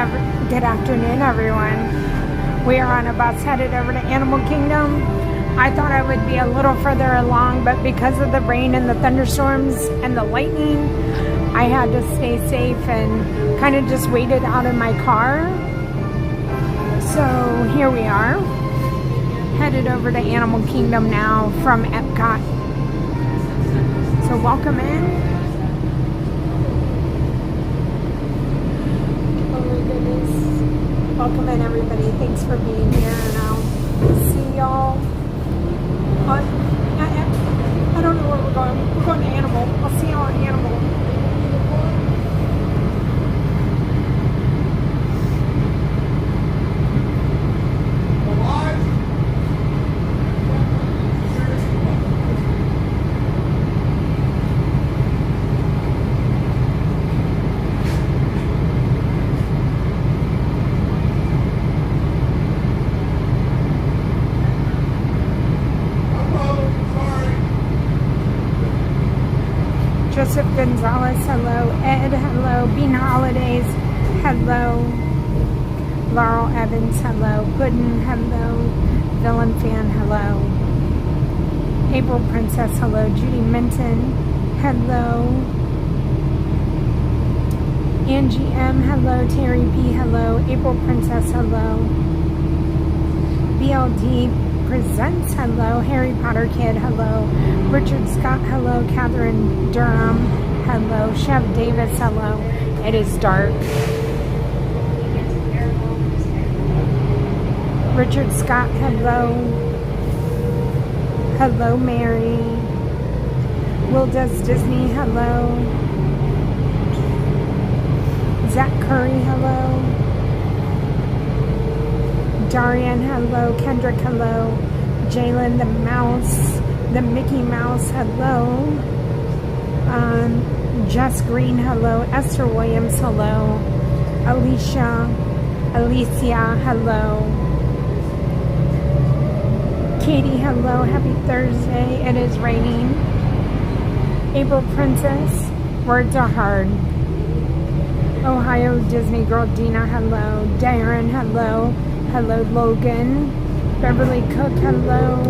Good afternoon, everyone. We are on a bus headed over to Animal Kingdom. I thought I would be a little further along, but because of the rain and the thunderstorms and the lightning, I had to stay safe and kind of just waited out in my car. So here we are, headed over to Animal Kingdom now from Epcot. So welcome in. Oh my goodness. Welcome in, everybody. Thanks for being here, and I'll see y'all. I don't know where we're going. We're going to Animal. I'll see y'all on Animal. Joseph Gonzalez, hello. Ed, hello. Bean Holidays, hello. Laurel Evans, hello. Puddin, hello. Villain Fan, hello. April Princess, hello. Judy Minton, hello. Angie M, hello. Terry P, hello. April Princess, hello. BLD Presents, hello. Harry Potter Kid, hello. Richard Scott, hello. Catherine Durham, hello. Chev Davis, hello. It is dark. Richard Scott, hello. Hello, Mary. Will Does Disney, hello. Zach Curry, hello. Darian, hello. Kendrick, hello. Jalen the Mouse, the Mickey Mouse, hello. Jess Green, hello. Esther Williams, hello. Alicia, hello. Katie, hello. Happy Thursday. It is raining. April Princess, words are hard. Ohio Disney Girl Dina, hello. Darren, hello. Hello, Logan. Beverly Cook, hello.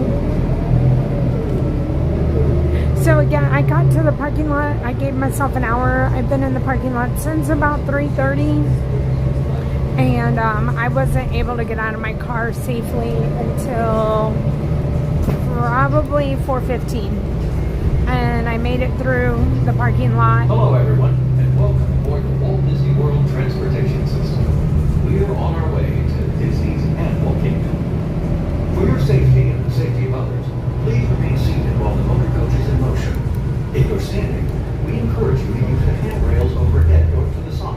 So again, I got to the parking lot. I gave myself an hour. I've been in the parking lot since about 3:30. And I wasn't able to get out of my car safely until probably 4:15. And I made it through the parking lot. Hello, everyone, and welcome aboard the Walt Disney World Transportation System. We are on our way to Disney's Animal Kingdom. For your safety and the safety of others, please remain seated while the motor coach is in motion. If you're standing, we encourage you to use the handrails overhead or to the side,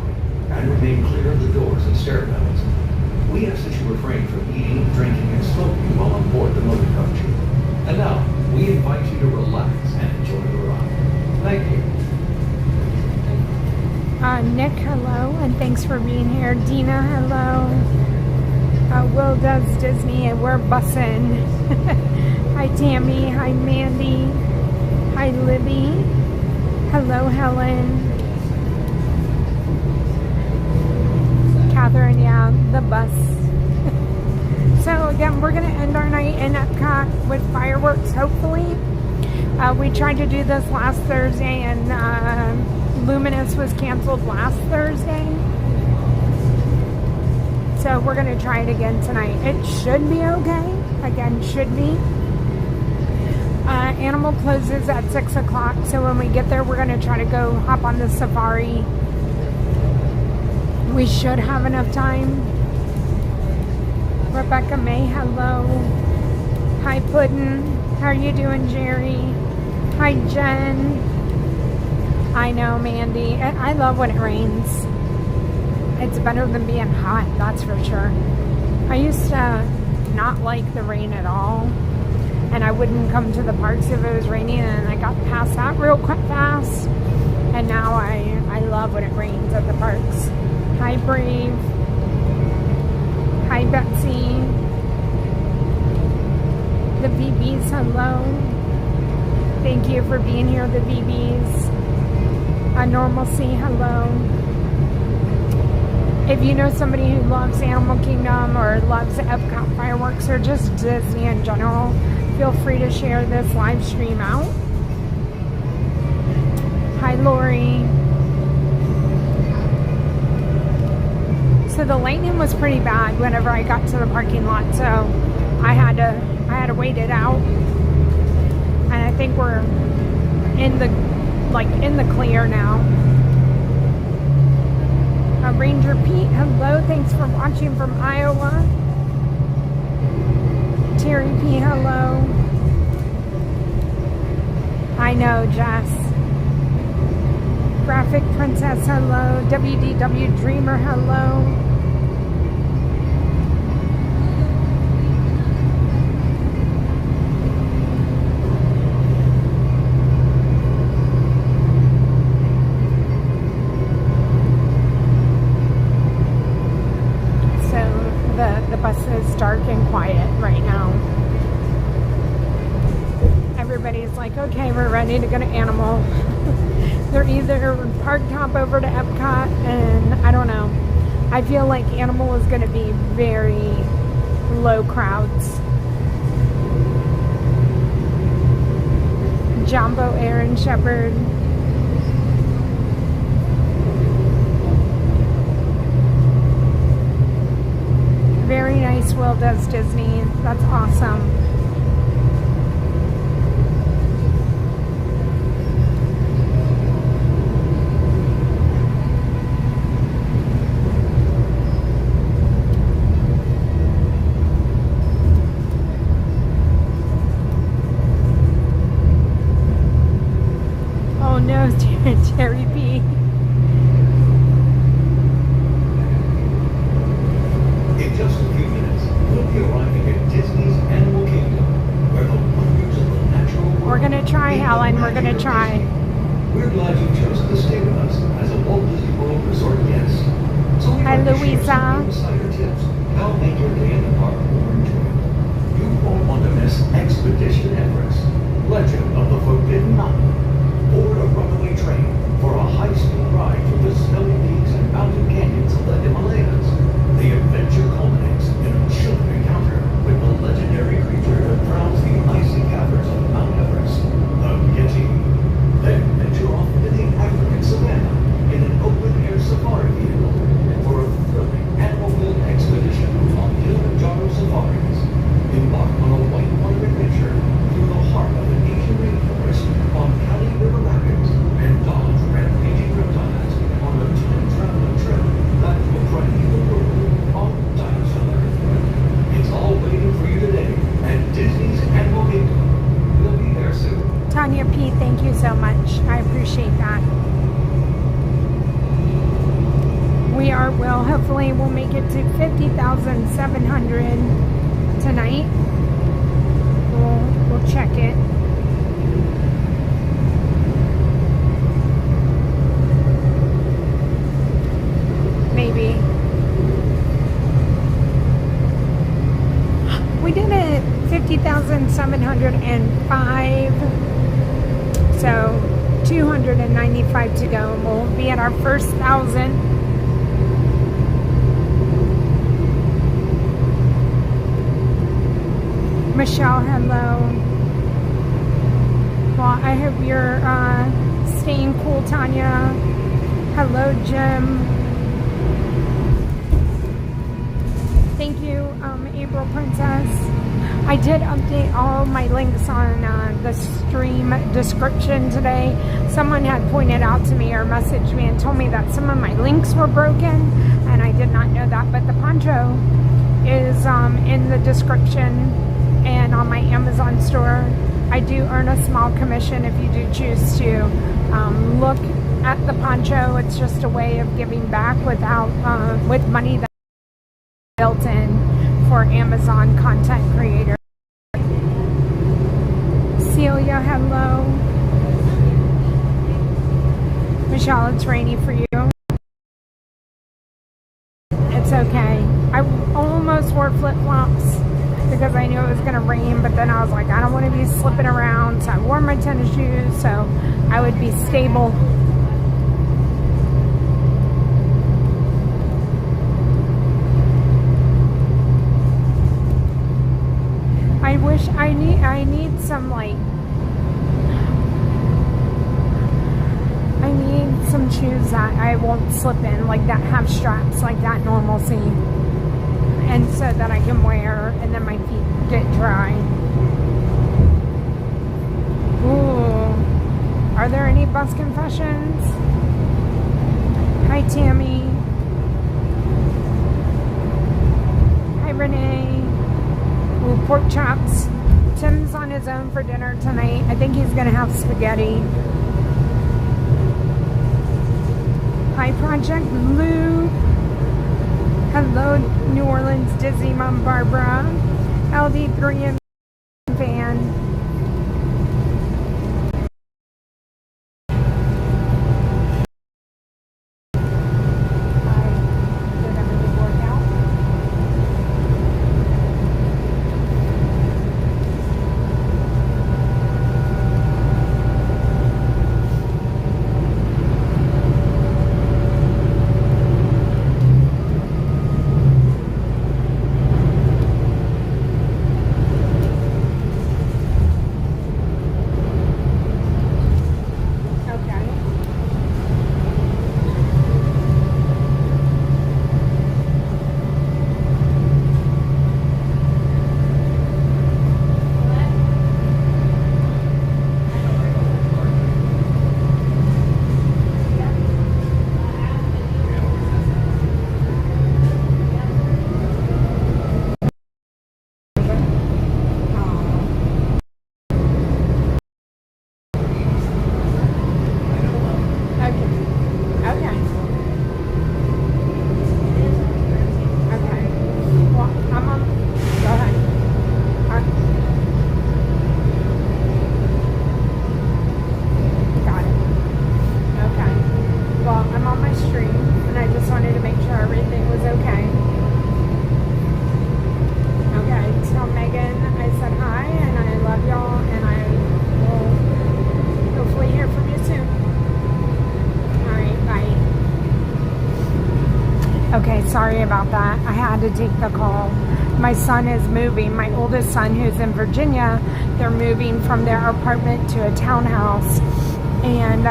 and remain clear of the doors and stairwells. We ask that you refrain from eating, drinking, and smoking while on board the motor coach. And now, we invite you to relax and enjoy the ride. Thank you. Nick, hello, and thanks for being here. Dina, hello. Will Does Disney, and we're bussin'. Hi, Tammy. Hi, Mandy. Hi, Libby. Hello, Helen. Catherine, yeah, the bus. So again, we're going to end our night in Epcot with fireworks, hopefully. We tried to do this last Thursday, and Luminous was canceled last Thursday. So we're going to try it again tonight. It should be okay. Again, should be. Animal closes at 6 o'clock. So when we get there, we're going to try to go hop on the safari. We should have enough time. Rebecca May, hello. Hi, Puddin'. How are you doing, Jerry? Hi, Jen. I know, Mandy. I love when it rains. It's better than being hot, that's for sure. I used to not like the rain at all, and I wouldn't come to the parks if it was raining, and I got past that real quick fast, and now I love when it rains at the parks. Hi, Brave. Hi, Betsy. The VBs, hello. Thank you for being here, the VBs. Normalcy, hello. If you know somebody who loves Animal Kingdom or loves Epcot fireworks or just Disney in general, feel free to share this live stream out. Hi, Lori. So the lightning was pretty bad whenever I got to the parking lot, so I had to wait it out. And I think we're in the clear now. Ranger Pete, hello. Thanks for watching from Iowa. Terry P, hello. I know, Jess. Graphic Princess, hello. WDW Dreamer, hello. The bus is dark and quiet right now. Everybody's like, okay, we're ready to go to Animal. They're either parked hop over to Epcot, and I don't know. I feel like Animal is going to be very low crowds. Jumbo Aaron Shepherd. Very nice, Will Does Disney. That's awesome. Oh no, Terry B. In just a few minutes, we'll be arriving at Disney's Animal Kingdom, where the wonders of the natural world. We're gonna try, Helen. We're gonna try. We're glad you chose to stay with us as a Walt Disney World resort guest. So we'd Hi, like to share Louisa. some insider tips that'll make your day in the park more enjoyable. You won't want to miss Expedition Everest, Legend of the Forbidden Mountain, or a runaway train for a high-speed ride through the snowy peaks and mountain canyons of the Himalayas. The adventure culminates in a chilling encounter with the legendary creature that prowls the icy caverns of Mount Everest, the Yeti. Then venture off into the African savannah in an open-air safari vehicle for a thrilling animal-filled expedition on Kilamanjaro Safaris. Embark on a whitewater adventure through the heart of an Asian rainforest on Cali River Rapids and dodge rampaging reptiles on a time-traveling trip that will frighten the world on dinosaur Earth. It's all waiting for you today at Disney's Animal Kingdom. We'll be there soon. Tanya P, thank you so much. I appreciate that. We are, well, hopefully we'll make it to 50,700 tonight. We'll check it. Maybe. We did it 50,705. So 295 to go, and we'll be at our first 1,000. Michelle, hello. Well, I hope you're staying cool, Tanya. Hello, Jim. Thank you, April Princess. I did update all my links on the stream description today. Someone had pointed out to me or messaged me and told me that some of my links were broken, and I did not know that. But the poncho is in the description and on my Amazon store. I do earn a small commission if you do choose to look at the poncho. It's just a way of giving back without with money that's built in for Amazon content creators. Celia, hello. Michelle, it's rainy for you. It's okay. I almost wore flip-flops because I knew it was going to rain, but then I was like, I don't want to be slipping around, so I wore my tennis shoes so I would be stable. shoes that I won't slip in, like that have straps, like that normalcy. And so that I can wear and then my feet get dry. Ooh. Are there any bus confessions? Hi, Tammy. Hi, Renee. Ooh, pork chops. Tim's on his own for dinner tonight. I think he's going to have spaghetti. Hi, Project Lou. Hello, New Orleans Disney Mom Barbara. LD3 fan. Okay, sorry about that. I had to take the call. My son is moving. My oldest son, who's in Virginia, they're moving from their apartment to a townhouse. And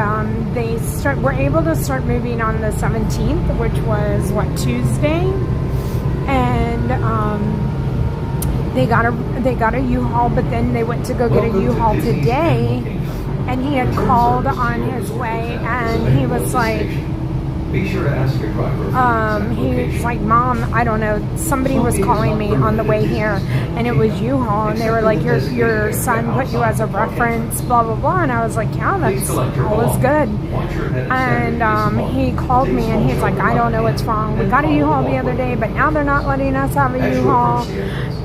they were able to start moving on the 17th, which was, Tuesday? And they got a U-Haul, but then they went to go get a U-Haul today. And he had called on his way, and he was like, be sure to ask your driver. He's like, Mom, I don't know. Somebody was calling me on the way here, and it was U-Haul, and they were like, your son put you as a reference, blah blah blah. And I was like, yeah, that's all is good. And he called me, and he's like, I don't know what's wrong. We got a U-Haul the other day, but now they're not letting us have a U-Haul,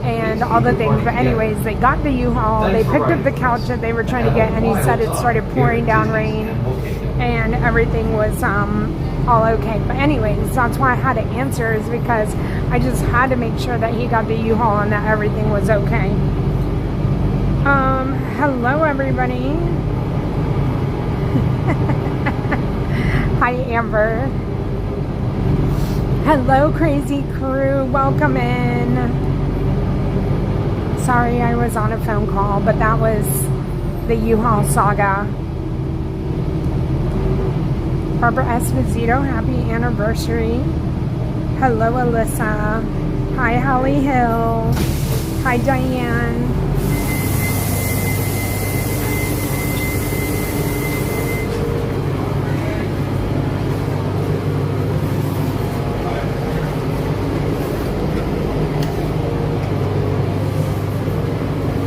and all the things. But anyways, they got the U-Haul. They picked up the couch that they were trying to get, and he said it started pouring down rain, and everything was all okay. But anyways, that's why I had to answer, is because I just had to make sure that he got the U-Haul and that everything was okay. Hello everybody. Hi Amber. Hello crazy crew, welcome in. Sorry I was on a phone call, but that was the U-Haul saga. Barbara Esposito, happy anniversary. Hello, Alyssa. Hi, Holly Hill. Hi, Diane.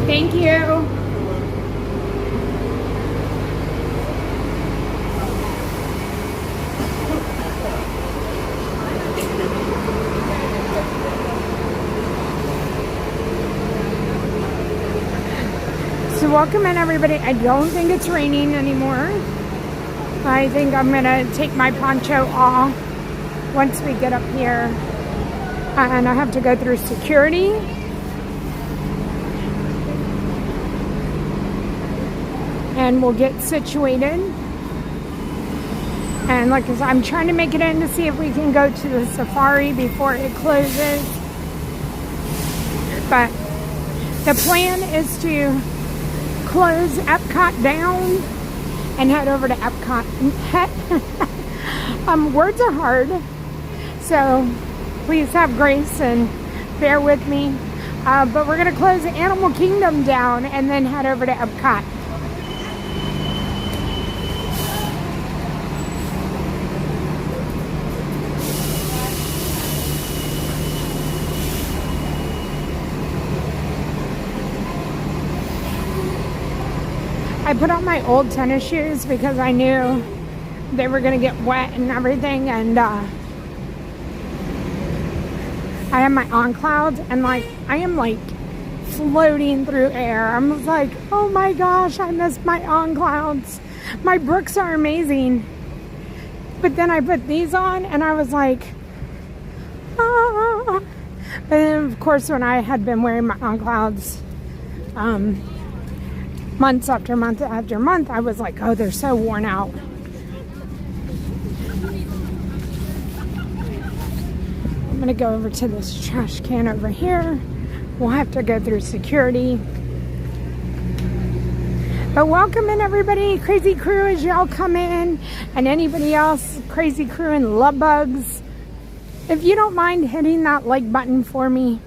Thank you. Welcome in everybody. I don't think it's raining anymore. I think I'm gonna take my poncho off once we get up here, and I have to go through security, and we'll get situated. And like I said, I'm trying to make it in to see if we can go to the safari before it closes, but the plan is to close Epcot down and head over to Epcot. Words are hard, so please have grace and bear with me. But we're gonna close Animal Kingdom down and then head over to Epcot. I put on my old tennis shoes because I knew they were going to get wet and everything, and I have my on clouds, and like I am like floating through air. I'm like, oh my gosh, I missed my on clouds. My Brooks are amazing, but then I put these on and I was like, ah. But then of course when I had been wearing my on clouds months after month after month, I was like, oh, they're so worn out. I'm gonna go over to this trash can over here. We'll have to go through security. But welcome in everybody, Crazy Crew, as y'all come in, and anybody else, Crazy Crew and Love Bugs. If you don't mind hitting that like button for me.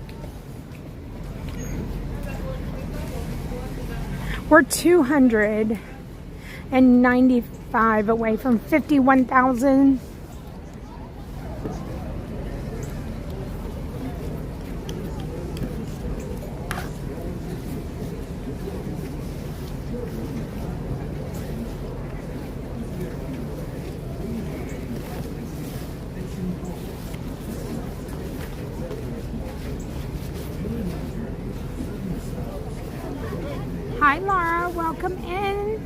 We're 295 away from 51,000. Hi Laura, welcome in.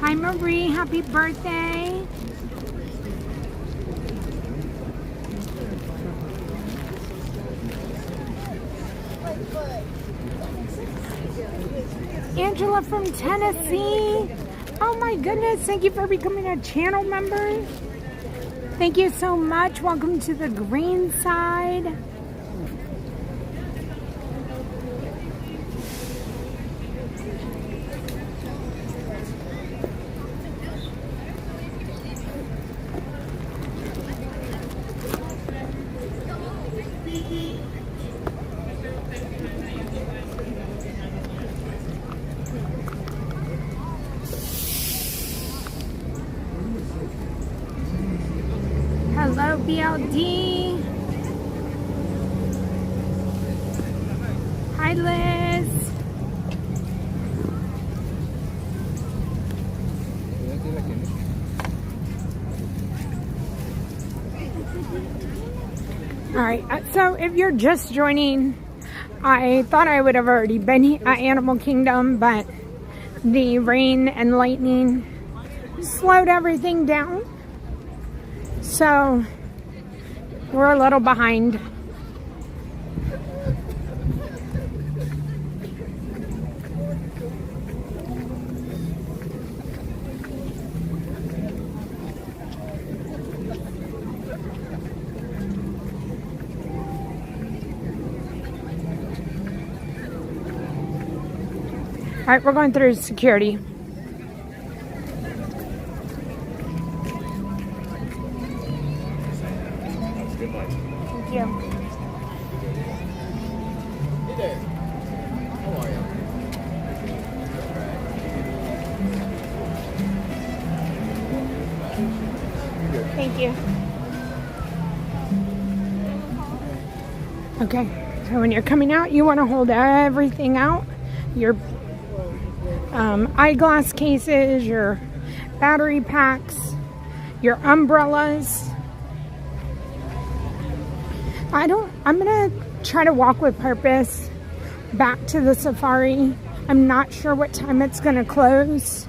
Hi Marie, happy birthday. Angela from Tennessee. Oh my goodness, thank you for becoming a channel member. Thank you so much. Welcome to the green side. Hello, BLD. Hi, Liz. All right, so if you're just joining, I thought I would have already been at Animal Kingdom, but the rain and lightning slowed everything down. So we're a little behind. All right, we're going through security. Thank you. Hey there. How are you? Thank you. Okay, so when you're coming out, you want to hold everything out. Your eyeglass cases, your battery packs, your umbrellas. I'm gonna try to walk with purpose back to the safari. I'm not sure what time it's gonna close.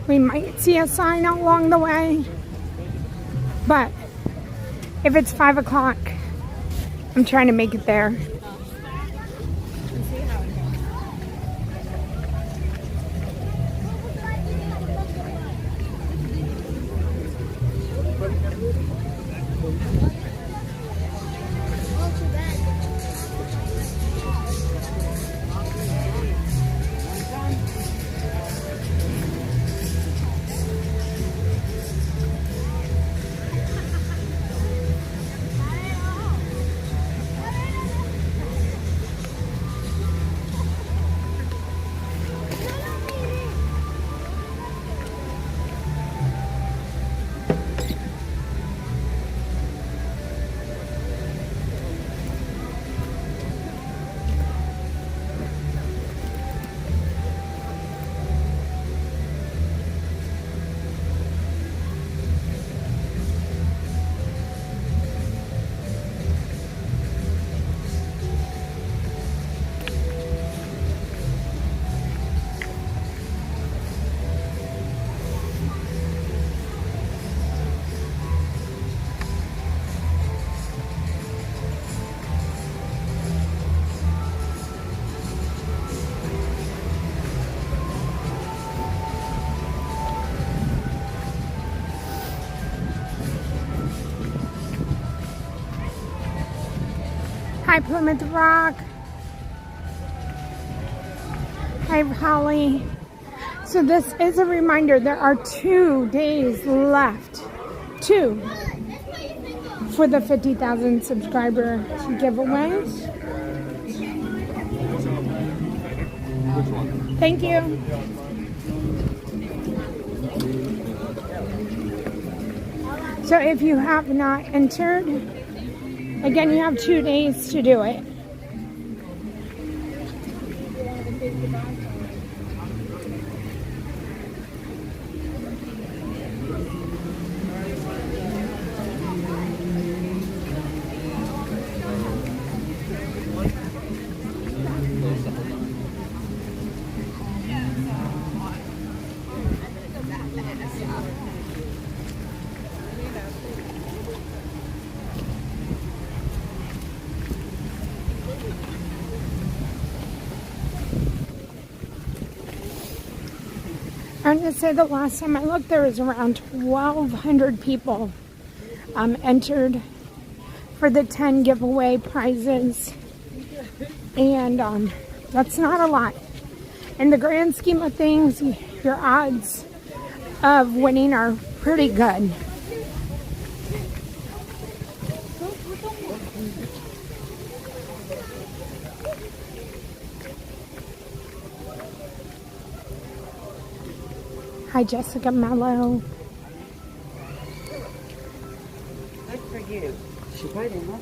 We might see a sign out along the way, but if it's 5 o'clock, I'm trying to make it there. Hi, Plymouth Rock. Hi, Holly. So this is a reminder, there are 2 days left. 2 for the 50,000 subscriber giveaway. Thank you. So if you have not entered, again, you have 2 days to do it. I'm going to say the last time I looked, there was around 1,200 people entered for the 10 giveaway prizes. And that's not a lot. In the grand scheme of things, your odds of winning are pretty good. Hi, Jessica Mello. Good for you. She probably didn't know.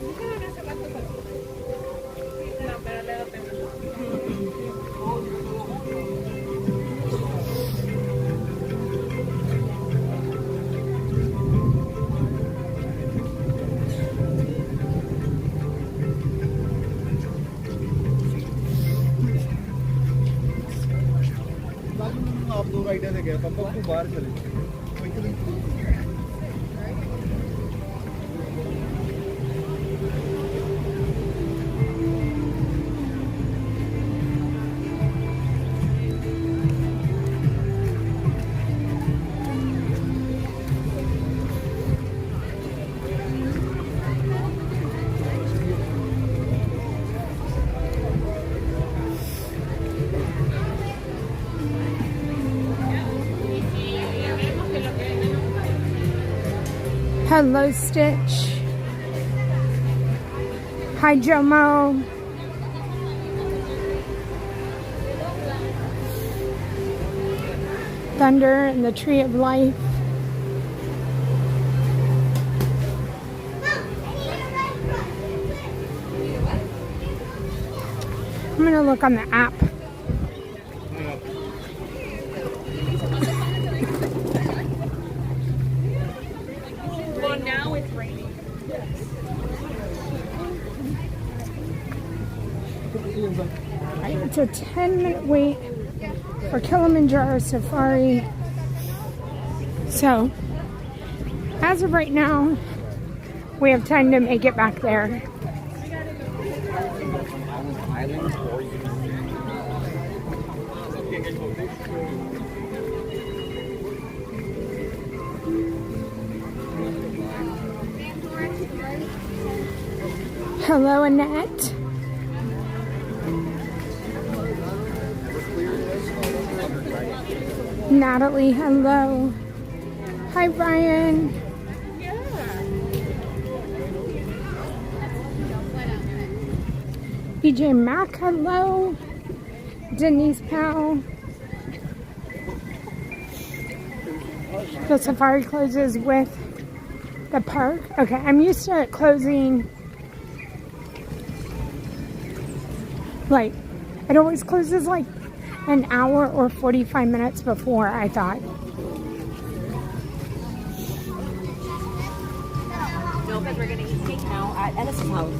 आप 2 rider है क्या पापा को बाहर चले Hello, Stitch. Hi, Jomo. Thunder and the Tree of Life. I'm going to look on the app. Well, now it's raining. Right, it's a 10-minute wait for Kilamanjaro Safari. So, as of right now, we have time to make it back there. Hello, Annette. Natalie, hello. Hi, Brian. BJ Mac, hello. Denise Powell. The safari closes with the park. Okay, I'm used to it closing. Like, it always closes like an hour or 45 minutes before, I thought. No, because we're going to eat cake now at Edison's house.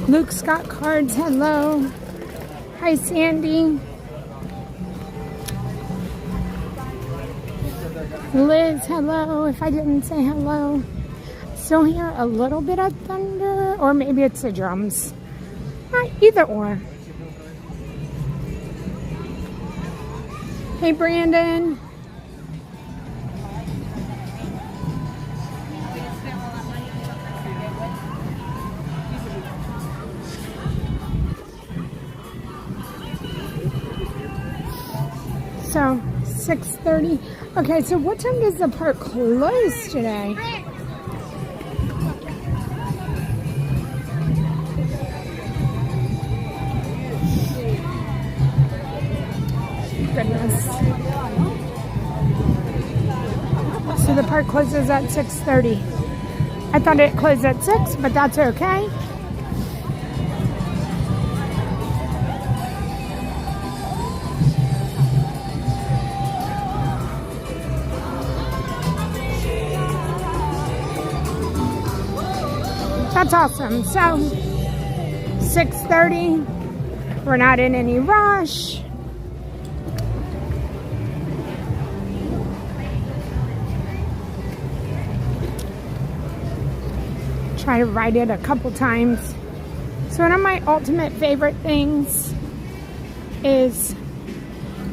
Luke Scott Cards, hello. Hi, Sandy. Liz, hello. If I didn't say hello. Still hear a little bit of thunder, or maybe it's the drums. Either or. Hey, Brandon. So, 6:30. Okay, so what time does the park close today? Goodness. So the park closes at 6:30. I thought it closed at 6, but that's okay. That's awesome. So 6:30. We're not in any rush. Try to ride it a couple times. So one of my ultimate favorite things is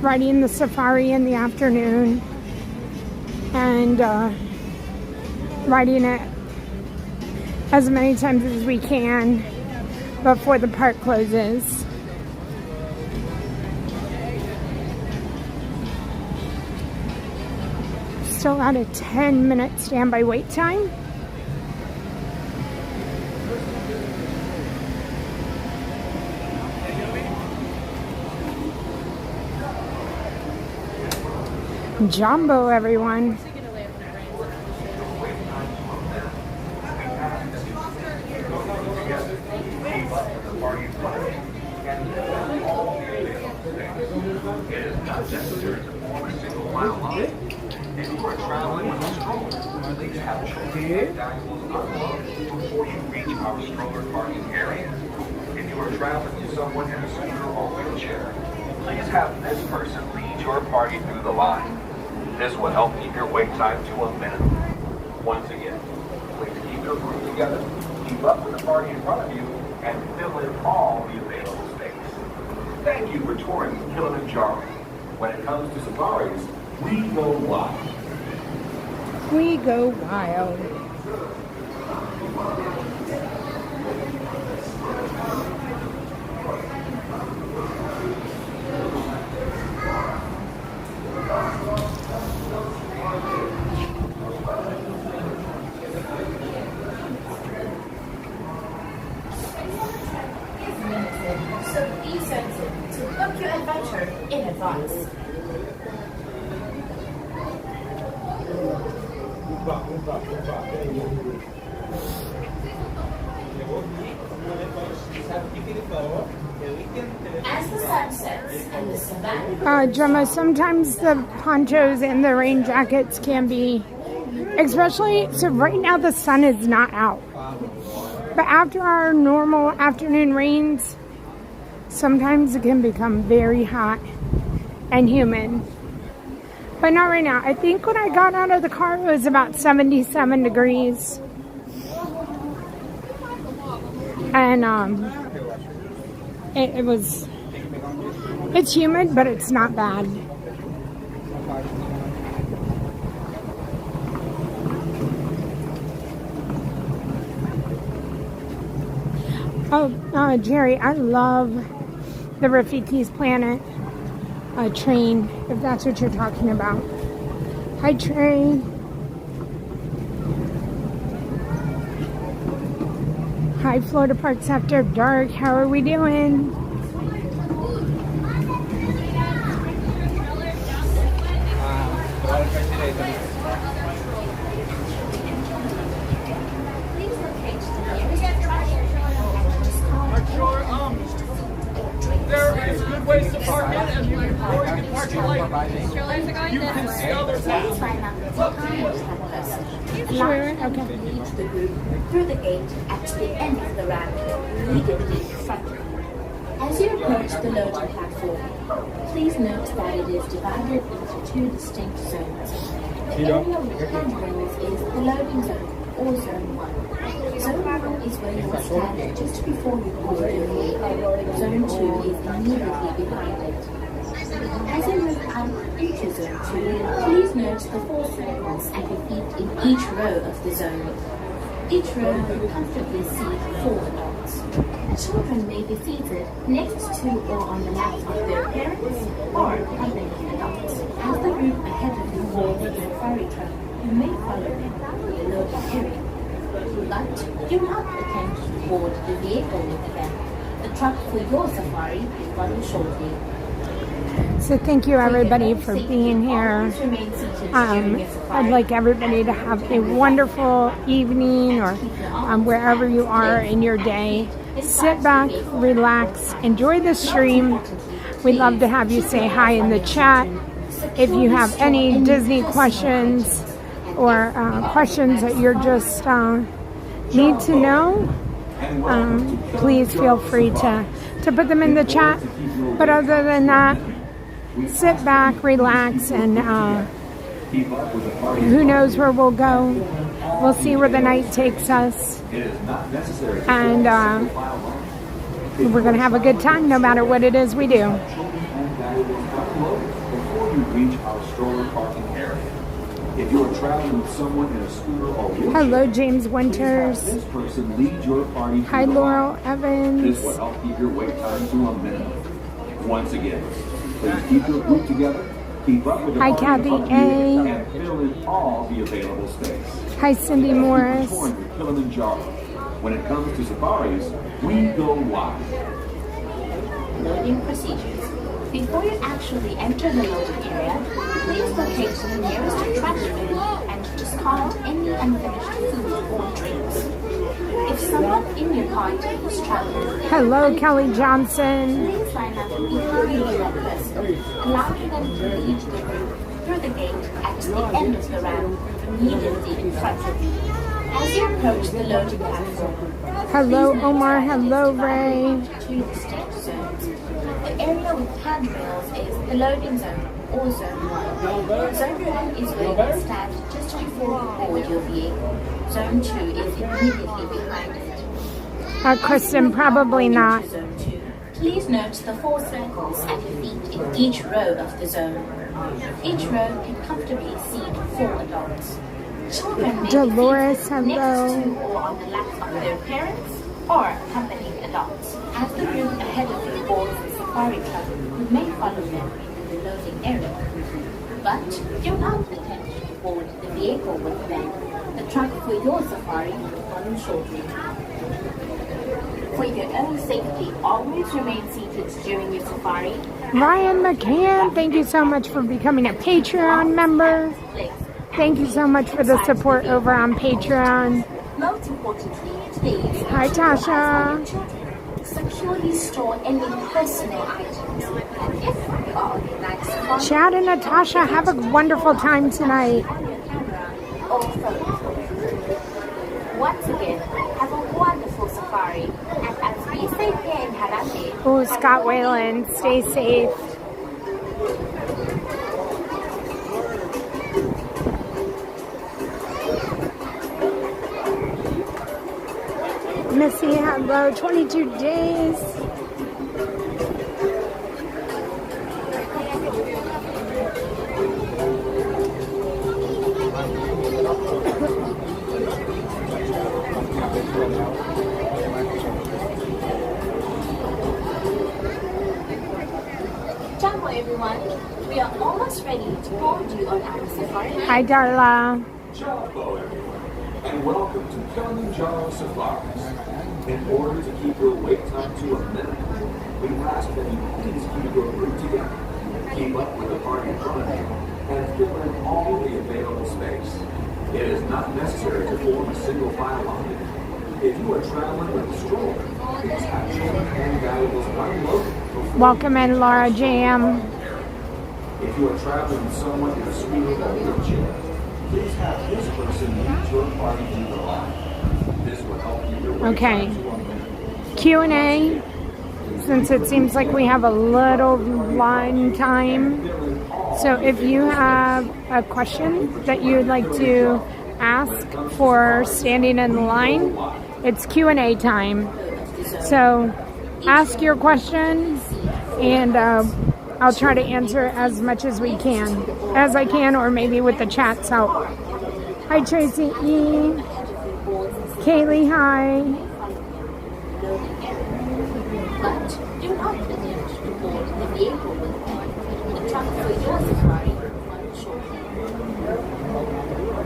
riding the safari in the afternoon and riding it as many times as we can before the park closes. Still at a 10-minute standby wait time. Jumbo, everyone. It is not necessary to form a single mile line. If you are traveling with a stroller, please have children unloaded before you reach our stroller parking area. If you are traveling with someone in a scooter or wheelchair, please have this person lead your party through the line. This will help keep your wait time to a minimum. Once again, please keep your group together, keep up with the party in front of you, and fill in all the available space. Thank you for touring Kilamanjaro. When it comes to safaris, we go wild. We go wild. So be certain to book your adventure in advance. As the sun sets and the savannah... Gemma, sometimes the ponchos and the rain jackets can be, especially, so right now the sun is not out. But after our normal afternoon rains, sometimes it can become very hot and humid. But not right now. I think when I got out of the car, it was about 77 degrees. And it's humid, but it's not bad. Oh, Jerry, I love the Rafiki's Planet train, if that's what you're talking about. Hi, Trey. Hi, Florida Parks After Dark. How are we doing? There is good ways to park in, and you can park it like you can see others have. Sure, okay. Lead the group through the gate at the end of the ramp, immediately in front of you. As As you approach the loading platform, please note that it is divided into two distinct zones. The area with handrails is the loading zone, or Zone 1. Zone 1 is where you will stand just before you board your vehicle. Zone 2 is immediately behind it. As you move out into Zone 2, please note the 4 circles at your feet in each row of the zone. Each row will comfortably seat 4 adults. Children may be seated next to or on the laps of their parents or accompanying adults. As the group ahead of you board the safari truck, you may follow them to the loading area. But do not attempt to board the vehicle with them. The truck for your safari will follow shortly. So thank you everybody for being here. I'd like everybody to have a wonderful evening or wherever you are in your day. Sit back, relax, enjoy the stream. We'd love to have you say hi in the chat. If you have any Disney questions or questions that you're just need to know, please feel free to put them in the chat. But other than that, sit back, relax, and who knows where we'll go. We'll see where the night takes us. And we're going to have a good time no matter what it is we do. Before you reach our stroller parking area, if you are traveling with someone in a scooter or wheelchair, hello, James Winters. this person lead your party. Hi, Laurel Evans. This will help keep your wait time to a minimum. Once again, please keep your group together. Keep up with the Hi, party Kathy above you, A. and fill in all the available space. Hi, Cindy Morris. Touring with Kilamanjaro. When it comes to safaris, we go wide. Loading procedures. Before you actually enter the loading area, please locate the nearest trash bin and discard any unfinished food or drinks. If someone in your party is traveling, Hello, Kelly Johnson. please line up behind that person, allowing them to lead the group through the gate at the end of the ramp, immediately in front of you. As you approach the loading platform, Hello, please note Omar. that it is Hello, divided Ray. into two distinct zones. The area with handrails is the loading zone, or Zone 1. Zone 1 is where you will stand just before you board your vehicle. Zone 2 is immediately behind it. Kristen, probably not. Zone 2. Please note the 4 circles at your feet in each row of the zone. Each row can comfortably seat 4 adults. Children may Dolores, be seated next hello. to or on the laps of their parents or accompanying adults. As the group ahead of you boards the safari truck, you may follow them into the loading area. But do not attempt to board the vehicle with them. The truck for your safari will follow shortly. For your own safety, always remain seated during your safari. Ryan McCann, thank you so much for becoming a Patreon member. Thank you so much for the support over on Patreon. Most importantly, please Hi, Tasha. securely store any personal items. And if you are in nice spot, Chad and Natasha, have a wonderful time tonight. on your camera or phone. Once again, have a wonderful safari, and as we say here in Harare, Oh, Scott Whalen, stay safe. Missy, hello, 22 days. Jumbo everyone, we are almost ready to board you on our safari. Hi, Darla. Hello, everyone, and welcome to Kilamanjaro Safari. In order to keep your wait time to a minimum, we ask that you please keep your group together, keep up with the party in front of you, and fill in all the available space. It is not necessary to form a single file line. If you are traveling with a stroller, please have children and valuables unloaded. Welcome in, Laura Jam. If you are traveling with someone in a scooter or wheelchair, please have this person lead your party through the line. This will help you your way Okay. to a minimum. Q&A. since it seems like we have a little line time. So if you have a question that you'd like to ask for standing in the line, it's Q&A time. So ask your question, and I'll try to answer as much as I can, or maybe with the chat's help. Hi, Tracy E. Kaylee, hi. But do not attempt to board the vehicle with them. The truck for your safari will shortly.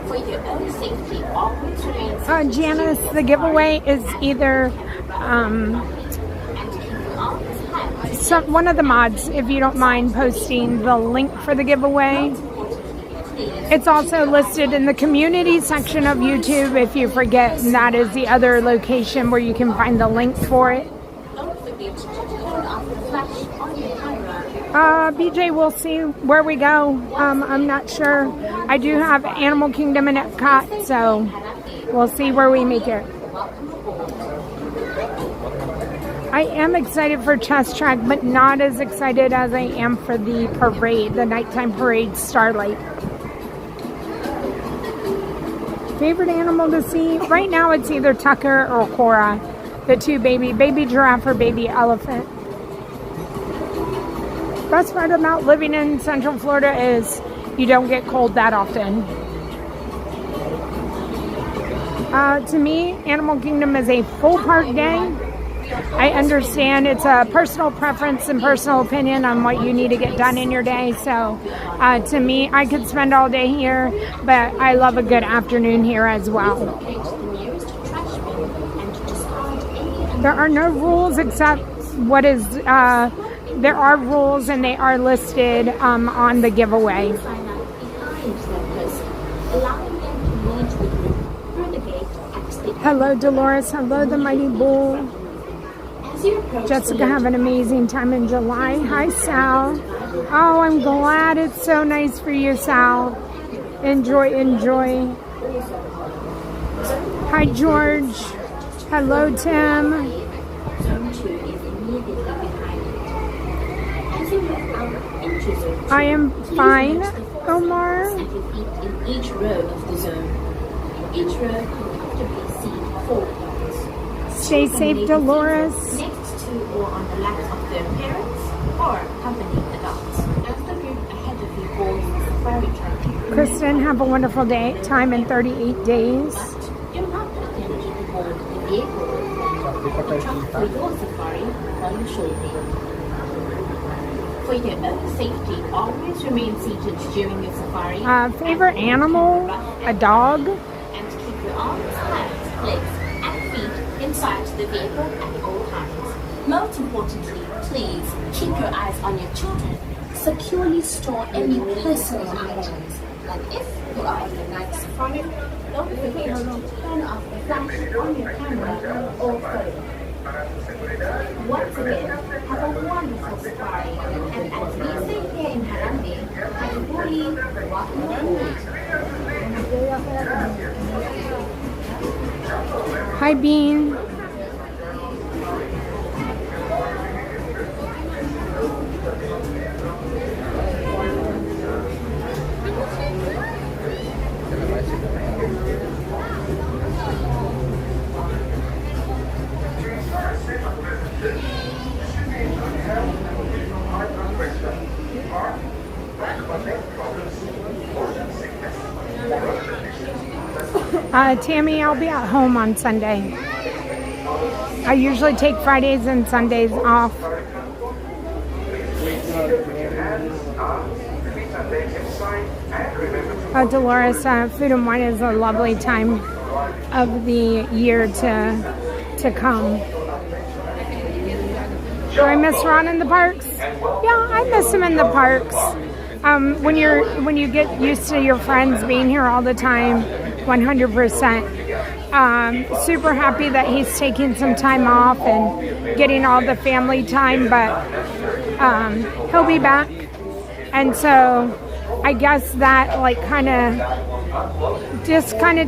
For your own safety, always remain Janice, the giveaway is either one of the mods, if you don't mind posting the link for the giveaway. It's also listed in the community section of YouTube if you forget, and that is the other location where you can find the link for it. BJ, we'll see where we go. I'm not sure. I do have Animal Kingdom and Epcot, so we'll see where we make it. I am excited for Chess Track, but not as excited as I am for the parade, the nighttime parade Starlight. Favorite animal to see? Right now it's either Tucker or Cora, the two baby giraffe or baby elephant. Best part about living in Central Florida is you don't get cold that often. To me, Animal Kingdom is a full park day. I understand it's a personal preference and personal opinion on what you need to get done in your day. So to me, I could spend all day here, but I love a good afternoon here as well. There are no rules except what is... there are rules, and they are listed on the giveaway. Hello, Dolores. Hello, the Mighty Bull. Jessica, have an amazing time in July. Hi, Sal. Oh, I'm glad. It's so nice for you, Sal. Enjoy. Hi, George. Hello, Tim. I am fine, Omar. In each row of the zone. Each row can comfortably seat 4 dogs. Stay safe, Dolores. Next to or on the lap of their parents or accompanying adults. As the group ahead of you boards the safari truck. Kristen, have a wonderful time in 38 days. But do not attempt to board the vehicle with them. The truck for your safari will follow shortly. For your own safety, always remain seated during your safari. Favorite animal? A dog? And keep your arms, hands, legs, and feet inside the vehicle at all times. Most importantly, please keep your eyes on your children. Securely store any personal items. Like if you are on the night safari, don't forget to turn off the flash on your camera or phone. Once again, have a wonderful safari, and as we say here in Harambe, Karibuni, welcome aboard. Hi, Bean. Tammy, I'll be at home on Sunday. I usually take Fridays and Sundays off. Dolores, Food and Wine is a lovely time of the year to come. Do I miss Ron in the parks? Yeah, I miss him in the parks. When you get used to your friends being here all the time, 100%. Super happy that he's taking some time off and getting all the family time, but he'll be back. And so I guess that like kind of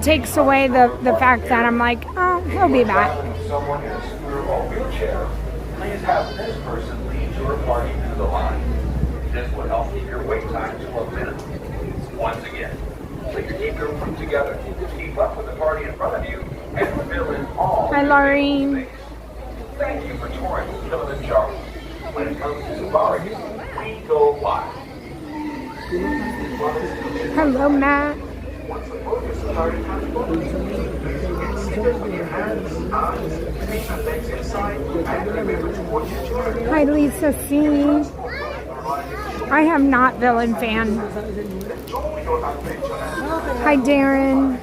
takes away the fact that I'm like, oh, he'll be back. please have this person lead your party through the line. This will help keep your wait time to a minimum. Once again, please keep your group together, keep up with the party in front of you, and fill in all. Hi, Laurie. Thank you for touring Kilamanjaro. When it comes to safari, we go wild. Hello, Matt. Once the boat is started transporting, sit with your hands, arms, feet, and legs inside, and remember to watch your children. Hi, Lisa C. I have not villain fan. Hi, Darren.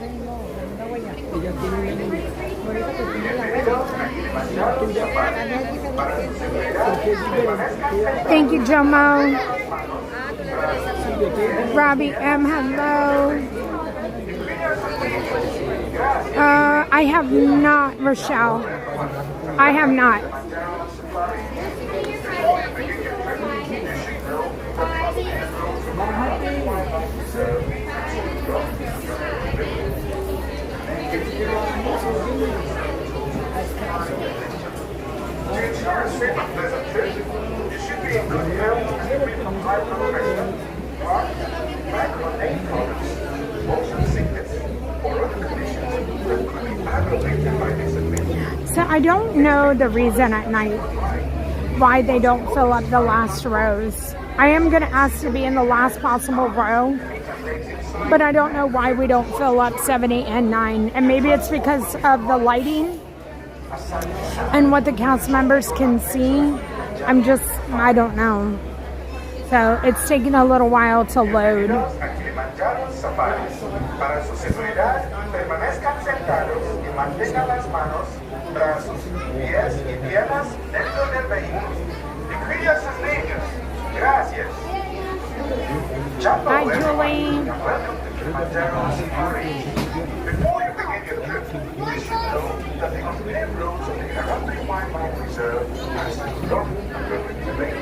Thank you, Jomo. Robbie M, hello. I have not, Rochelle. I have not. You should be in good health and free from high blood pressure, heart, back, or neck problems, motion sickness, or other conditions that could be aggravated by this admission. So I don't know the reason at night why they don't fill up the last rows. I am going to ask to be in the last possible row, but I don't know why we don't fill up 7, 8, and 9. And maybe it's because of the lighting and what the cast members can see. I don't know. So it's taking a little while to load. Kilamanjaro Safari. Para su seguridad, permanezcan sentados y mantengan las manos, brazos, pies y piernas dentro del vehículo. Y cuide a sus niños. Gracias. Hi, Julie. Welcome to Kilamanjaro Safari. Before you begin your trip, you should know that the unpaved roads of the Harambe Wildlife Reserve are rough and rugged terrain.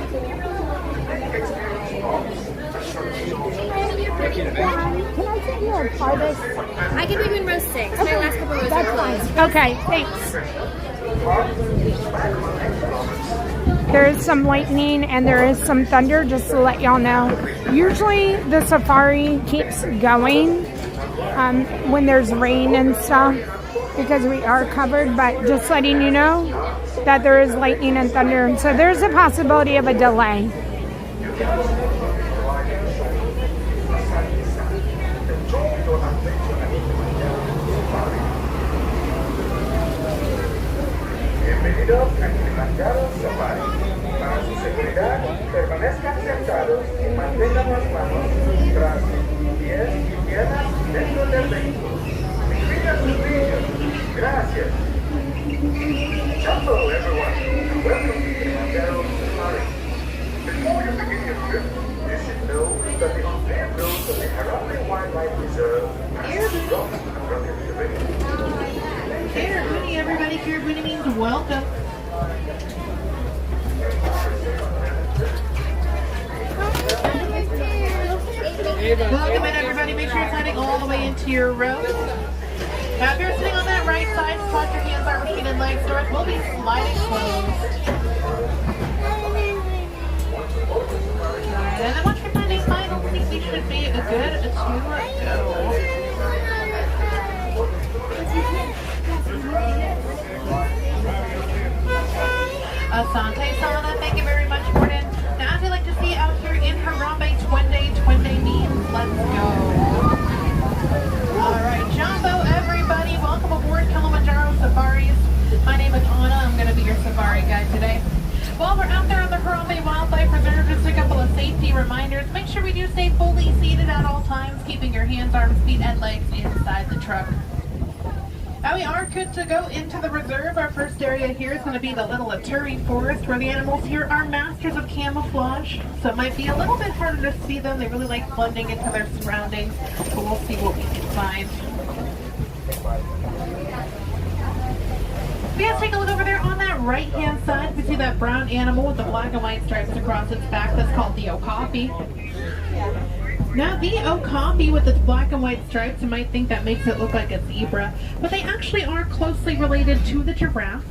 The big experience involves a short show. Can I take you a harvest? I can be in row 6. My last couple rows are closed. Okay, thanks. There is some lightning and there is some thunder, just to let y'all know. Usually the safari keeps going when there's rain and stuff because we are covered, but just letting you know that there is lightning and thunder. So there's a possibility of a delay. Bienvenidos a Kilamanjaro Safari. Para su seguridad, permanezcan sentados y mantengan las manos, brazos, pies y piernas dentro del vehículo. Y cuide a sus niños. Gracias. Hello, everyone, and welcome to Kilamanjaro Safari. Before you begin your trip, you should know that the unpaved roads of the Harambe Wildlife Reserve are rough and rugged terrain. Karabuni, everybody. Karabuni means welcome. Welcome in, everybody. Make sure you're signing all the way into your row. Now, if you're sitting on that right side, cross your hands, arms, feet, and legs. Doors will be sliding closed. Alright, and then once you're finding final seat, we should be a good 2 go. Asante Solana, thank you very much, Gordon. Now, as we like to see out here in Harambe, Twende means let's go. Alright, Jumbo, everybody, welcome aboard Kilamanjaro Safaris. My name is Anna, I'm going to be your safari guide today. While we're out there on the Harambe Wildlife Reserve, just a couple of safety reminders. Make sure we do stay fully seated at all times, keeping your hands, arms, feet, and legs inside the truck. Now we are good to go into the reserve. Our first area here is going to be the Little Aturi Forest, where the animals here are masters of camouflage. So it might be a little bit harder to see them. They really like blending into their surroundings, but we'll see what we can find. We have to take a look over there on that right-hand side. We see that brown animal with the black and white stripes across its back. That's called the okapi. Now, the okapi with its black and white stripes, you might think that makes it look like a zebra, but they actually are closely related to the giraffe.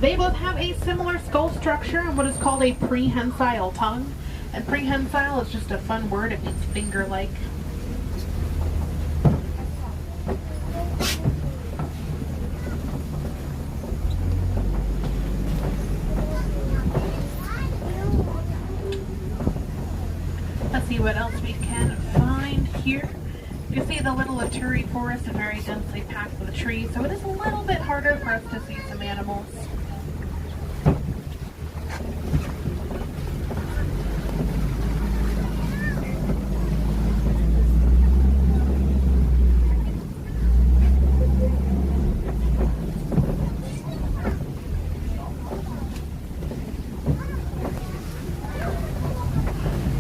They both have a similar skull structure and what is called a prehensile tongue. And prehensile is just a fun word, it means finger-like. Let's see what else we can find here. You can see the little Aturi forest is very densely packed with trees, so it is a little bit harder for us to see some animals.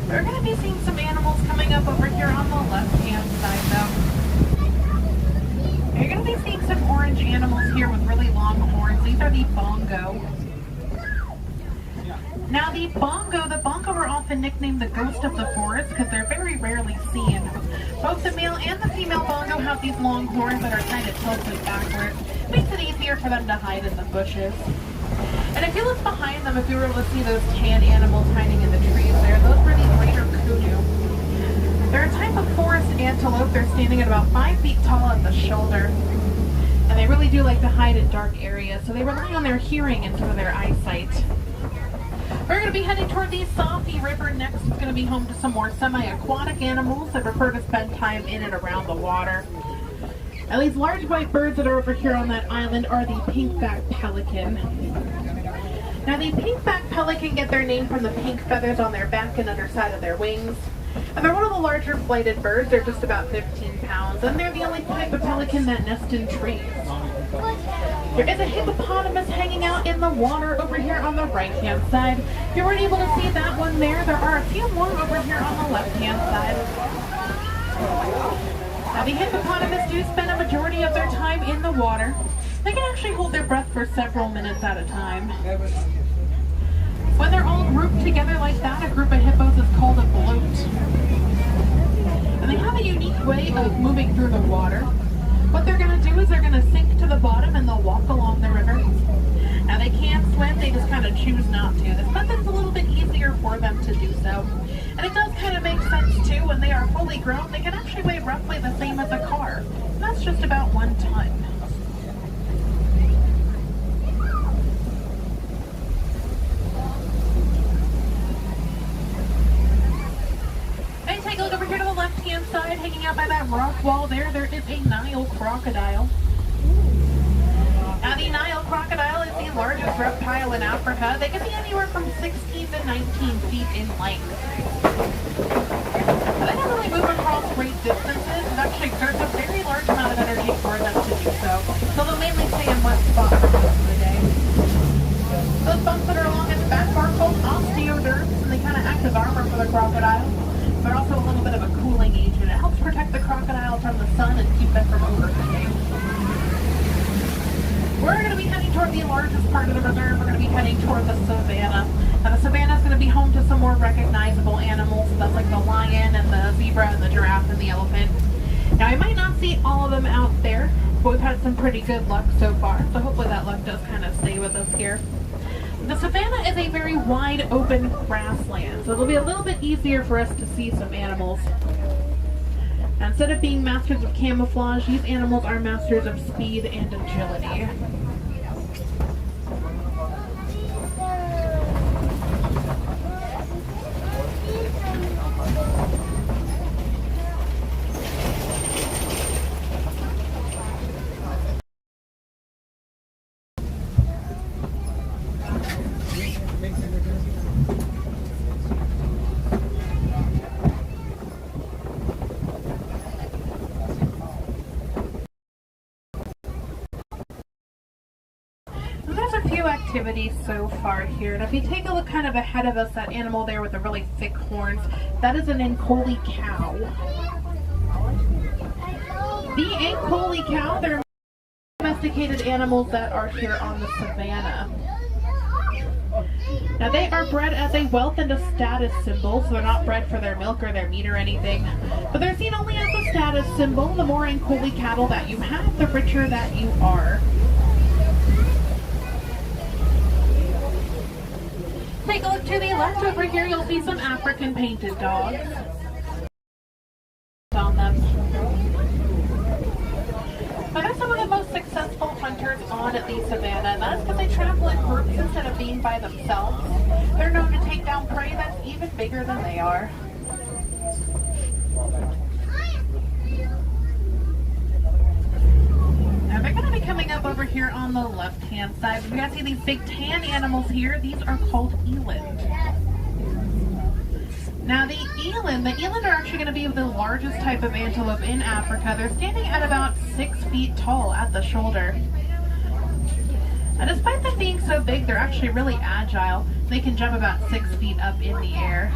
We're going to be seeing some animals coming up over here on the left-hand side, though. You're going to be seeing some orange animals here with really long horns. These are the bongo. Now, the bongo are often nicknamed the ghost of the forest because they're very rarely seen. Both the male and the female bongo have these long horns that are kind of tilted backwards. Makes it easier for them to hide in the bushes. And if you look behind them, if you were able to see those tan animals hiding in the trees there, those were the greater kudu. They're a type of forest antelope. They're standing at about 5 feet tall at the shoulder. And they really do like to hide in dark areas, so they rely on their hearing and sort of their eyesight. We're going to be heading toward the Safi River next. It's going to be home to some more semi-aquatic animals that prefer to spend time in and around the water. Now, these large white birds that are over here on that island are the pink-backed pelican. Now, the pink-backed pelican get their name from the pink feathers on their back and underside of their wings. And they're one of the larger flighted birds. They're just about 15 pounds, and they're the only type of pelican that nest in trees. There is a hippopotamus hanging out in the water over here on the right-hand side. If you weren't able to see that one there are a few more over here on the left-hand side. Now, the hippopotamus do spend a majority of their time in the water. They can actually hold their breath for several minutes at a time. When they're all grouped together like that, a group of hippos is called a bloat. And they have a unique way of moving through the water. What they're going to do is they're going to sink to the bottom and they'll walk along the river. Now, they can't swim, they just kind of choose not to. This method's a little bit easier for them to do so. And it does kind of make sense too. When they are fully grown, they can actually weigh roughly the same as a car. And that's just about 1 ton. Hey, take a look over here to the left-hand side, hanging out by that rock wall there is a Nile crocodile. Now, the Nile crocodile is the largest reptile in Africa. They can be anywhere from 16 to 19 feet in length. They don't really move across great distances. It actually exerts a very large amount of energy for them to do so. So they'll mainly stay in one spot for most of the day. Those bumps that are along its back are called osteoderms, and they kind of act as armor for the crocodile. They're also a little bit of a cooling agent. It helps protect the crocodile from the sun and keep them from overheating. We're going to be heading toward the largest part of the reserve. We're going to be heading toward the savannah. Now, the savannah is going to be home to some more recognizable animals. That's like the lion and the zebra and the giraffe and the elephant. Now, I might not see all of them out there, but we've had some pretty good luck so far. So hopefully that luck does kind of stay with us here. The savannah is a very wide open grassland, so it'll be a little bit easier for us to see some animals. Now, instead of being masters of camouflage, these animals are masters of speed and agility. Activities so far here, and if you take a look kind of ahead of us, that animal there with the really thick horns, that is an Ankole cow. The Ankole cow, they're domesticated animals that are here on the savannah. Now, they are bred as a wealth and a status symbol, so they're not bred for their milk or their meat or anything, but they're seen only as a status symbol. The more Ankole cattle that you have, the richer that you are. take a look to the left. Over here you'll see some African painted dogs on them. Now they're some of the most successful hunters on the savannah, and that's because they travel in groups instead of being by themselves. They're known to take down prey that's even bigger than they are. Now they're going to be coming up over here on the left-hand side. You guys see these big tan animals here? These are called eland. Now the eland are actually going to be the largest type of antelope in Africa. They're standing at about 6 feet tall at the shoulder. And despite them being so big, they're actually really agile. They can jump about 6 feet up in the air.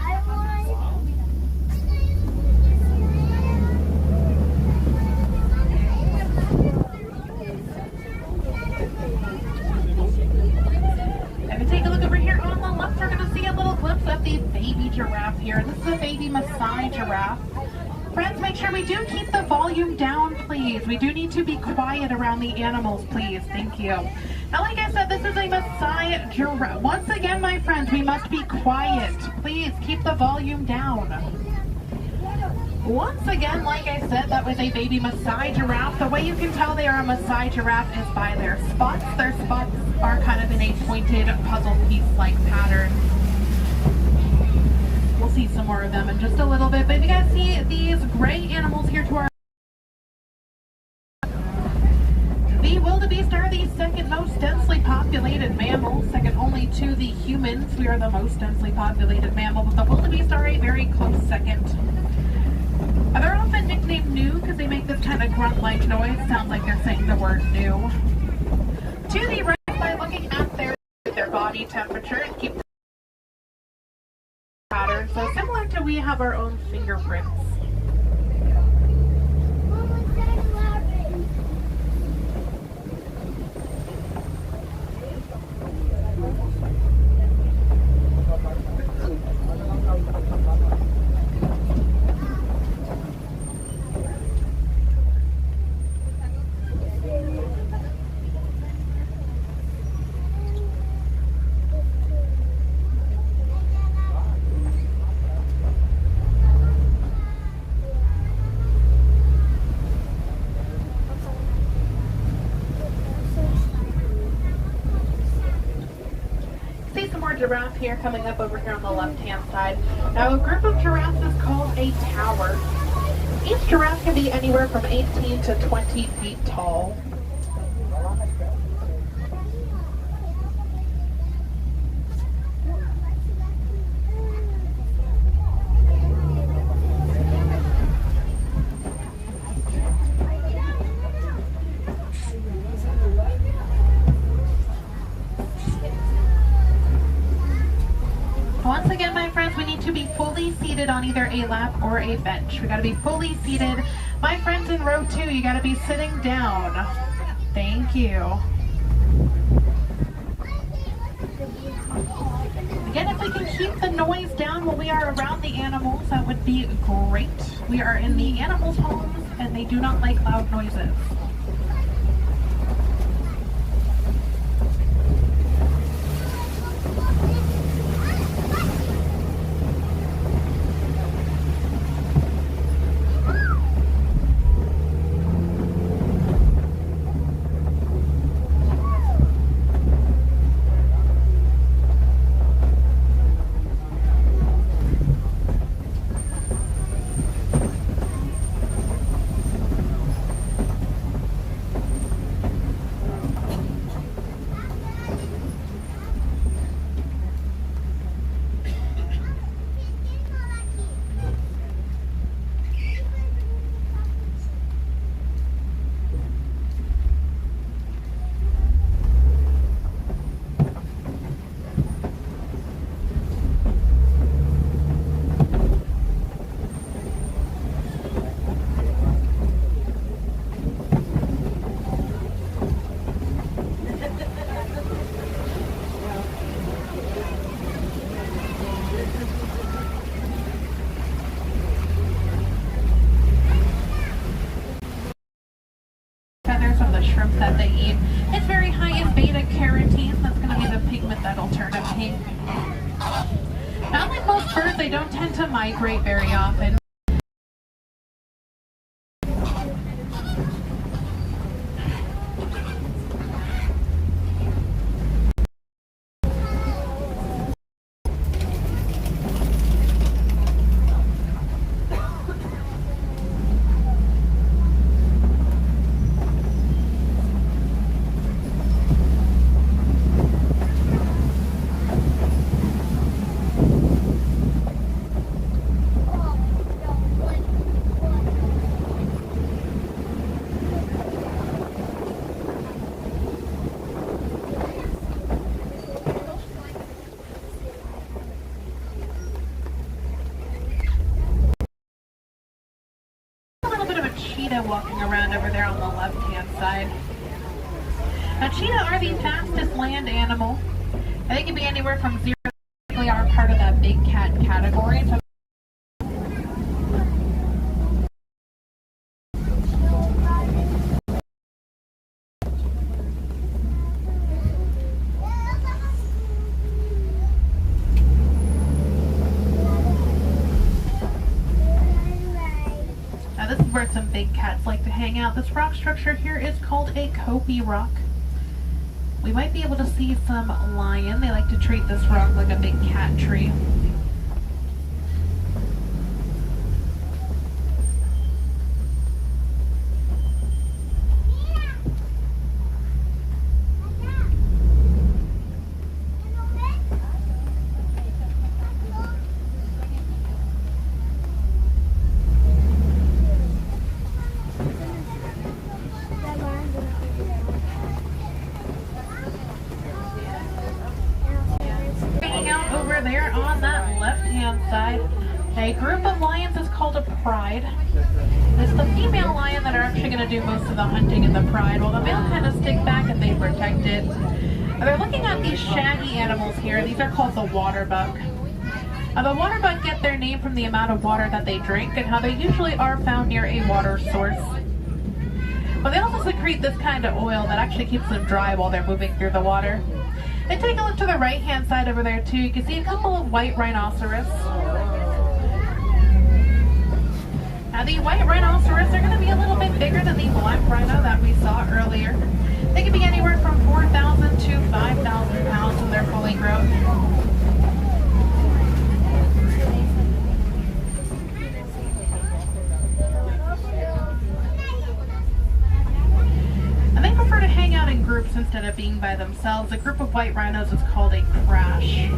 If you take a look over here on the left, we're going to see a little glimpse of the baby giraffe here. This is a baby Maasai giraffe. Friends, make sure we do keep the volume down, please. We do need to be quiet around the animals, please. Thank you. Now, like I said, this is a Maasai giraffe. Once again, my friends, we must be quiet. Please keep the volume down. Once again, like I said, that was a baby Maasai giraffe. The way you can tell they are a Maasai giraffe is by their spots. Their spots are kind of in a pointed puzzle piece-like pattern. We'll see some more of them in just a little bit. But you guys see these gray animals here to our The wildebeest are the second most densely populated mammal, second only to the humans. We are the most densely populated mammal, but the wildebeest are a very close second. They're often nicknamed new because they make this kind of grunt-like noise. Sounds like they're saying the word new. To the right, by looking at their body temperature, keep pattern. So similar to we have our own fingerprints. Giraffe here coming up over here on the left hand side. Now a group of giraffes is called a tower. Each giraffe can be anywhere from 18 to 20 feet tall. Once again, my friends, we need to be fully seated on either a lap or a bench. We gotta be fully seated. My friends in row 2, you gotta be sitting down. Thank you. Again, if we can keep the noise down while we are around the animals, that would be great. We are in the animals' homes and they do not like loud noises. migrate very often. Walking around over there on the left-hand side. Now, cheetah are the fastest land animal. They can be anywhere from 0 to they are part of that big cat category. So where some big cats like to hang out. This rock structure here is called a Kopi rock. We might be able to see some lion. They like to treat this rock like a big cat tree. There on that left-hand side, a group of lions is called a pride. It's the female lion that are actually going to do most of the hunting in the pride, while the male kind of stick back and they protect it. They're looking at these shaggy animals here. These are called the water buck. The water buck get their name from the amount of water that they drink and how they usually are found near a water source. But they also secrete this kind of oil that actually keeps them dry while they're moving through the water. And take a look to the right-hand side over there, too. You can see a couple of white rhinoceros. Now, the white rhinoceros are going to be a little bit bigger than the black rhino that we saw earlier. They can be anywhere from 4,000 to 5,000 pounds when they're fully grown. And they prefer to hang out in groups instead of being by themselves. A group of white rhinos is called a crash.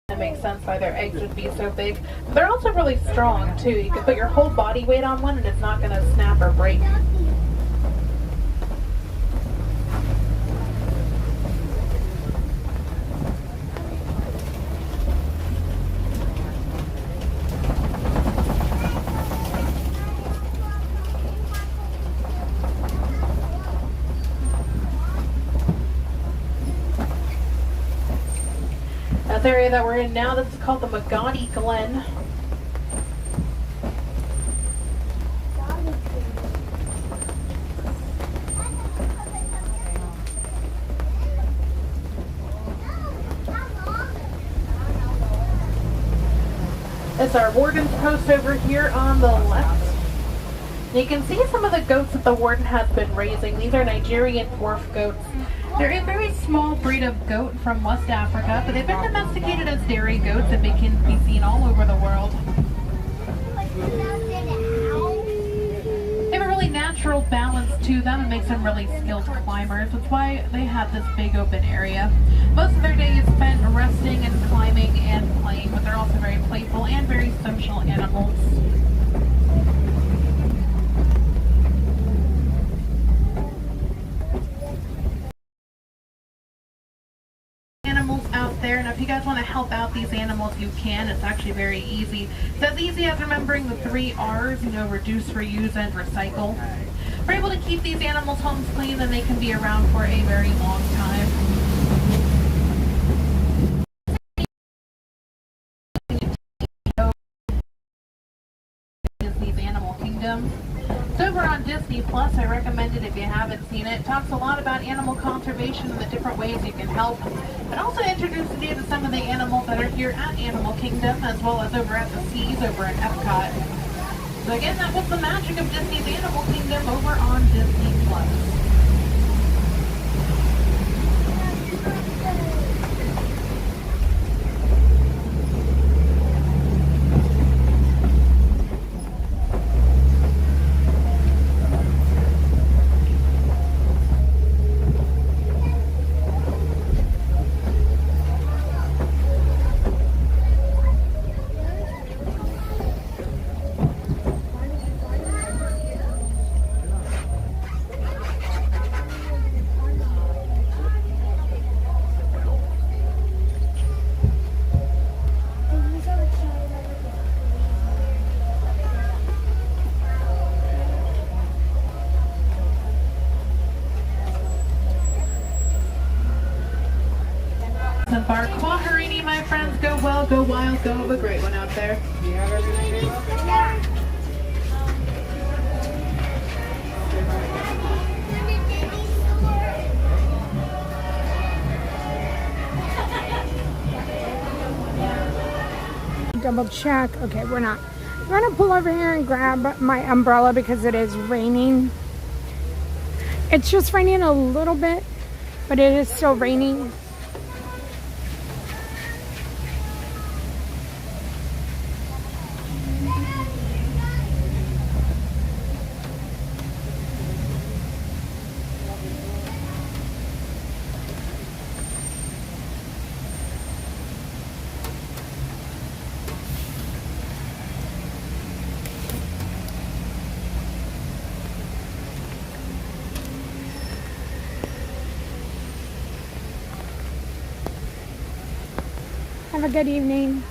It makes sense why their eggs would be so big. They're also really strong too. You can put your whole body weight on one and it's not going to snap or break. This area that we're in now, this is called the Magadi Glen. It's our warden's post over here on the left. You can see some of the goats that the warden has been raising. These are Nigerian dwarf goats. They're a very small breed of goat from West Africa, but they've been domesticated as dairy goats and they can be seen all over the world. They have a really natural balance to them and makes them really skilled climbers. That's why they have this big open area. Most of their day is spent resting and climbing and playing, but they're also very playful and very social animals. you guys want to help out these animals, you can. It's actually very easy. It's as easy as remembering the 3 R's, reduce, reuse, and recycle. We're able to keep these animals' homes clean, and they can be around for a very long time. Disney's Animal Kingdom. It's over on Disney Plus. I recommend it if you haven't seen it. It talks a lot about animal conservation and the different ways you can help. It also introduces you to some of the animals that are here at Animal Kingdom, as well as over at the seas over at Epcot. So again, that was the magic of Disney's Animal Kingdom over on Disney Plus. Bar Quaharini, my friends. Go well, go wild, go have a great one out there. Double check. Okay, we're not. I'm gonna pull over here and grab my umbrella because it is raining. It's just raining a little bit, but it is still raining. Have a good evening.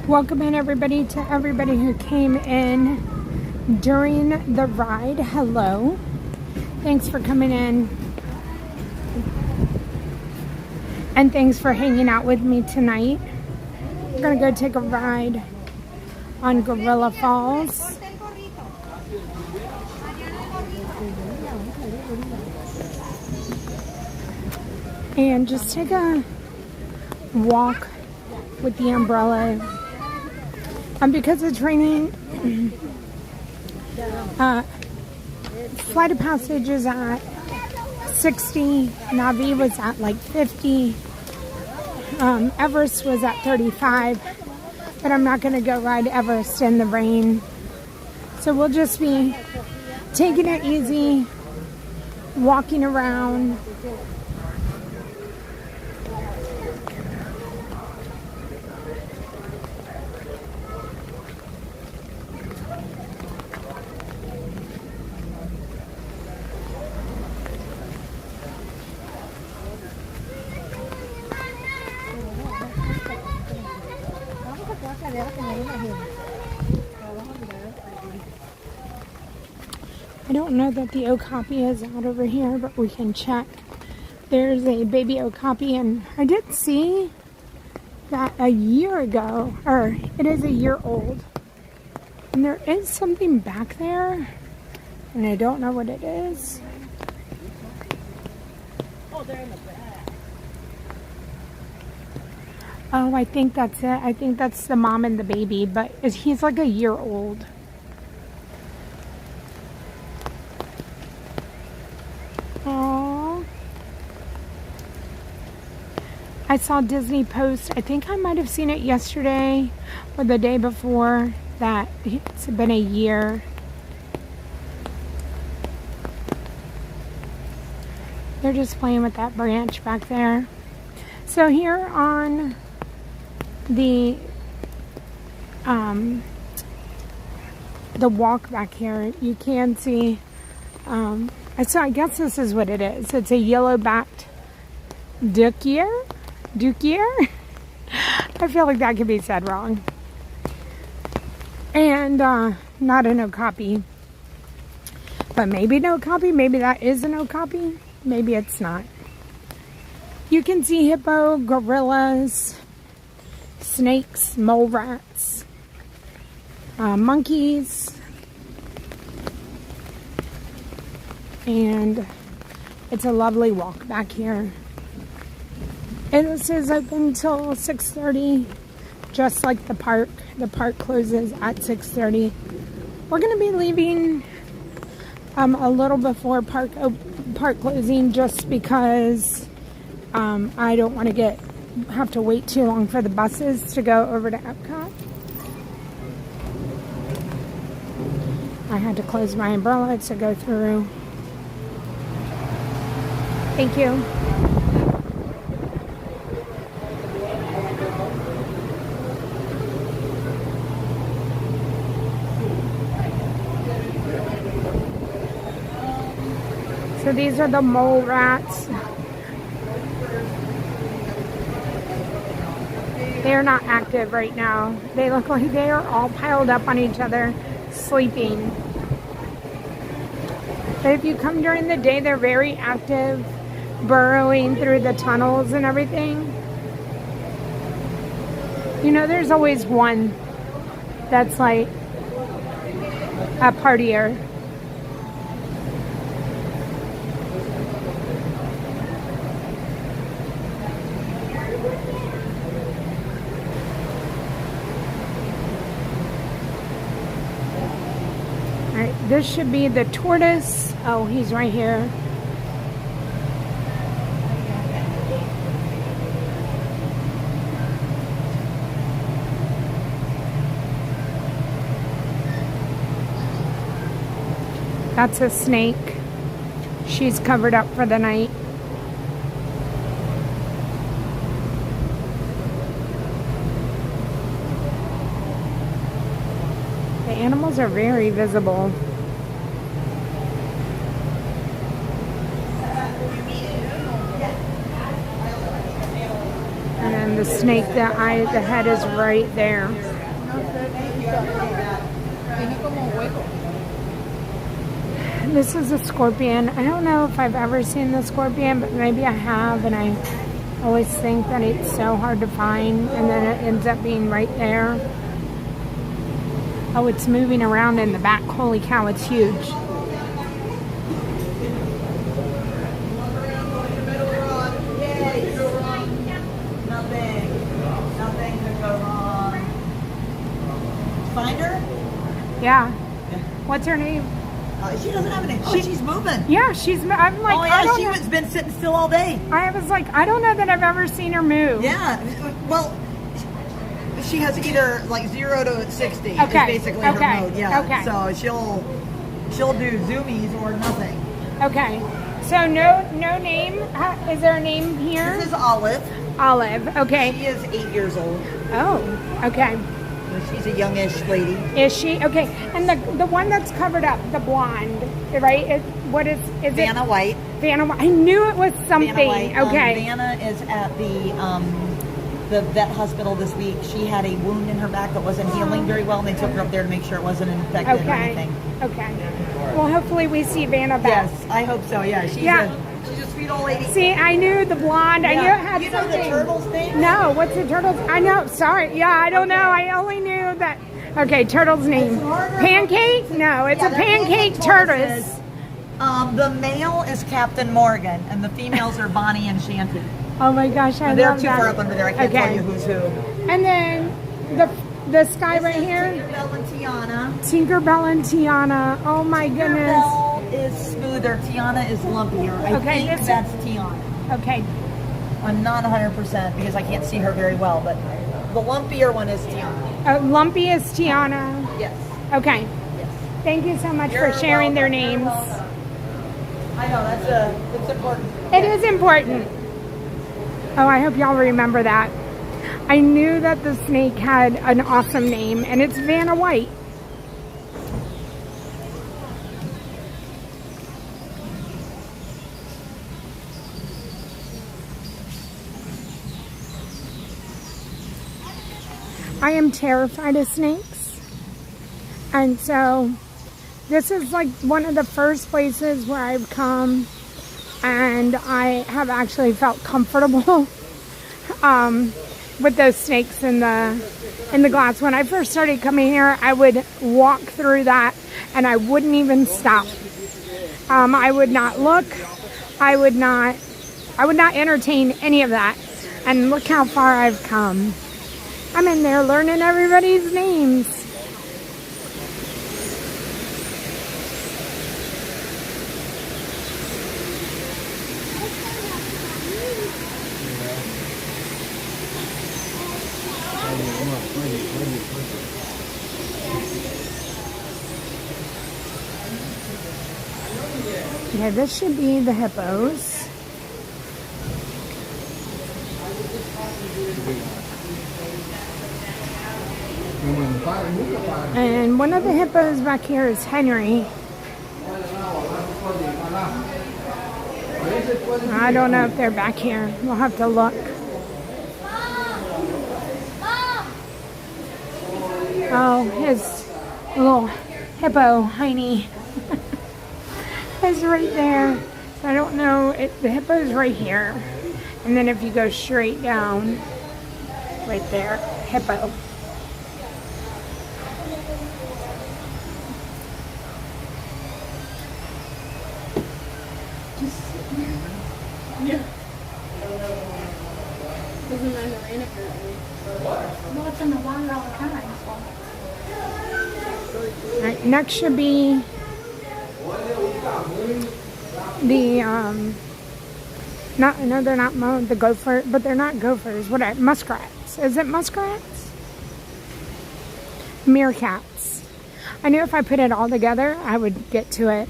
Welcome in everybody to everybody who came in during the ride. Hello. Thanks for coming in. And thanks for hanging out with me tonight. We're going to go take a ride on Gorilla Falls. And just take a walk with the umbrella. Because it's raining, Flight of Passage is at 60, Navi was at like 50, Everest was at 35, but I'm not going to go ride Everest in the rain. So we'll just be taking it easy, walking around. I don't know that the okapi is out over here, but we can check. There's a baby okapi, and I did see that a year ago, or it is a year old. And there is something back there, and I don't know what it is. Oh, they're in the back. Oh, I think that's it. I think that's the mom and the baby, but he's like a year old. Aww. I saw Disney post, I think I might have seen it yesterday or the day before, that it's been a year. They're just playing with that branch back there. So here on the walk back here, you can see, so I guess this is what it is. It's a yellow-backed dukier? I feel like that could be said wrong. And not an okapi. But maybe no okapi. Maybe that is an okapi. Maybe it's not. You can see hippo, gorillas, snakes, mole rats, monkeys, and it's a lovely walk back here. And this is open till 6:30, just like the park. The park closes at 6:30. We're going to be leaving a little before park closing, just because I don't want to have to wait too long for the buses to go over to Epcot. I had to close my umbrella to go through. Thank you. So these are the mole rats. They're not active right now. They look like they are all piled up on each other, sleeping. But if you come during the day, they're very active, burrowing through the tunnels and everything. You know, there's always one that's like a partier. This should be the tortoise. Oh, he's right here. That's a snake. She's covered up for the night. The animals are very visible. And then the snake, the head is right there. This is a scorpion. I don't know if I've ever seen the scorpion, but maybe I have, and I always think that it's so hard to find, and then it ends up being right there. Oh, it's moving around in the back. Holy cow, it's huge. Find her? Yeah. What's her name? She doesn't have a name. She's moving. Yeah, I'm like, oh yeah, she's been sitting still all day. I was like, I don't know that I've ever seen her move. Yeah, well, she has either like 0 to 60. Okay. Is basically her mode. Yeah. Okay. So she'll do zoomies or nothing. Okay. So no name. Is there a name here? This is Olive. Olive. Okay. She is 8 years old. Oh. Okay. She's a youngish lady. Is she? Okay. And the one that's covered up, the blonde, right? What is Vanna it? White. Vanna White. I knew it was something. Vanna White. Okay. Vanna is at the vet hospital this week. She had a wound in her back that wasn't healing very well, and they took her up there to make sure it wasn't infected or anything. Okay. Well, hopefully we see Vanna back. Yes, I hope so. Yeah, she's a sweet old lady. See, I knew the blonde. Yeah. I knew it had you know something. the turtles thing? No, what's the turtles? I know. Sorry. Yeah, I don't know. I only knew that. Okay, turtle's name. Pancake? No, it's a pancake tortoise. The male is Captain Morgan, and the females are Bonnie and Shanty. Oh my gosh, I They're love too that. far up under there. I can't tell you who's who. And then this guy right here. Tinkerbell and Tiana. Tinkerbell and Tiana. Oh my goodness. Tinkerbell is smoother. Tiana is lumpier. I think that's Tiana. Okay. I'm not 100% because I can't see her very well, but the lumpier one is Tiana. Lumpy is Tiana. Yes. Okay. Yes. Thank you so much You're for sharing their welcome. You're names. welcome. I know, it's important. It is important. Oh, I hope y'all remember that. I knew that the snake had an awesome name, and it's Vanna White. I am terrified of snakes, and so this is like one of the first places where I've come and I have actually felt comfortable with those snakes in the glass. When I first started coming here, I would walk through that and I wouldn't even stop. I would not look. I would not entertain any of that. And look how far I've come. I'm in there learning everybody's names. Okay, this should be the hippos. And one of the hippos back here is Henry. I don't know if they're back here. We'll have to look. Oh, his little hippo, Heine, is right there. So I don't know. The hippo's right here. And then if you go straight down, right there, hippo. Yeah. Doesn't mind the rain if you're well, it's in the water all the time. So. Alright, next should be the no, they're not the gopher, but they're not gophers. What are muskrats? Is it muskrats? Meerkats. I knew if I put it all together, I would get to it.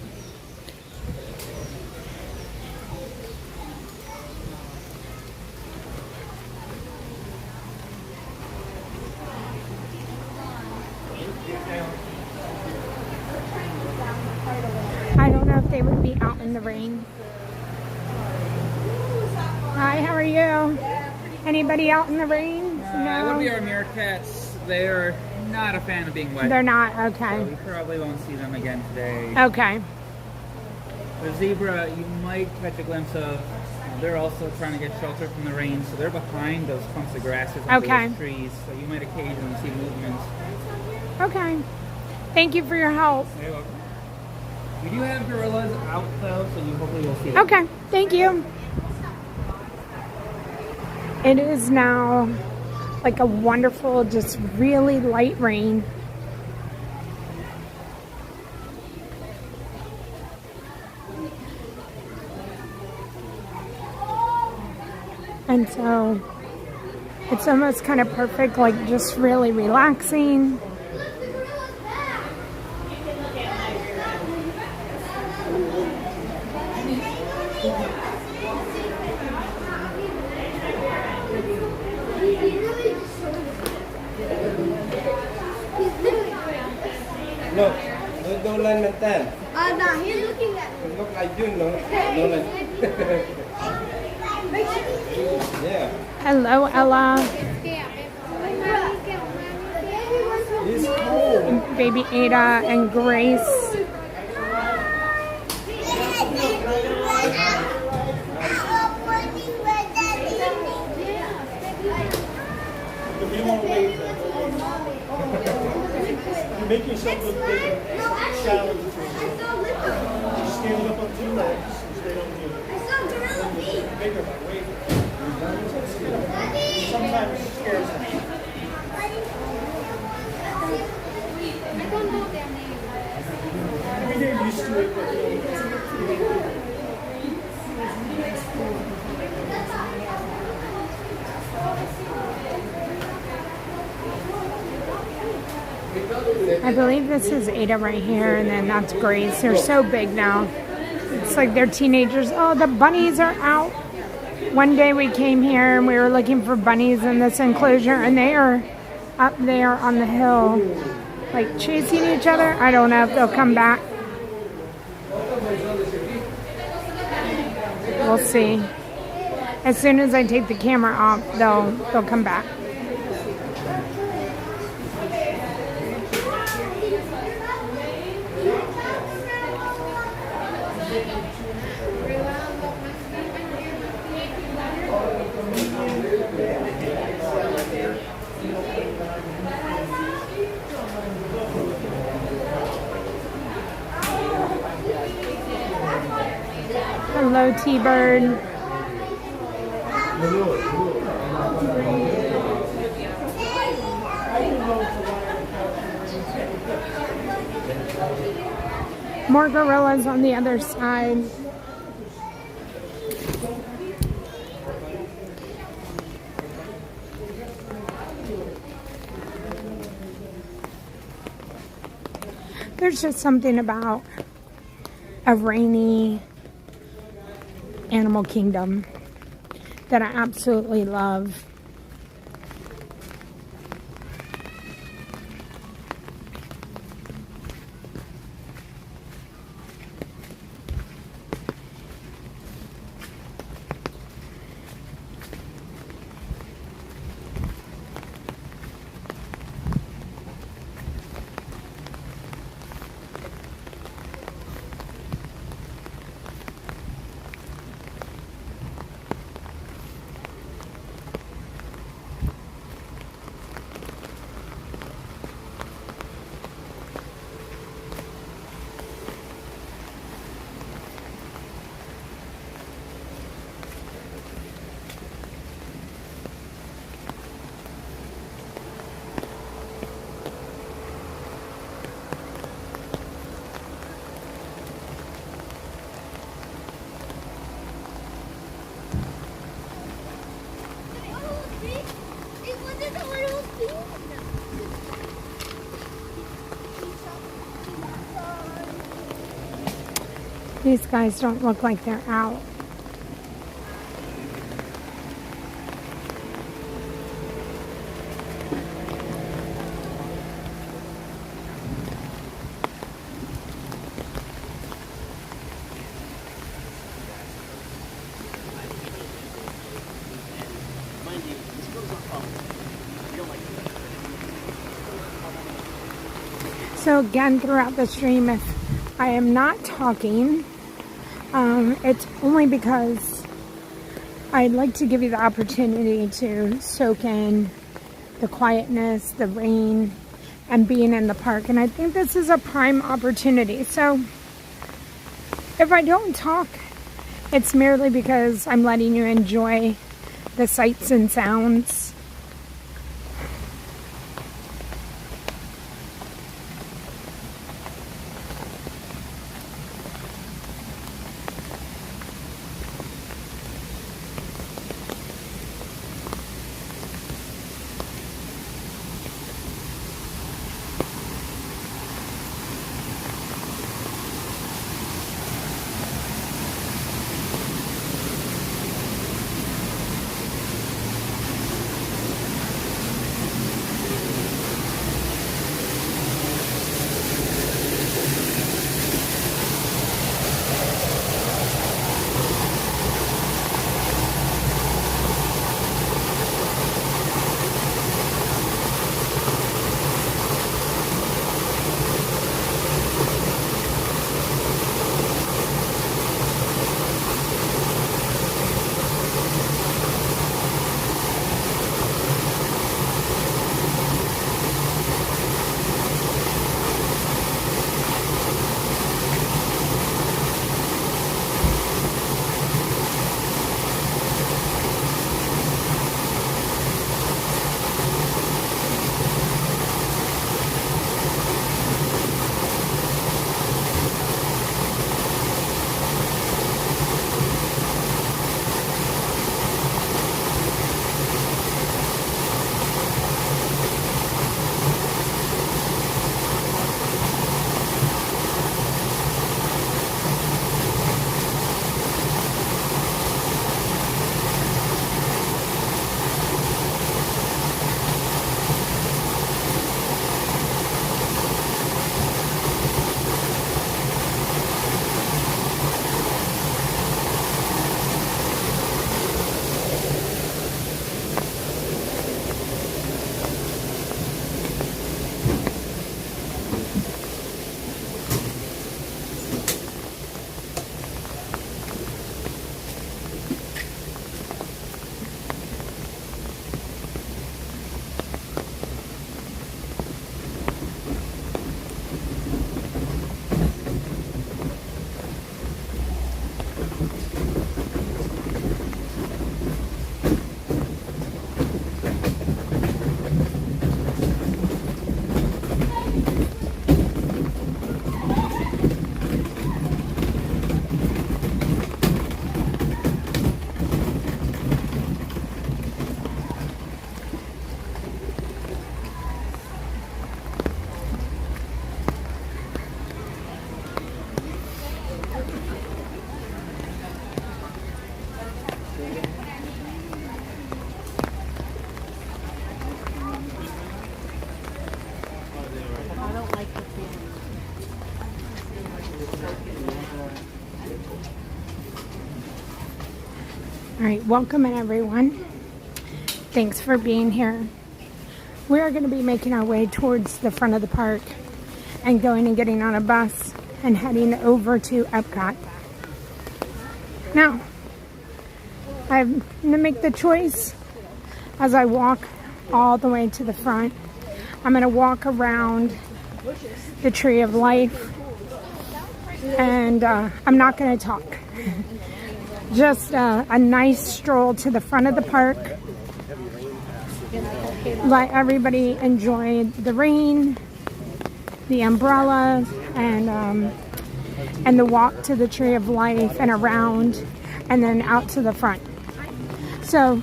I don't know if they would be out in the rain. Hi, how are you? Anybody out in the rain? It would be our meerkats. They're not a fan of being wet. They're not, okay. So we probably won't see them again today. Okay. The zebra, you might catch a glimpse of. They're also trying to get shelter from the rain, so they're behind those clumps of grasses and Okay. those trees. So you might occasionally see movement. Okay. Thank you for your help. You're welcome. We do have gorillas out though, so you hopefully will see them. Okay, thank you. It is now like a wonderful, just really light rain. And so it's almost kind of perfect, like just really relaxing. No, don't land at 10. No, he's looking at me. Look like you, no? No land. Yeah. Hello, Ella. It's cold. Baby Ada and Grace. Make yourself look bigger. Challenge for yourself. Just stand up on 2 legs. Stay on the other. Bigger by weight. Sometimes it scares them. I don't know their name. I mean, they're used to it, but I believe this is Ada right here, and then that's Grace. They're so big now. It's like they're teenagers. Oh, the bunnies are out. One day we came here and we were looking for bunnies in this enclosure, and they are up there on the hill, like chasing each other. I don't know if they'll come back. We'll see. As soon as I take the camera off, they'll come back. Hello, T-Bird. More gorillas on the other side. There's just something about a rainy animal kingdom that I absolutely love. These guys don't look like they're out. So again, throughout the stream, if I am not talking, it's only because I'd like to give you the opportunity to soak in the quietness, the rain, and being in the park. And I think this is a prime opportunity. So if I don't talk, it's merely because I'm letting you enjoy the sights and sounds. right, welcome everyone. Thanks for being here. We are going to be making our way towards the front of the park and going and getting on a bus and heading over to Epcot. Now, I'm going to make the choice as I walk all the way to the front. I'm going to walk around the Tree of Life, and I'm not going to talk. Just a nice stroll to the front of the park. Let everybody enjoy the rain, the umbrellas, and the walk to the Tree of Life and around, and then out to the front. So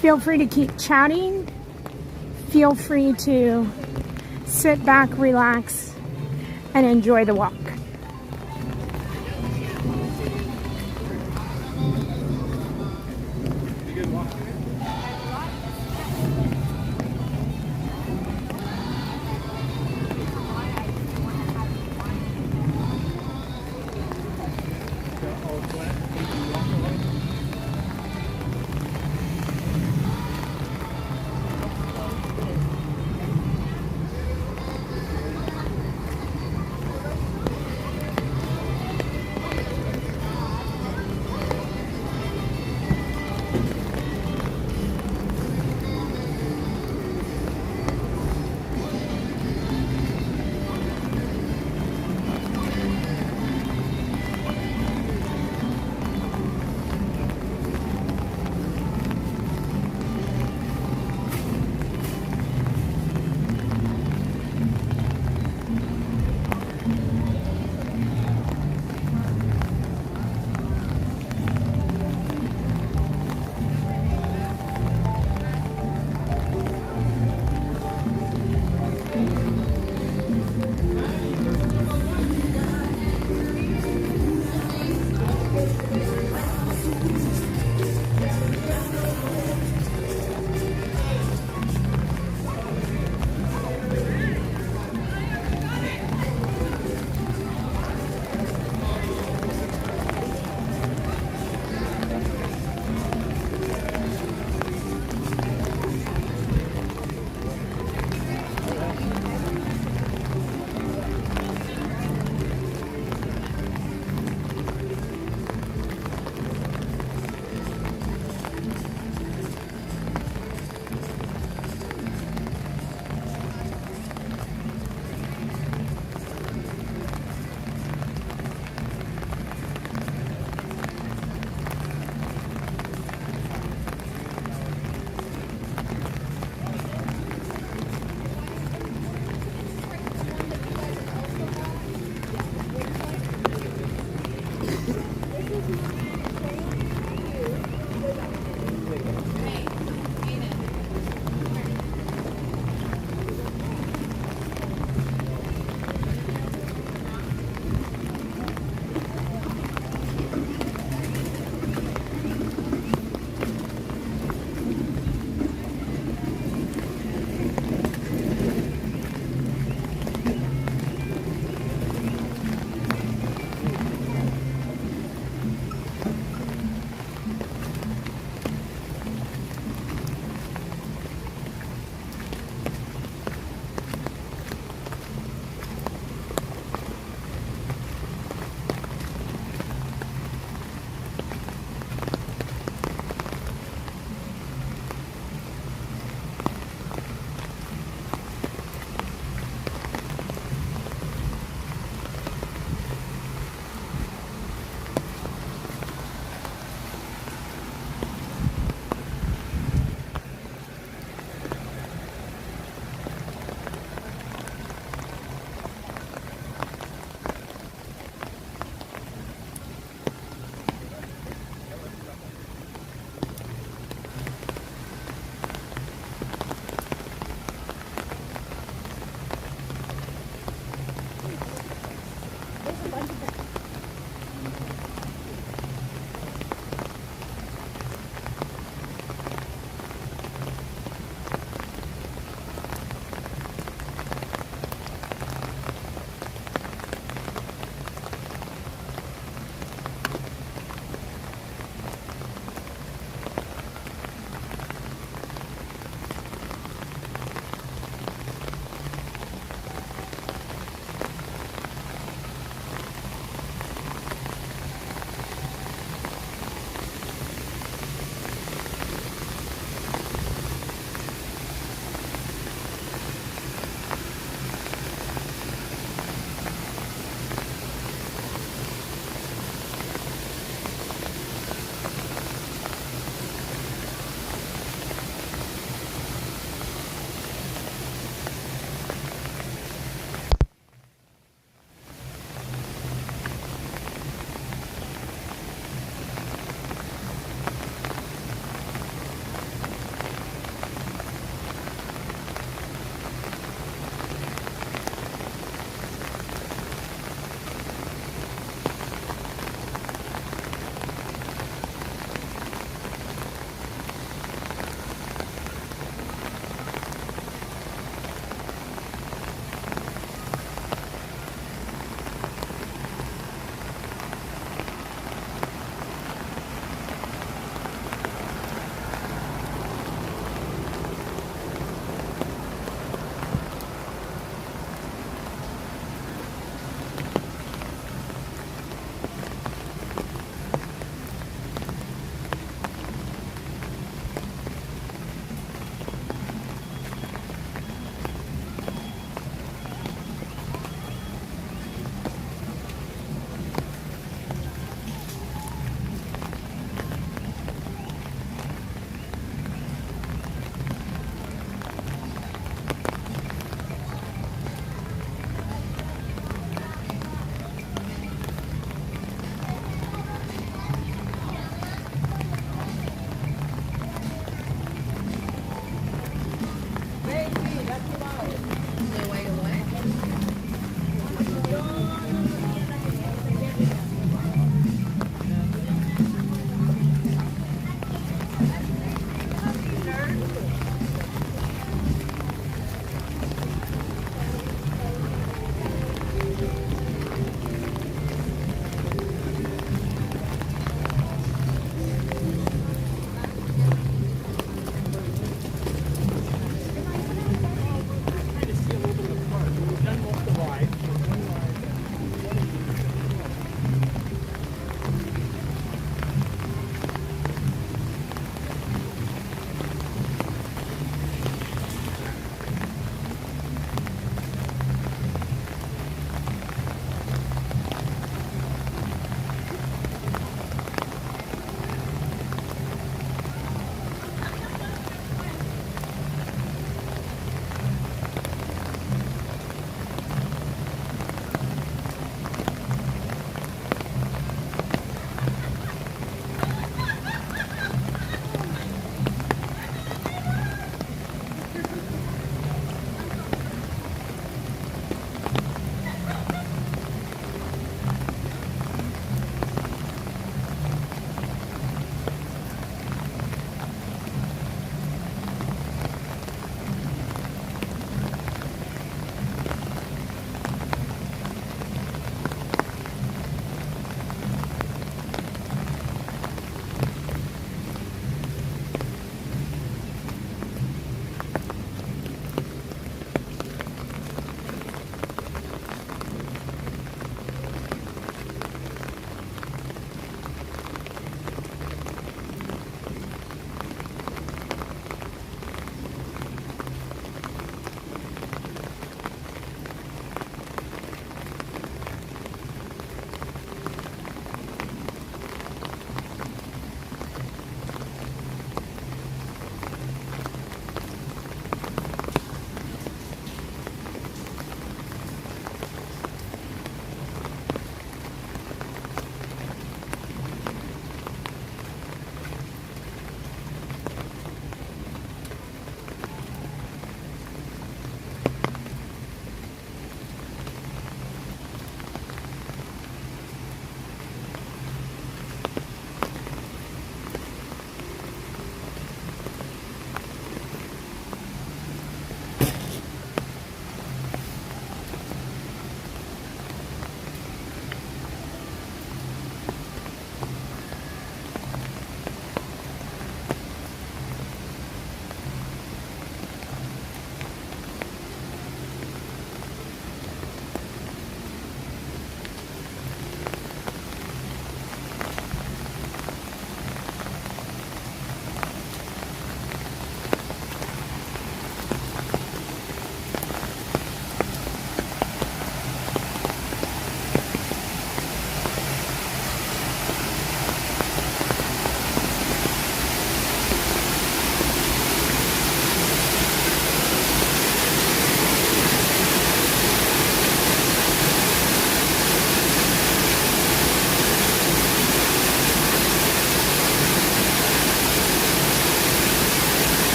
feel free to keep chatting. Feel free to sit back, relax, and enjoy the walk.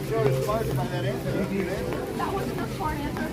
showed his marks by that answer. That was the short answer.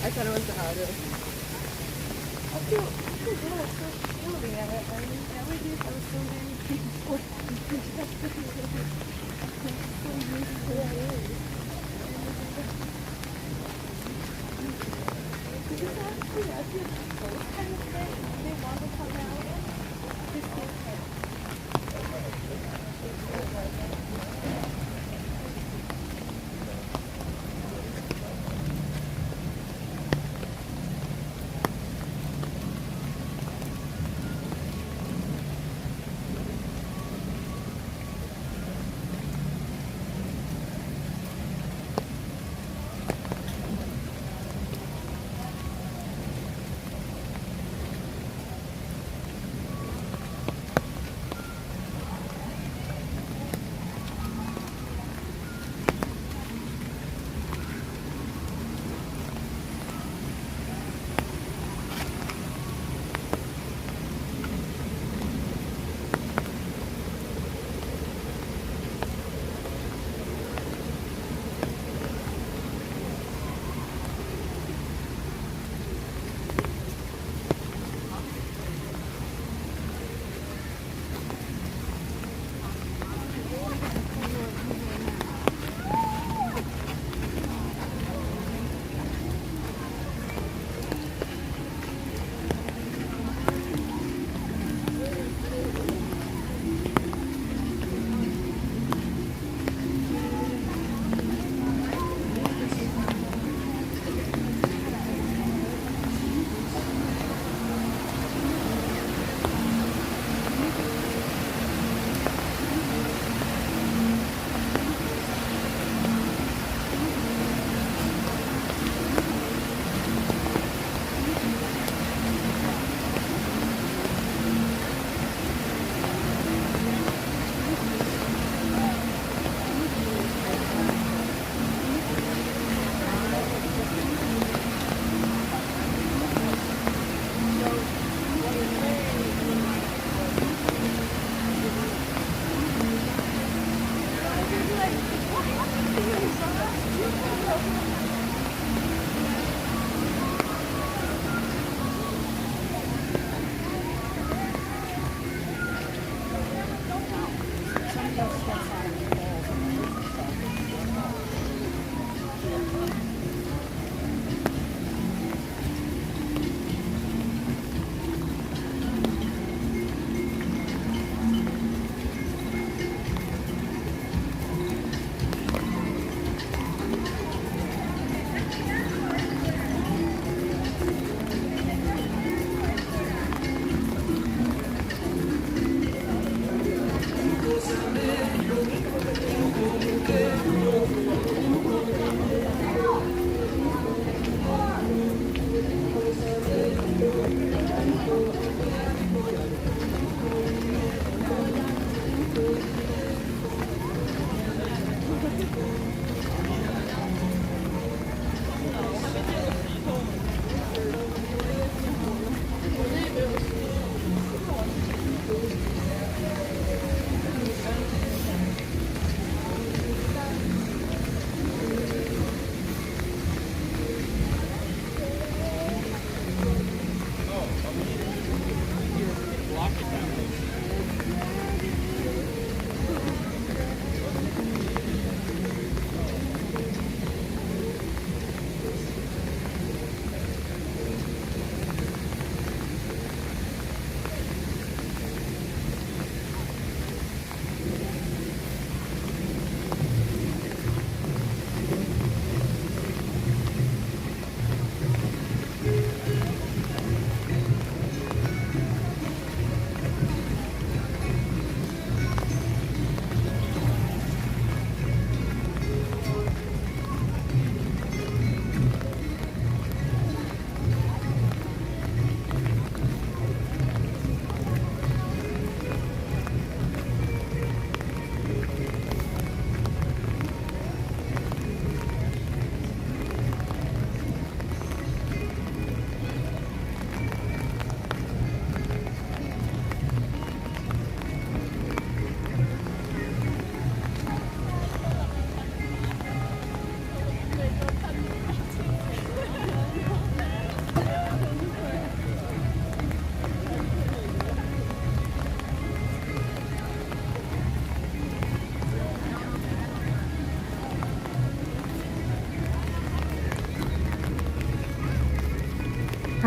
I thought it was the harder. I feel good. I'm still feeling at it. I mean, nowadays I was so many people. So used to that area. Because actually, I feel those kind of things, they want to come out. This is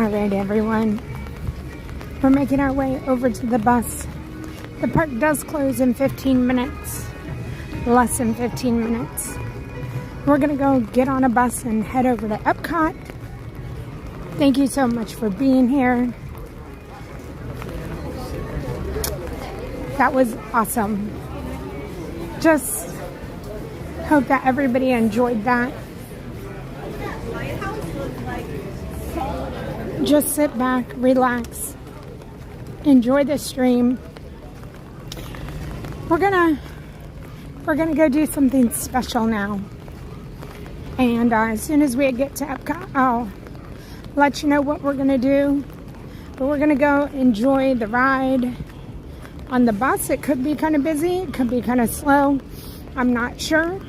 All right, everyone. We're making our way over to the bus. The park does close in 15 minutes. Less than 15 minutes. We're gonna go get on a bus and head over to Epcot. Thank you so much for being here. That was awesome. Just hope that everybody enjoyed that. Just sit back, relax, enjoy the stream. We're gonna go do something special now. And as soon as we get to Epcot, I'll let you know what we're gonna do. But we're gonna go enjoy the ride on the bus. It could be kind of busy, it could be kind of slow. I'm not sure.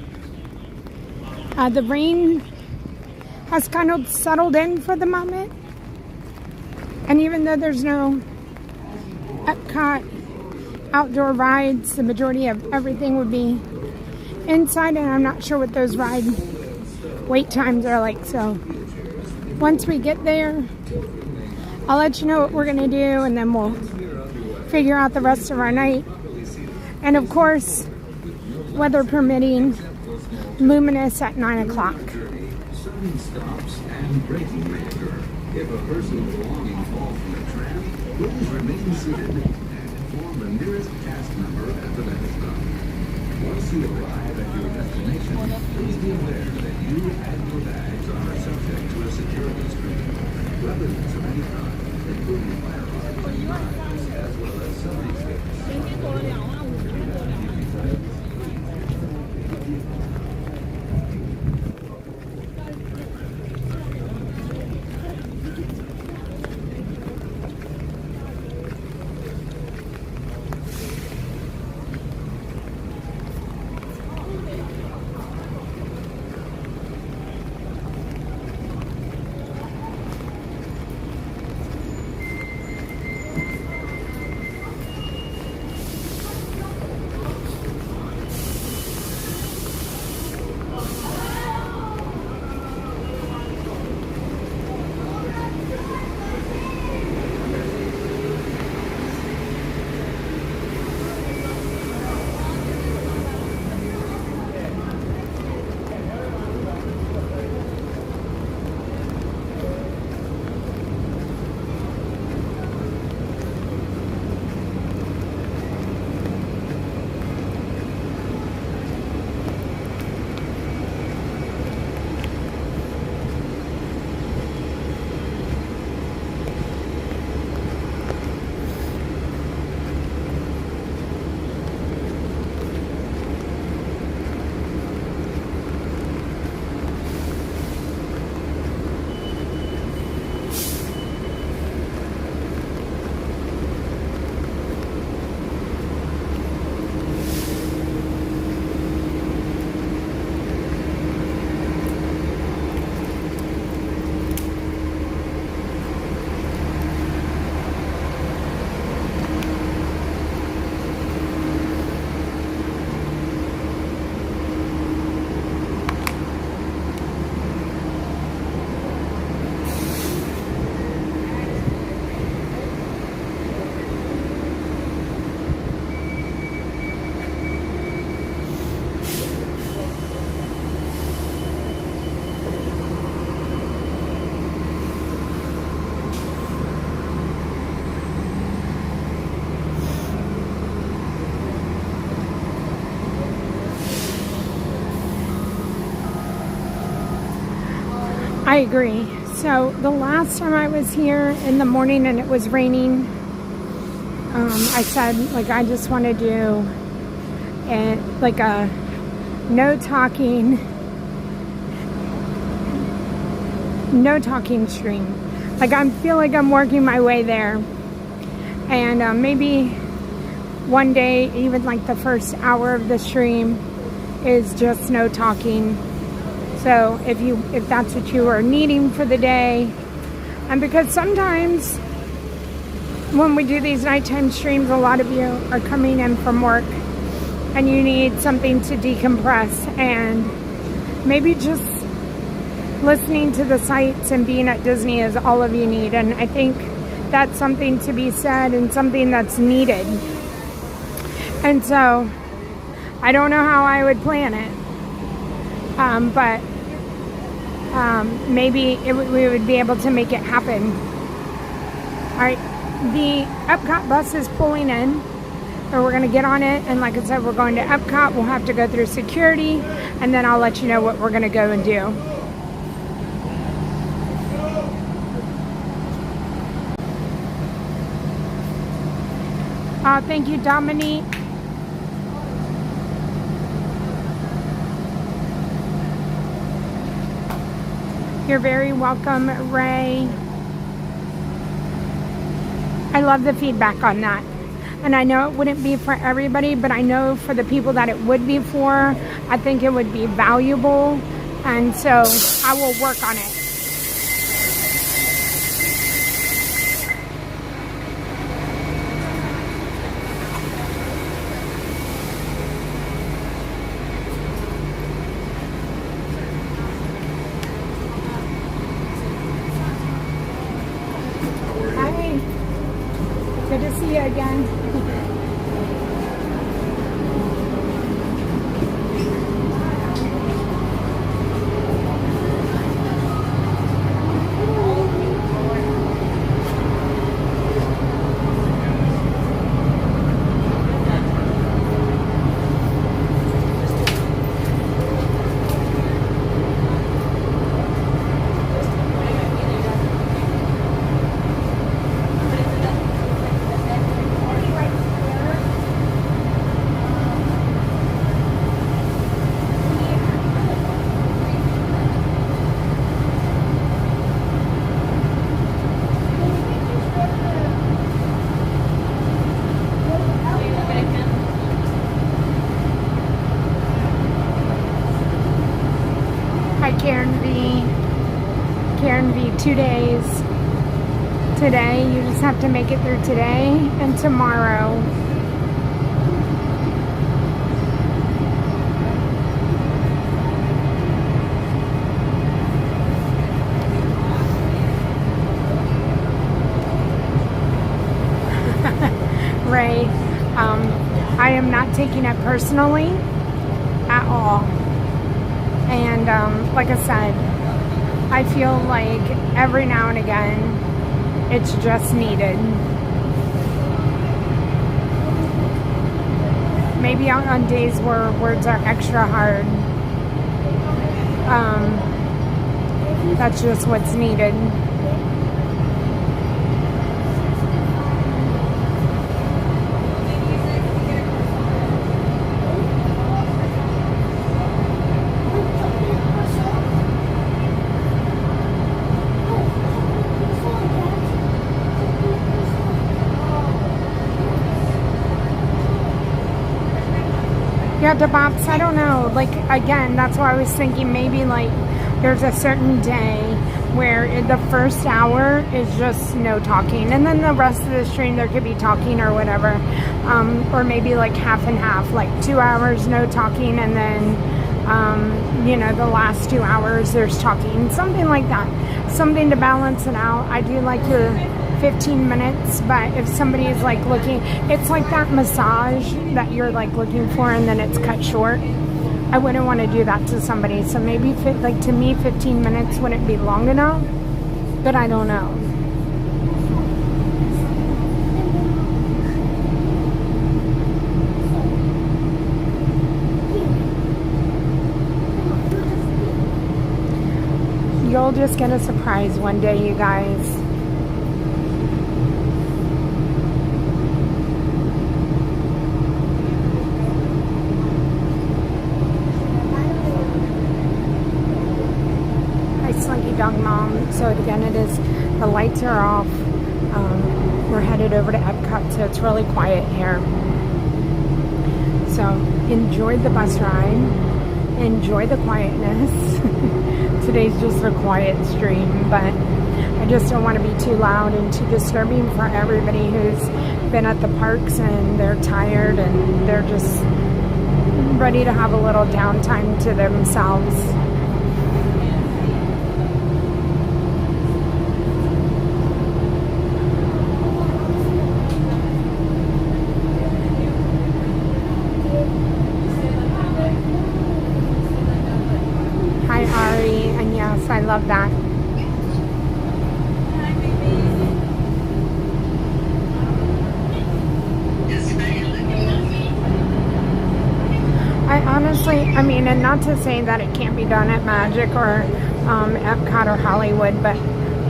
The rain has kind of settled in for the moment. And even though there's no Epcot outdoor rides, the majority of everything would be inside, and I'm not sure what those ride wait times are like. So once we get there, I'll let you know what we're gonna do, and then we'll figure out the rest of our night. And of course, weather permitting, Luminous at 9 o'clock. If a person belonging falls from the tram, please remain seated and inform the nearest cast member at the next stop. Once you arrive at your destination, please be aware that you and your bags are subject to a security screening. Weapons of any kind, including firearms and knives, as well as selfie sticks. I agree. So the last time I was here in the morning and it was raining, I said, like, I just want to do like a no talking stream. Like, I feel like I'm working my way there, and maybe one day, even like the first hour of the stream is just no talking. So if that's what you are needing for the day, and because sometimes when we do these nighttime streams, a lot of you are coming in from work and you need something to decompress and maybe just listening to the sights and being at Disney is all of you need. And I think that's something to be said and something that's needed. And so I don't know how I would plan it, but maybe we would be able to make it happen. All right, the Epcot bus is pulling in, and we're going to get on it. And like I said, we're going to Epcot. We'll have to go through security, and then I'll let you know what we're going to go and do. Thank you, Dominique. You're very welcome, Ray. I love the feedback on that. And I know it wouldn't be for everybody, but I know for the people that it would be for, I think it would be valuable. And so I will work on it. Good to see you again. Karen V, 2 days. Today, you just have to make it through today and tomorrow. Ray, I am not taking it personally at all. And like I said, I feel like every now and again, it's just needed. Maybe on days where words are extra hard, that's just what's needed. Yeah, DeBops, I don't know. Like, again, that's why I was thinking maybe, like, there's a certain day where the first hour is just no talking. And then the rest of the stream, there could be talking or whatever. Or maybe, like, half and half. Like, 2 hours, no talking. And then, you know, the last 2 hours, there's talking. Something like that. Something to balance it out. I do like your 15 minutes, but if somebody is like looking, it's like that massage that you're like looking for and then it's cut short. I wouldn't want to do that to somebody. So maybe like to me 15 minutes wouldn't be long enough, but I don't know. You'll just get a surprise one day, you guys. Dog Mom. So again, it is, the lights are off. We're headed over to Epcot, so it's really quiet here. So enjoy the bus ride. Enjoy the quietness. Today's just a quiet stream, but I just don't want to be too loud and too disturbing for everybody who's been at the parks and they're tired and they're just ready to have a little downtime to themselves. I mean, and not to say that it can't be done at Magic or Epcot or Hollywood, but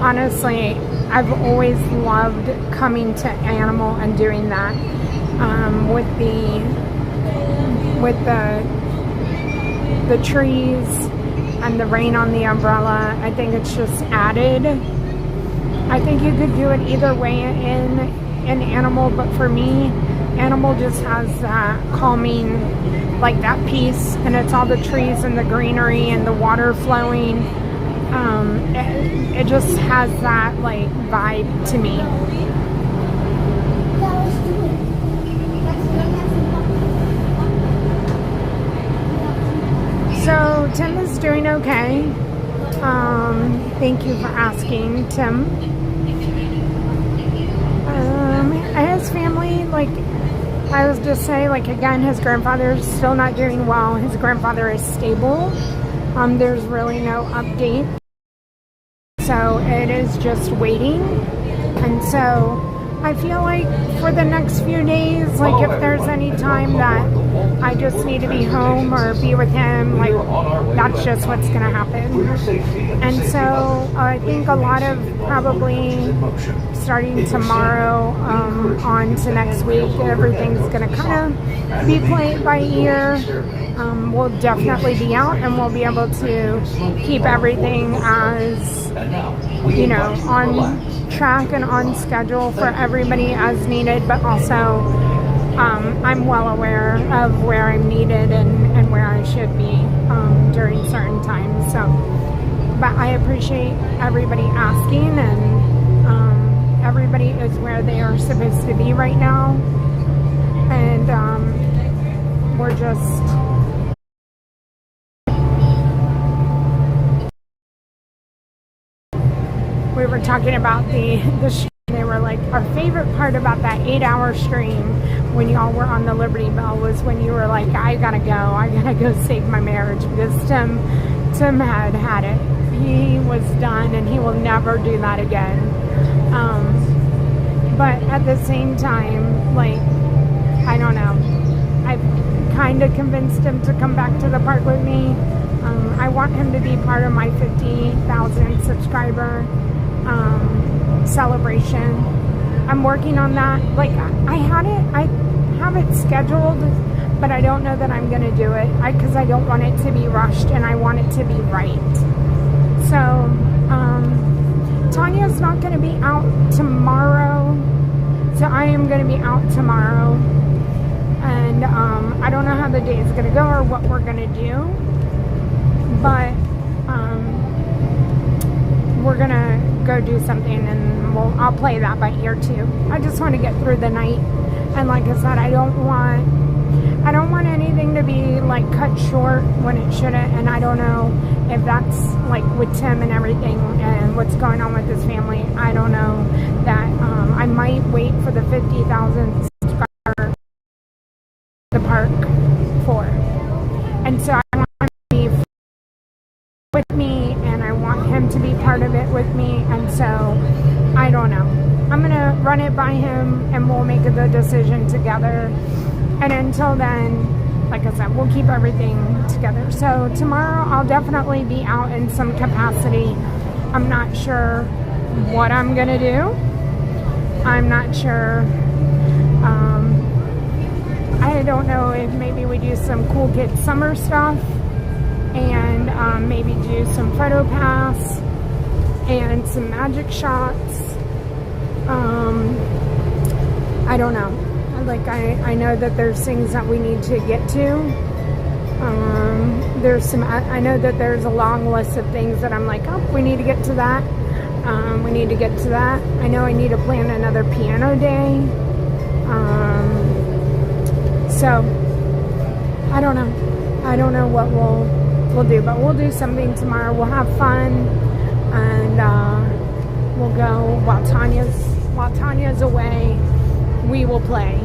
honestly, I've always loved coming to Animal and doing that with the trees and the rain on the umbrella. I think it's just added. I think you could do it either way in Animal, but for me, Animal just has that calming, like that peace, and it's all the trees and the greenery and the water flowing. It just has that like vibe to me. So Tim is doing okay. Thank you for asking, Tim. His family, like I was just saying, like again, his grandfather's still not doing well. His grandfather is stable. There's really no update. So it is just waiting. And so I feel like for the next few days, like if there's any time that I just need to be home or be with him, like that's just what's going to happen. And so I think a lot of probably starting tomorrow on to next week, everything's going to kind of be played by ear. We'll definitely be out and we'll be able to keep everything as, you know, on track and on schedule for everybody as needed, but also I'm well aware of where I'm needed and where I should be during certain times. So, but I appreciate everybody asking, and everybody is where they are supposed to be right now, and we're just we were talking about the stream. They were like, our favorite part about that 8-hour stream when y'all were on the Liberty Bell was when you were like, I gotta go save my marriage, because Tim had it. He was done and he will never do that again. But at the same time, like, I don't know, I've kind of convinced him to come back to the park with me. I want him to be part of my 50,000 subscriber celebration. I'm working on that. Like I have it scheduled, but I don't know that I'm gonna do it because I don't want it to be rushed and I want it to be right. So Tanya's not gonna be out tomorrow, so I am gonna be out tomorrow, and I don't know how the day is gonna go or what we're gonna do, but we're gonna go do something, and I'll play that by ear too. I just want to get through the night, and like I said, I don't want anything to be like cut short when it shouldn't, and I don't know if that's like with Tim and everything and what's going on with his family. I don't know that I might wait for the 50,000 subscriber the park for, and so I want him to be with me, and I want him to be part of it with me, and so I don't know. I'm gonna run it by him and we'll make the decision together, and until then, like I said, we'll keep everything together. So tomorrow I'll definitely be out in some capacity. I'm not sure what I'm gonna do. I'm not sure. I don't know if maybe we do some cool kids summer stuff, and maybe do some photo pass and some magic shots. I don't know. Like I know that there's things that we need to get to. I know that there's a long list of things that I'm like, oh, we need to get to that. We need to get to that. I know I need to plan another piano day. So I don't know. I don't know what we'll do, but we'll do something tomorrow. We'll have fun, and we'll go while Tanya's away. We will play.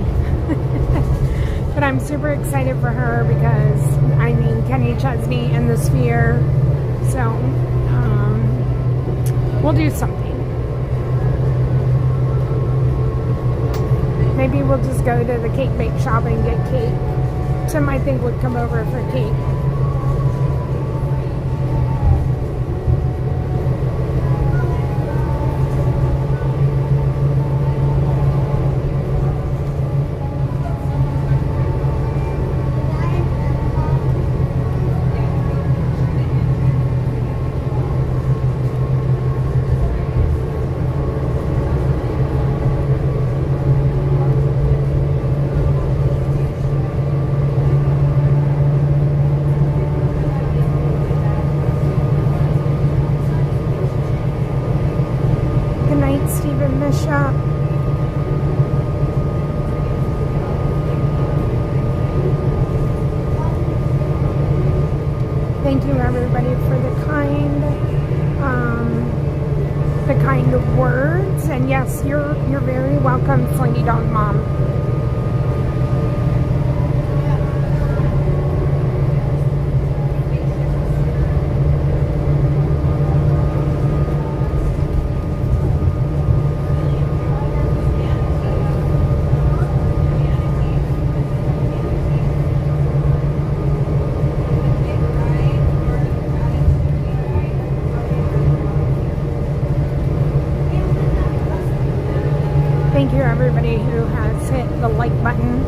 But I'm super excited for her because I mean Kenny Chesney in the Sphere, so we'll do something. Maybe we'll just go to the cake bake shop and get cake. Tim, I think, would come over for cake. Yes, you're very welcome, Slinky Dog Mom. Thank you everybody who has hit the like button.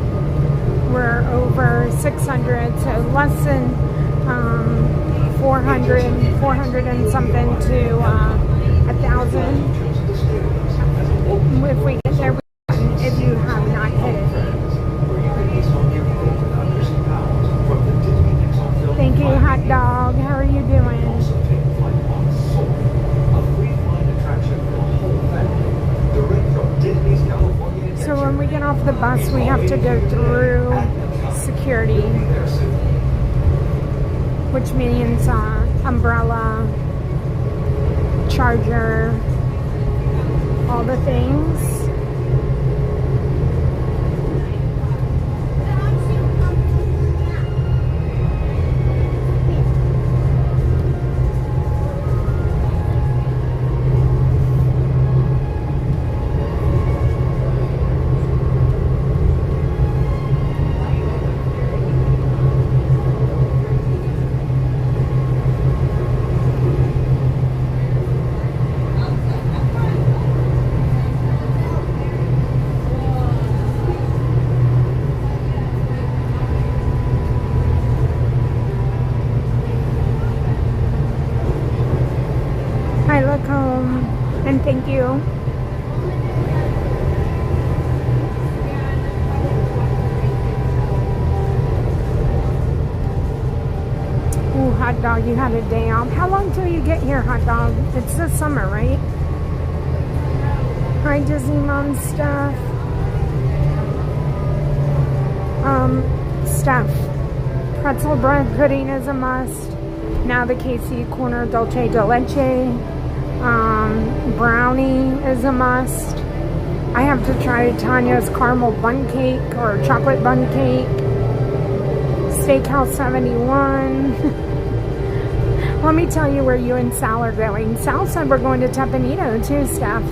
We're over 600, so less than 400 and something to 1,000. If we get there, if you have not hit it. Thank you, Hot Dog. How are you doing? So when we get off the bus, we have to go through security, which means umbrella, charger, all the things. And thank you. Ooh, Hot Dog, you had a day off. How long till you get here, Hot Dog? It's the summer, right? Hi, Disney Mom Steph. Steph, pretzel bread pudding is a must. Now the KC Corner Dolce de Leche. Brownie is a must. I have to try Tanya's caramel bun cake or chocolate bun cake. Steakhouse 71. Let me tell you where you and Sal are going. Sal said we're going to Tepanito too, Steph.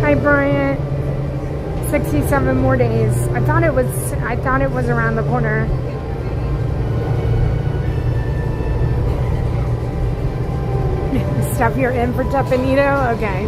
Hi, Bryant. 67 more days. I thought it was around the corner. Steph, you're in for Tepanito? Okay.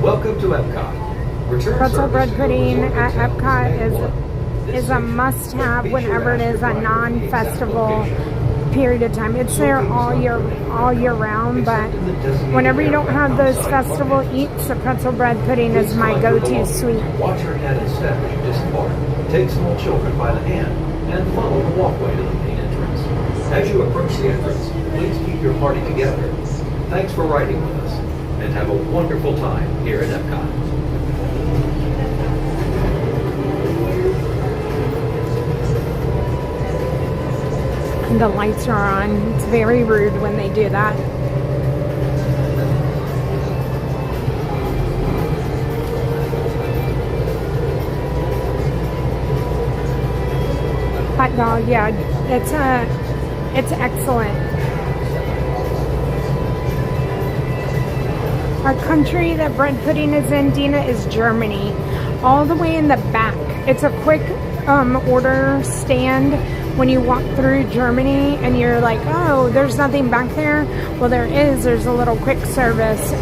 Welcome to Epcot. Return Pretzel bread pudding at Epcot is a must-have whenever it is a non-festival period of time. It's there all year round, but whenever you don't have those festival eats, the pretzel bread pudding is my go-to sweet. Watch your head and step as you disembark. Take small children by the hand and follow the walkway to the main entrance. As you approach the entrance, please keep your party together. Thanks for riding with us, and have a wonderful time here at Epcot. And the lights are on. It's very rude when they do that. Hot dog, yeah, it's excellent. Our country that bread pudding is in, Dina, is Germany. All the way in the back. It's a quick order stand when you walk through Germany and you're like, oh, there's nothing back there. Well, there is. There's a little quick service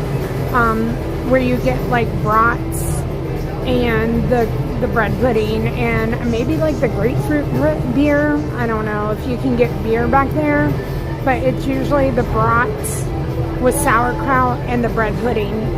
where you get like brats and the bread pudding and maybe like the grapefruit beer. I don't know if you can get beer back there, but it's usually the brats with sauerkraut and the bread pudding.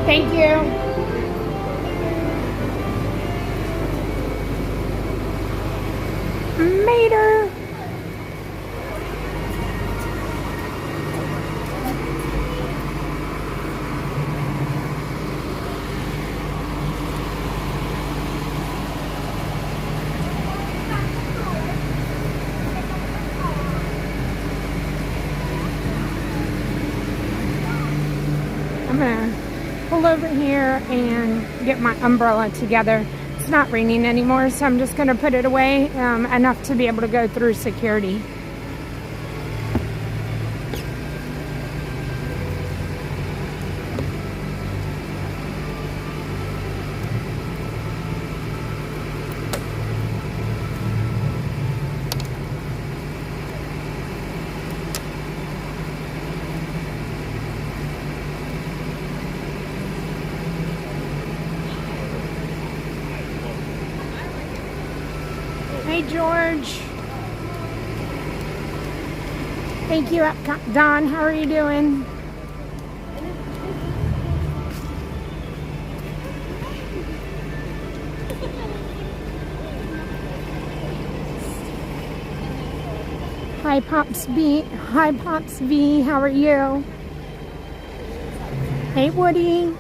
Thank you. Mater. I'm gonna pull over here and get my umbrella together. It's not raining anymore, so I'm just going to put it away enough to be able to go through security. Hey, George. Thank you, Epcot. Don, how are you doing? Hi, Pops B. Hi, Pops V. How are you? Hey, Woody.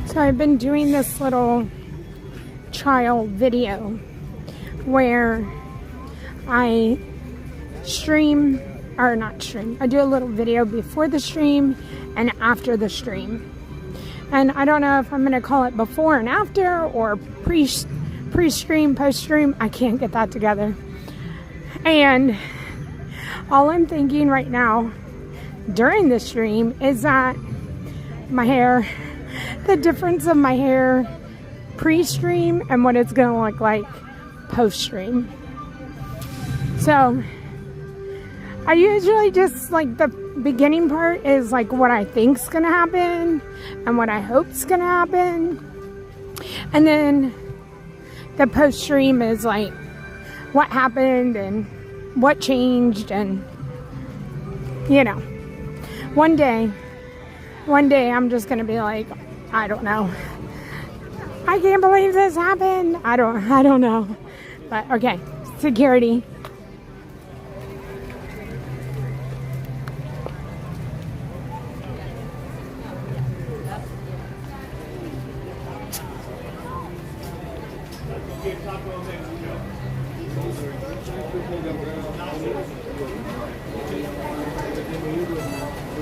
So I've been doing this little trial video where I stream, or not stream, I do a little video before the stream and after the stream. And I don't know if I'm going to call it before and after or pre-stream, post-stream. I can't get that together. And all I'm thinking right now during the stream is that my hair, the difference of my hair pre-stream and what it's going to look like post-stream. So I usually just, like, the beginning part is like what I think's going to happen and what I hope's going to happen. And then the post-stream is like what happened and what changed, and you know, one day I'm just going to be like, I don't know. I can't believe this happened. I don't know. But okay, security.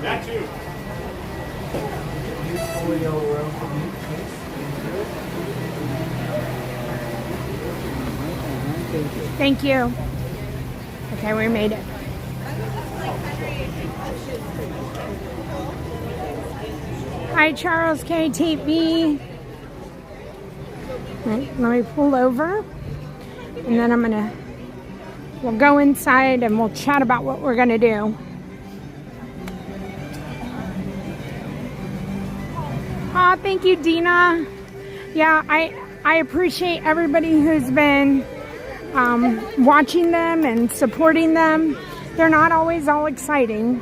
That too. Thank you. Okay, we made it. Hi, Charles KTV. Right, let me pull over, and then we'll go inside and we'll chat about what we're gonna do. Oh, thank you, Dina. Yeah, I appreciate everybody who's been watching them and supporting them. They're not always all exciting.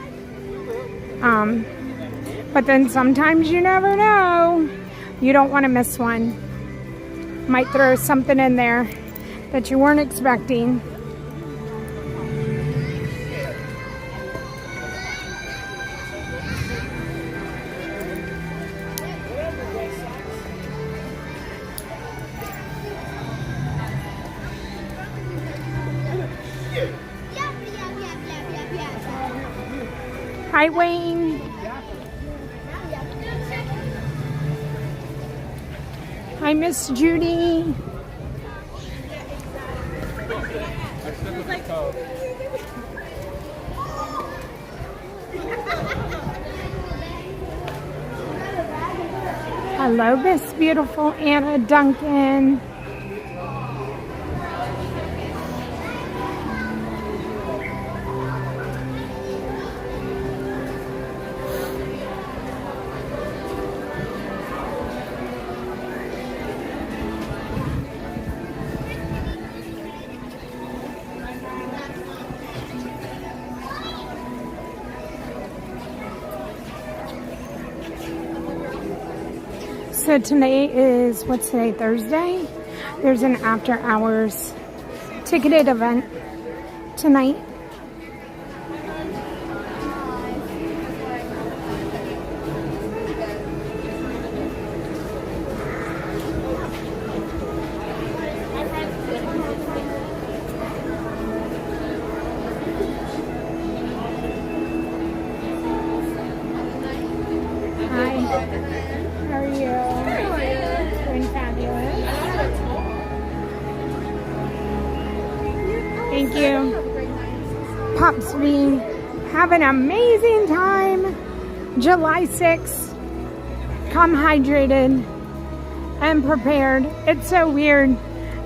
But then sometimes you never know. You don't want to miss one. Might throw something in there that you weren't expecting. Hi, Wayne. Hi, Miss Judy. Hello, Miss Beautiful Anna Duncan. So today is, what's today, Thursday? There's an after hours ticketed event tonight. Thank you. Pops V, have an amazing time. July 6th. Come hydrated and prepared. It's so weird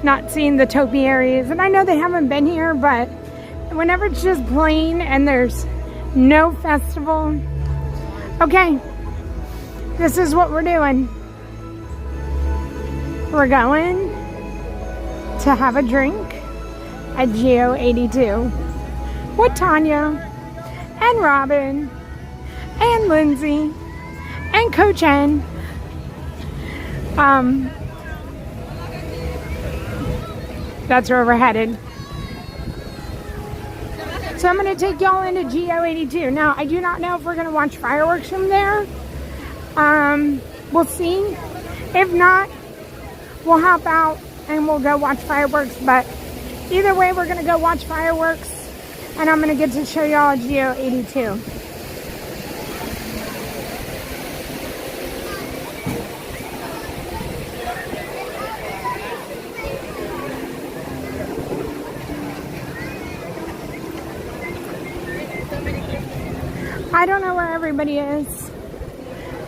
not seeing the topiaries. And I know they haven't been here, but whenever it's just plain and there's no festival. Okay, this is what we're doing. We're going to have a drink at Geode 82 with Tanya and Robin and Lindsay and Coach N. That's where we're headed. So I'm going to take y'all into Geode 82. Now, I do not know if we're going to watch fireworks from there. We'll see. If not, we'll hop out and we'll go watch fireworks. But either way, we're going to go watch fireworks. And I'm going to get to show y'all Geode 82. I don't know where everybody is.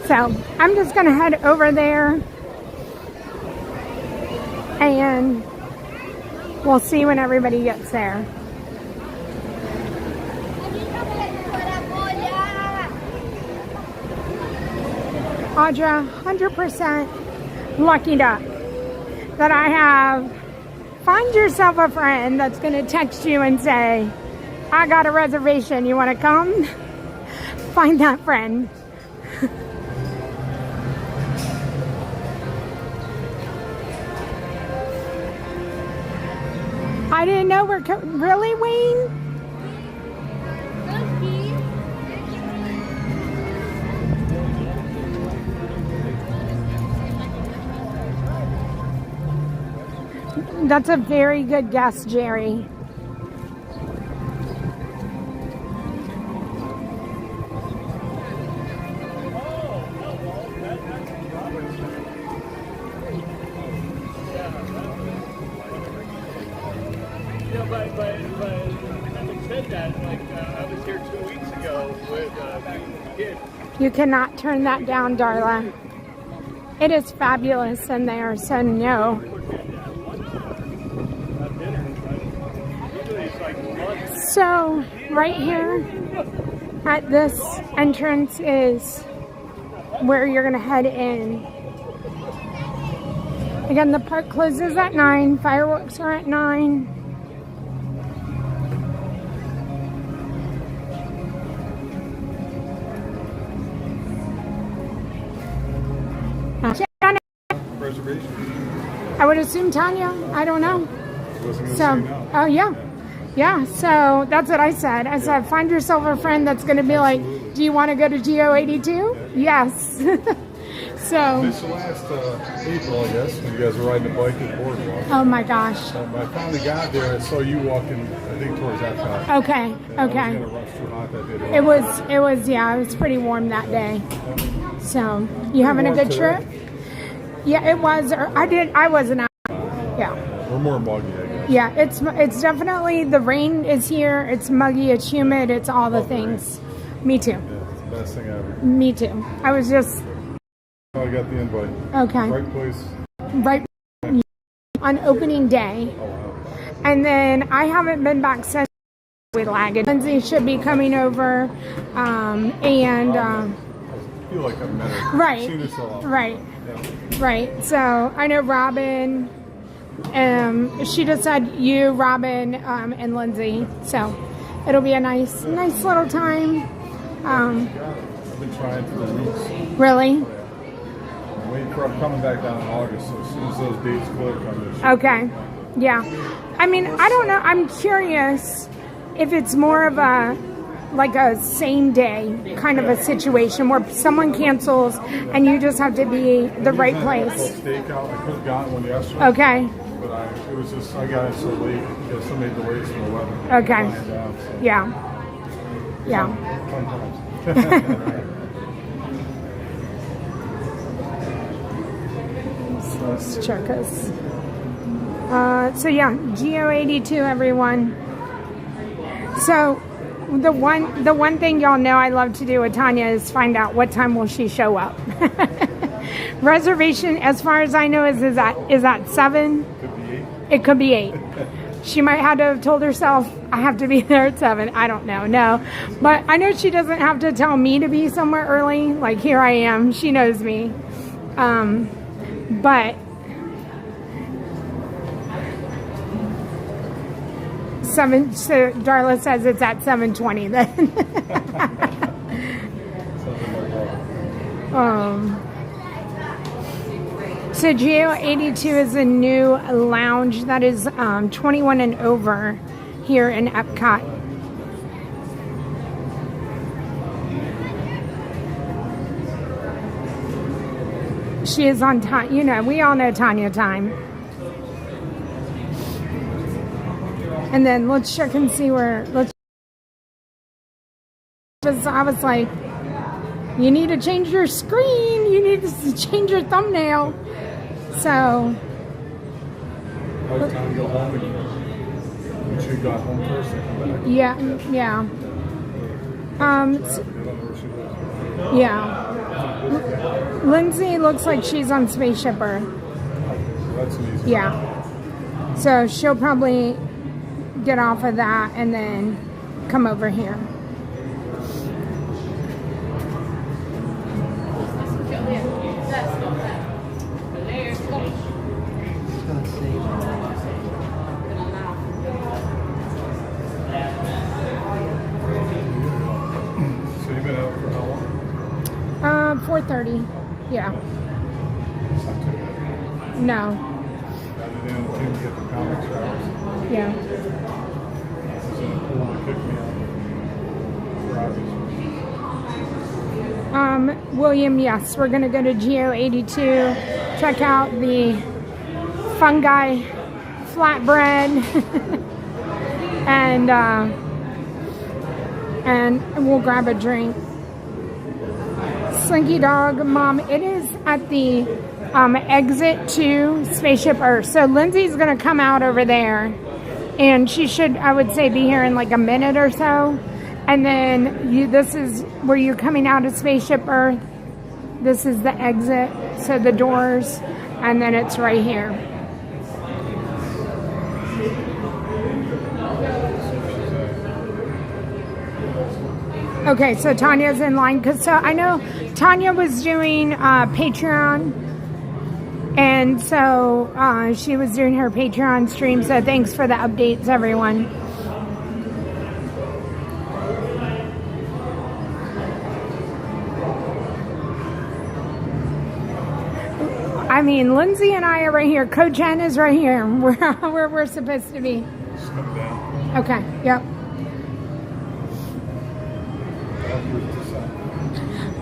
So I'm just going to head over there. And we'll see when everybody gets there. Audra, 100% lucky duck that I have. Find yourself a friend that's going to text you and say, I got a reservation, you want to come? Find that friend. I didn't know we're really, Wayne? That's a very good guess, Jerry. You cannot turn that down, Darla. It is fabulous in there, so no. So, right here at this entrance is where you're going to head in. Again, the park closes at 9. Fireworks are at 9. I would have assume Tanya. I don't know. Wasn't gonna So, say no. oh yeah. Yeah, so that's what I said. I said, find yourself a friend that's going to be like, do you want to go to Geo82? Yes. So. This last April, I guess, when you guys were riding the bike at Boardwalk. Oh my gosh. I finally got there. I saw you walking, I think, towards Epcot. Okay. And Okay. I was gonna rush too hot that day. It was, yeah, it was pretty warm that day. So, you having a good trip? Yeah, it was. I wasn't out. Yeah. We're more muggy, I guess. Yeah, it's definitely, the rain is here. It's muggy, it's humid, it's all the things. Me too. Yeah, it's the best thing ever. Me too. I was just. I got the invite. Okay. Right place. Right on opening day. Oh, wow. And then I haven't been back since we lagged. Lindsay should be coming over. I feel like I've met her. Right. Seen her so often. Right. Yeah. Right. So I know Robin. She just said you, Robin, and Lindsay. So it'll be a nice little time. I've been trying for weeks. Really? I'm coming back down in August, so as soon as those dates clear, come this. Okay. Yeah. I mean, I don't know. I'm curious if it's more of a same day kind of a situation where someone cancels and you just have to be the right place. Stakeout. I could have gotten one yesterday. Okay. But it was just, I got it so late because so many delays from the weather. Okay. Yeah. Yeah. Fun times. Let's check us. So yeah, Geo82, everyone. So the one thing y'all know I love to do with Tanya is find out what time will she show up. Reservation, as far as I know, is at 7. Could be 8. It could be 8. She might have to have told herself, I have to be there at 7. I don't know. No. But I know she doesn't have to tell me to be somewhere early. Like, here I am. She knows me. But so Darla says it's at 7:20 then. So Geo82 is a new lounge that is 21 and over here in Epcot. She is on time. You know, we all know Tanya time. And then let's check and see where. I was like, you need to change your screen. You need to change your thumbnail. So. By the time you go home again. When she got home first and come back. Yeah. Yeah. Lindsay looks like she's on Spaceship Earth. That's an easy. Yeah. So she'll probably get off of that and then come over here. So you've been out for how long? 4:30. Yeah. No. Other than to get the comics hours. Yeah. This is in the pool to pick me up. William, yes, we're gonna go to Geo82, check out the fungi flatbread, and we'll grab a drink. Slinky Dog, Mom, it is at the exit to Spaceship Earth. So Lindsay's gonna come out over there, and she should, I would say, be here in like a minute or so. And then this is where you're coming out of Spaceship Earth. This is the exit, so the doors, and then it's right here. Okay, so Tanya's in line, because I know Tanya was doing Patreon, and so she was doing her Patreon stream, so thanks for the updates, everyone. I mean, Lindsay and I are right here. Coach N is right here. We're where we're supposed to be. Just come down. Okay, yep.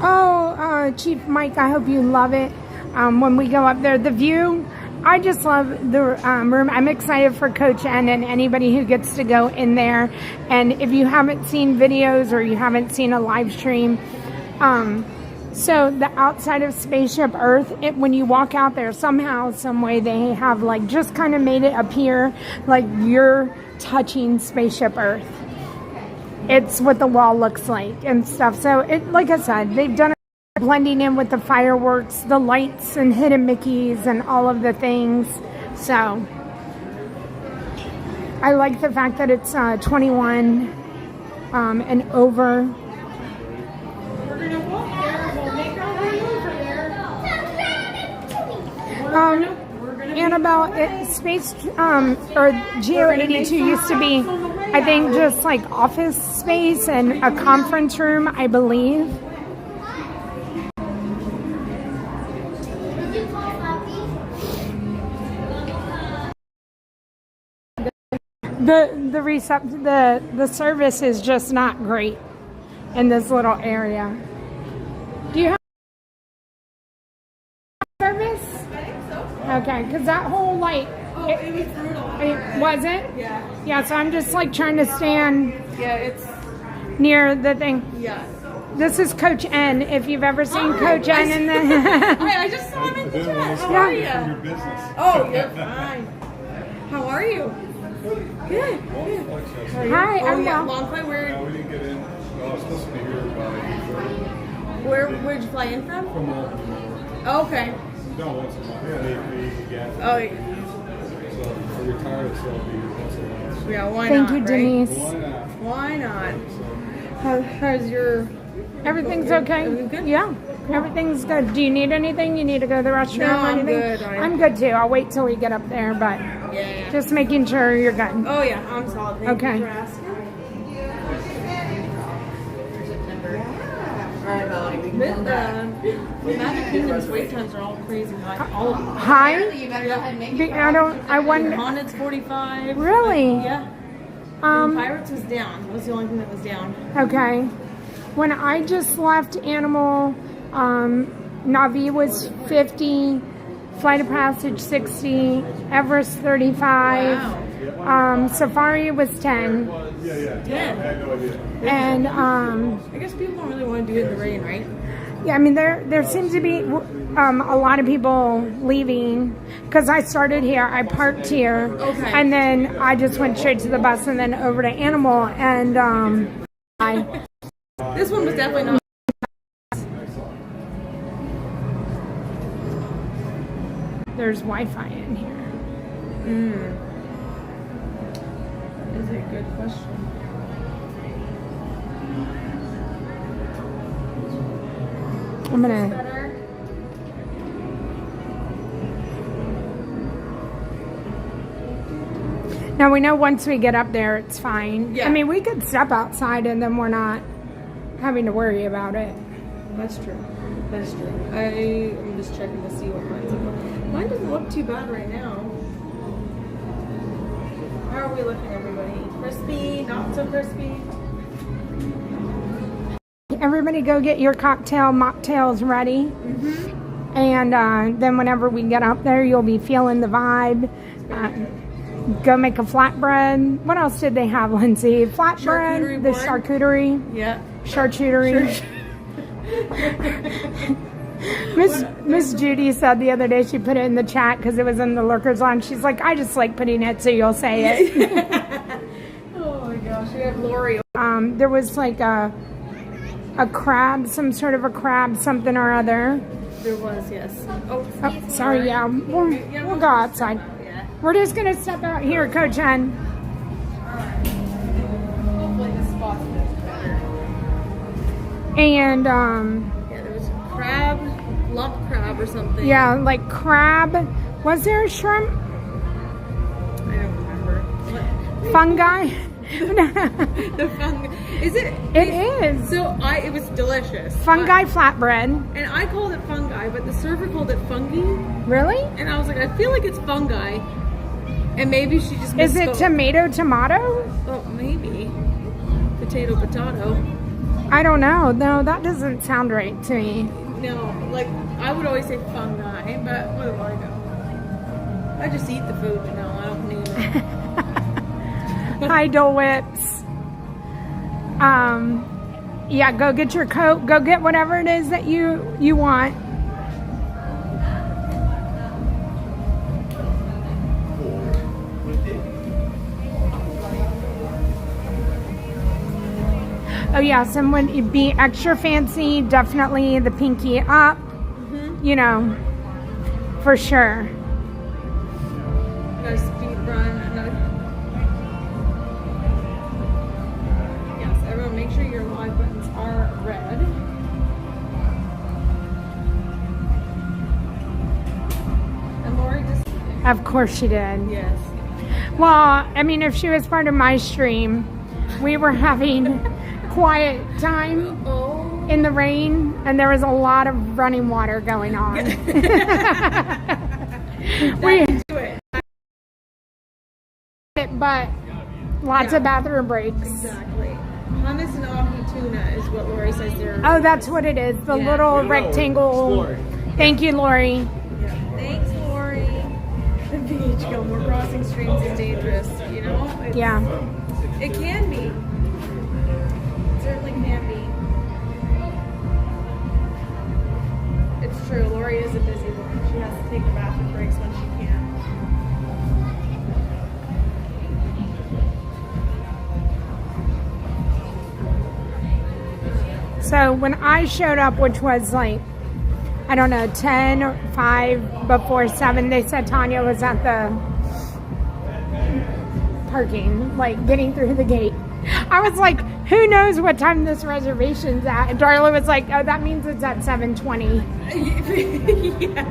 Oh, Chief Mike, I hope you love it. When we go up there, the view, I just love the room. I'm excited for Coach N and anybody who gets to go in there. And if you haven't seen videos or you haven't seen a live stream, so the outside of Spaceship Earth, when you walk out there, somehow, some way, they have like just kind of made it appear like you're touching Spaceship Earth. It's what the wall looks like and stuff. So it, like I said, they've done it blending in with the fireworks, the lights and hidden Mickeys and all of the things. So I like the fact that it's 21 and over. We're gonna walk there. We'll make our way over there. Annabelle, Space or Geode 82 used to be, I think, just like office space and a conference room, I believe. The service is just not great in this little area. Do you have service? I think so. Okay, because that whole like It was brutal. it wasn't. Yeah. Yeah, so I'm just like trying to stand Yeah, it's. near the thing. Yeah. This is Coach N. If you've ever seen Coach N in the I just saw him in the chat. How are you? Oh, you're fine. How are you? Good. Hi, Oh, I'm yeah. well. Long flight. We didn't get in. Well, I was supposed to be here by 8:30. Where'd you fly in from? From Walt Disney World. Oh, okay. No, once a month. Yeah, they gas. Oh, yeah. So I'm retired, so I'll be here once a month. Yeah, why Thank not? you, right? Denise. Why not? How's your... Everything's okay? Everything good? Yeah, everything's good. Do you need anything? You need to go to the restroom No, or I'm anything? good. I'm good too. I'll wait till we get up there, but Yeah. just making sure you're good. Oh, yeah. I'm solid. Thank Okay. you for asking. Magic Kingdom's wait times are all crazy high. All of them. Hi? You better go ahead and make I wonder. Haunted's 45. Really? Yeah. Pirates was down. That was the only thing that was down. Okay. When I just left Animal, Navi was 50, Flight of Passage 60, Everest 35, Safari was 10. Yeah. 10. I had no idea. And I guess people don't really want to do it in the rain, right? yeah, I mean there seems to be a lot of people leaving because I started here, I parked here, Okay. and then I just went straight to the bus and then over to Animal, and This one was definitely not. there's Wi-Fi in here. Is a good question. I'm gonna. Now we know once we get up there, it's fine. Yeah. I mean, we could step outside and then we're not having to worry about it. That's true. That's true. I'm just checking to see what mine's about. Mine doesn't look too bad right now. How are we looking, everybody? Crispy, not so crispy? Everybody go get your cocktail mocktails ready. And then whenever we get up there, you'll be feeling the vibe. Go make a flatbread. What else did they have, Lindsay? Flatbread, Charcuterie the board. charcuterie. Yeah. Charcuterie. Miss Judy said the other day, she put it in the chat because it was in the lurkers lounge. She's like, I just like putting it so you'll say it. Oh my gosh, we have Lori. There was like a crab, some sort of a crab, something or other. There was, yes. Oh, Sorry, yeah. We'll go outside. Yeah. We're just going to step out here, Coach N. Hopefully this spot's a bit better. And, Yeah, there was crab, lump crab or something. yeah, like crab. Was there a shrimp? I don't remember. What? Fungi? The fungi. Is it? It is. So it was delicious. Fungi flatbread. And I called it fungi, but the server called it fungi. Really? And I was like, I feel like it's fungi. And maybe she just Is it tomato? Oh, maybe. Potato. I don't know. No, that doesn't sound right to me. No, like, I would always say fungi, but what do I know? I just eat the food, but no, I don't need it. Hi, Dole Whips. Yeah, go get your coat. Go get whatever it is that you want. Oh yes, and when it be extra fancy, definitely the pinky up. You know, for sure. Go speed run. Yes, everyone, make sure your live buttons are red. And Lori just. Of course she did. Yes. Well, I mean, if she was part of my stream, we were having quiet time in the rain, and there was a lot of running water going on. But lots of bathroom breaks. Exactly. Hummus and ahi tuna is what Lori says they're. Oh, that's what it is. The little rectangle. Thank you, Lori. Thanks, Lori. The beach, Gilmore crossing streams is dangerous. You know. Yeah. It can be. It certainly can be. It's true. Lori is a busy woman. She has to take the bathroom breaks when she can. So when I showed up, which was like, I don't know, 10 or 5 before 7, they said Tanya was at the parking, like getting through the gate. I was like, who knows what time this reservation's at? And Darla was like, oh, that means it's at 7:20. Yeah.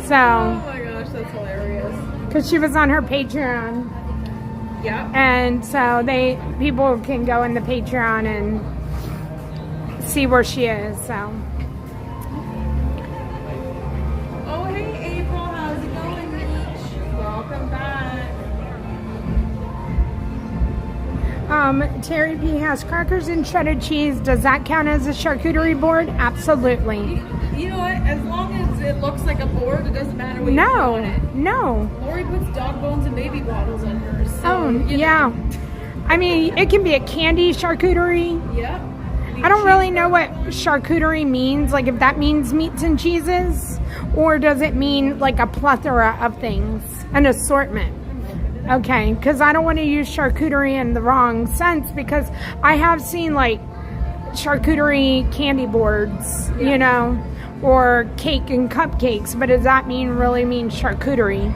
So. Oh my gosh, that's hilarious. Because she was on her Patreon. Yeah. And so people can go in the Patreon and see where she is. So. Oh, hey, April. How's it going, Beach? Welcome back. Terry P has crackers and shredded cheese. Does that count as a charcuterie board? Absolutely. You know what? As long as it looks like a board, it doesn't matter what you put on it. No. Lori puts dog bones and baby bottles on hers. So, yeah. I mean, it can be a candy charcuterie. Yep. I don't really know what charcuterie means, like if that means meats and cheeses, or does it mean like a plethora of things, an assortment? Okay, because I don't want to use charcuterie in the wrong sense, because I have seen like charcuterie candy boards, you know, or cake and cupcakes, but does that really mean charcuterie?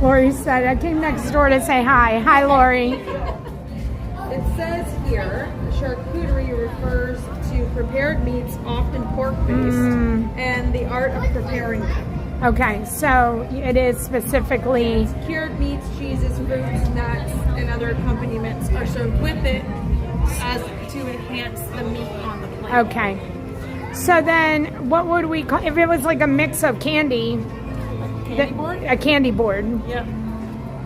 Lori said, I came next door to say hi. Hi, Lori. It says here, charcuterie refers to prepared meats, often pork-based, and the art of preparing them. Okay, so it is specifically... Cured meats, cheeses, fruits, nuts, and other accompaniments are served with it as to enhance the meat on the plate. Okay. So then, what would we call... If it was like a mix of candy... Candy board? A candy board. Yeah.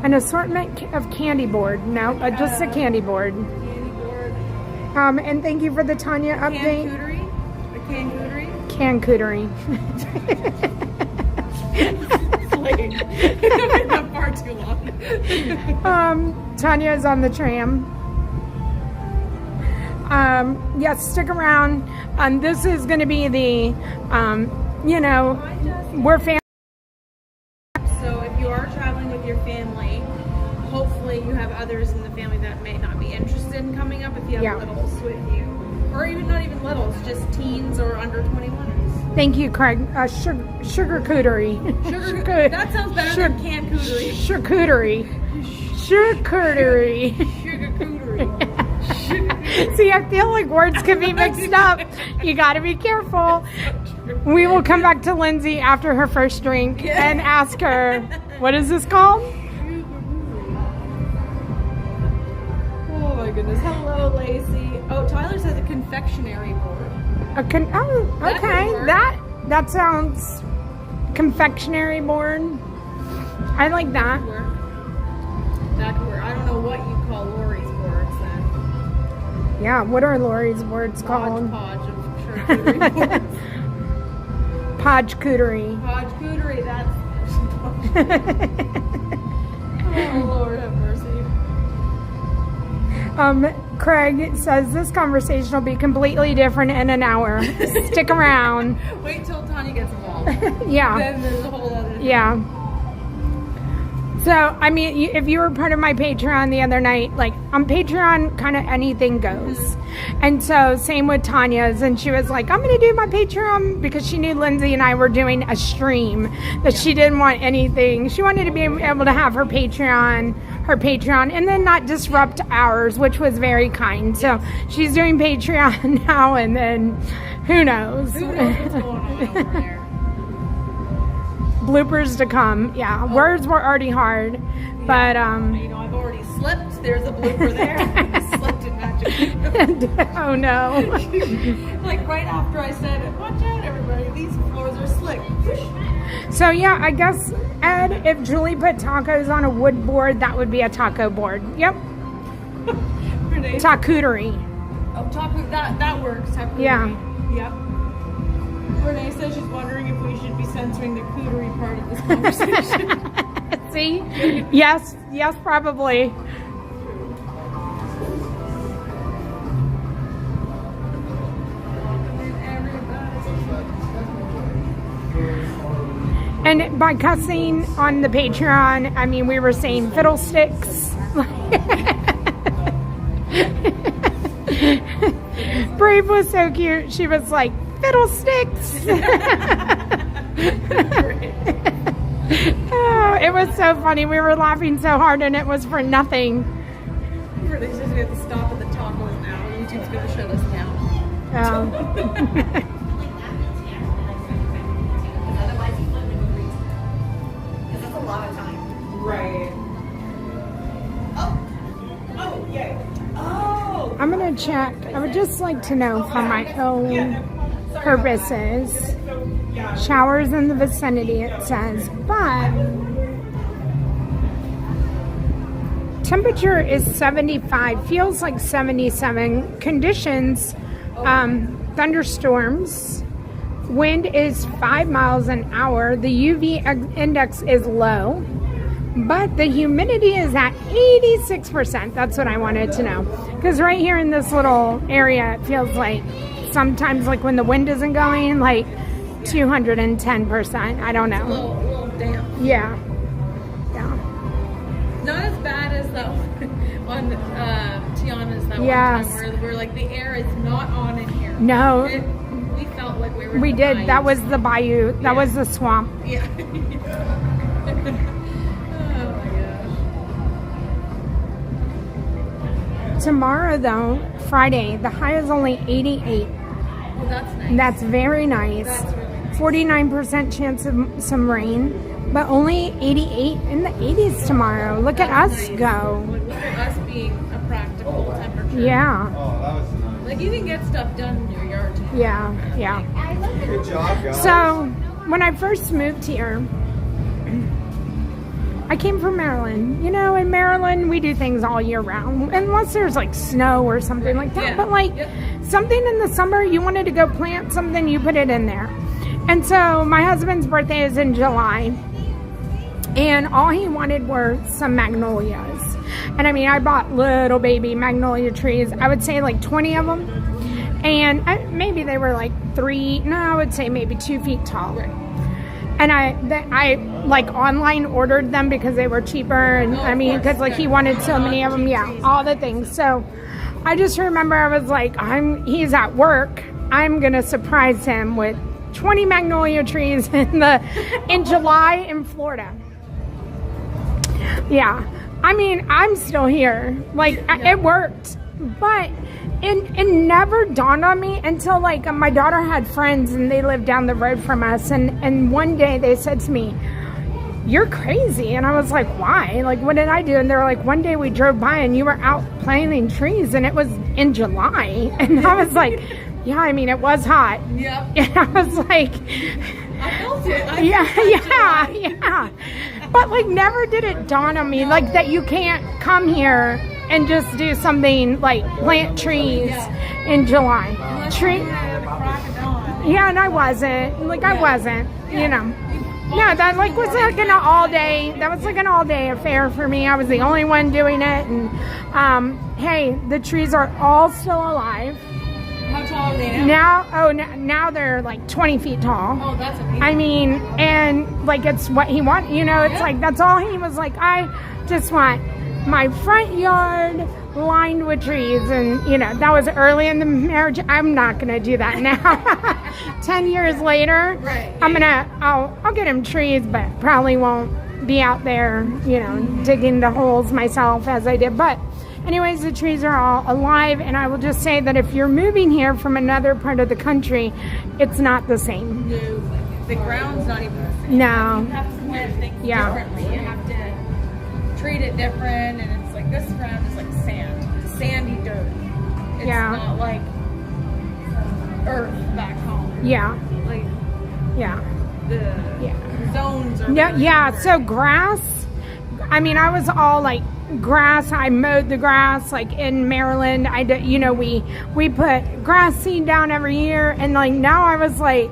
An assortment of candy board. No, just a candy board. Candy board. And thank you for the Tanya update. Cancouterie? A Cancouterie. Not far too long. Tanya is on the tram. Yes, stick around. This is going to be the, we're family. So if you are traveling with your family, hopefully you have others in the family that may not be interested in coming up if you have littles with you. Or even not even littles, just teens or under 21s. Thank you, Craig. Sugar-cooterie. That sounds better than cancouterie. Charcuterie. Charcuterie. Sugar-cooterie. See, I feel like words could be mixed up. You got to be careful. We will come back to Lindsay after her first drink and ask her, what is this called? Oh my goodness. Hello, Lacey. Oh, Tyler says a confectionery board. Okay. That sounds confectionery board. I like that. That could work. I don't know what you call Lori's boards then. Yeah, what are Lori's boards called? Podge of charcuterie boards. Podge-cootery. Podge-cootery, that's... Oh, Lord have mercy. Craig says this conversation will be completely different in an hour. Stick around. Wait till Tanya gets involved. Yeah. Then there's a whole other thing. Yeah. So, I mean, if you were part of my Patreon the other night, like, on Patreon, kind of anything goes. And so, same with Tanya's, and she was like, I'm going to do my Patreon, because she knew Lindsay and I were doing a stream, that she didn't want anything. She wanted to be able to have her Patreon, and then not disrupt ours, which was very kind. So, she's doing Patreon now, and then, who knows? Who knows what's going on over there? Bloopers to come. Yeah, words were already hard, but you know, I've already slipped. There's a blooper there. I slipped in Magic Kingdom. Oh no! Like right after I said, "Watch out, everybody! These floors are slick." So yeah, I guess Ed, if Julie put tacos on a wood board, that would be a taco board. Yep. Charcuterie. Oh, taco. That works. Charcuterie. Yeah. Yep. Renee says she's wondering if we should be censoring the cootery part of this conversation. See? Yes, probably. And by cussing on the Patreon, I mean we were saying fiddlesticks. Brave was so cute. She was like, fiddlesticks. Oh, it was so funny. We were laughing so hard and it was for nothing. They said we have to stop at the tacos now. YouTube's going to shut us down. Because that's a lot of time. Right. Oh, yay. Oh. I'm going to check. I would just like to know for my own purposes. Showers in the vicinity, it says, but temperature is 75, feels like 77. Conditions, thunderstorms. Wind is 5 miles an hour. The UV index is low, but the humidity is at 86%. That's what I wanted to know. Because right here in this little area, it feels like sometimes, like when the wind isn't going, like 210%. I don't know. A little damp. Yeah. Not as bad as that on Tiana's that one time where like the air is not on in here. No. We felt like we were. We did. Bayou. That was the bayou. That was the swamp. Yeah. Oh my gosh. Tomorrow, though, Friday, the high is only 88. Well, that's nice. That's very nice. That's really nice. 49% chance of some rain, but only 88 in the 80s tomorrow. Look at us go. Look at us being a practical temperature. Yeah. Oh, that was nice. Like you can get stuff done in your yard too. Yeah. Good job, guys. So, when I first moved here, I came from Maryland. You know, in Maryland, we do things all year round, unless there's like snow or something like that. Yeah. But like something in the summer, you wanted to go plant something, you put it in there. And so my husband's birthday is in July, and all he wanted were some magnolias. And I mean, I bought little baby magnolia trees. I would say like 20 of them. And maybe they were like I would say maybe 2 feet tall. And I like online ordered them because they were cheaper. And I mean, because like he wanted so many of them. Yeah, all the things. So I just remember I was like, he's at work. I'm going to surprise him with 20 magnolia trees in July in Florida. Yeah. I mean, I'm still here. Like, it worked. But it never dawned on me until like my daughter had friends and they lived down the road from us, and one day they said to me, "You're crazy." And I was like, "Why? Like, what did I do?" And they're like, "One day we drove by and you were out planting trees and it was in July." And I was like, "Yeah, I mean, it was hot." Yep. And I was like, I felt it. yeah. But like never did it dawn on me like that you can't come here and just do something like plant trees in July. Yeah, and I wasn't. You know. No, that like was like an all day. That was like an all day affair for me. I was the only one doing it, and hey, the trees are all still alive. How tall are they now? Now they're like 20 feet tall. Oh, that's amazing. I mean, and like it's what he wants. You know, it's like that's all he was like. I just want my front yard lined with trees, and you know that was early in the marriage. I'm not gonna do that now. 10 years later, right. I'll get him trees, but probably won't be out there, you know, digging the holes myself as I did. But anyways, the trees are all alive, and I will just say that if you're moving here from another part of the country, it's not the same. No, the ground's not even the same. No. You have to plant things differently. You have to treat it different, and it's like this ground is like sand, sandy dirt. It's not like earth back home. Yeah. Like the zones are. Yeah. So grass. I mean, I was all like grass. I mowed the grass like in Maryland. We put grass seed down every year, and like now I was like,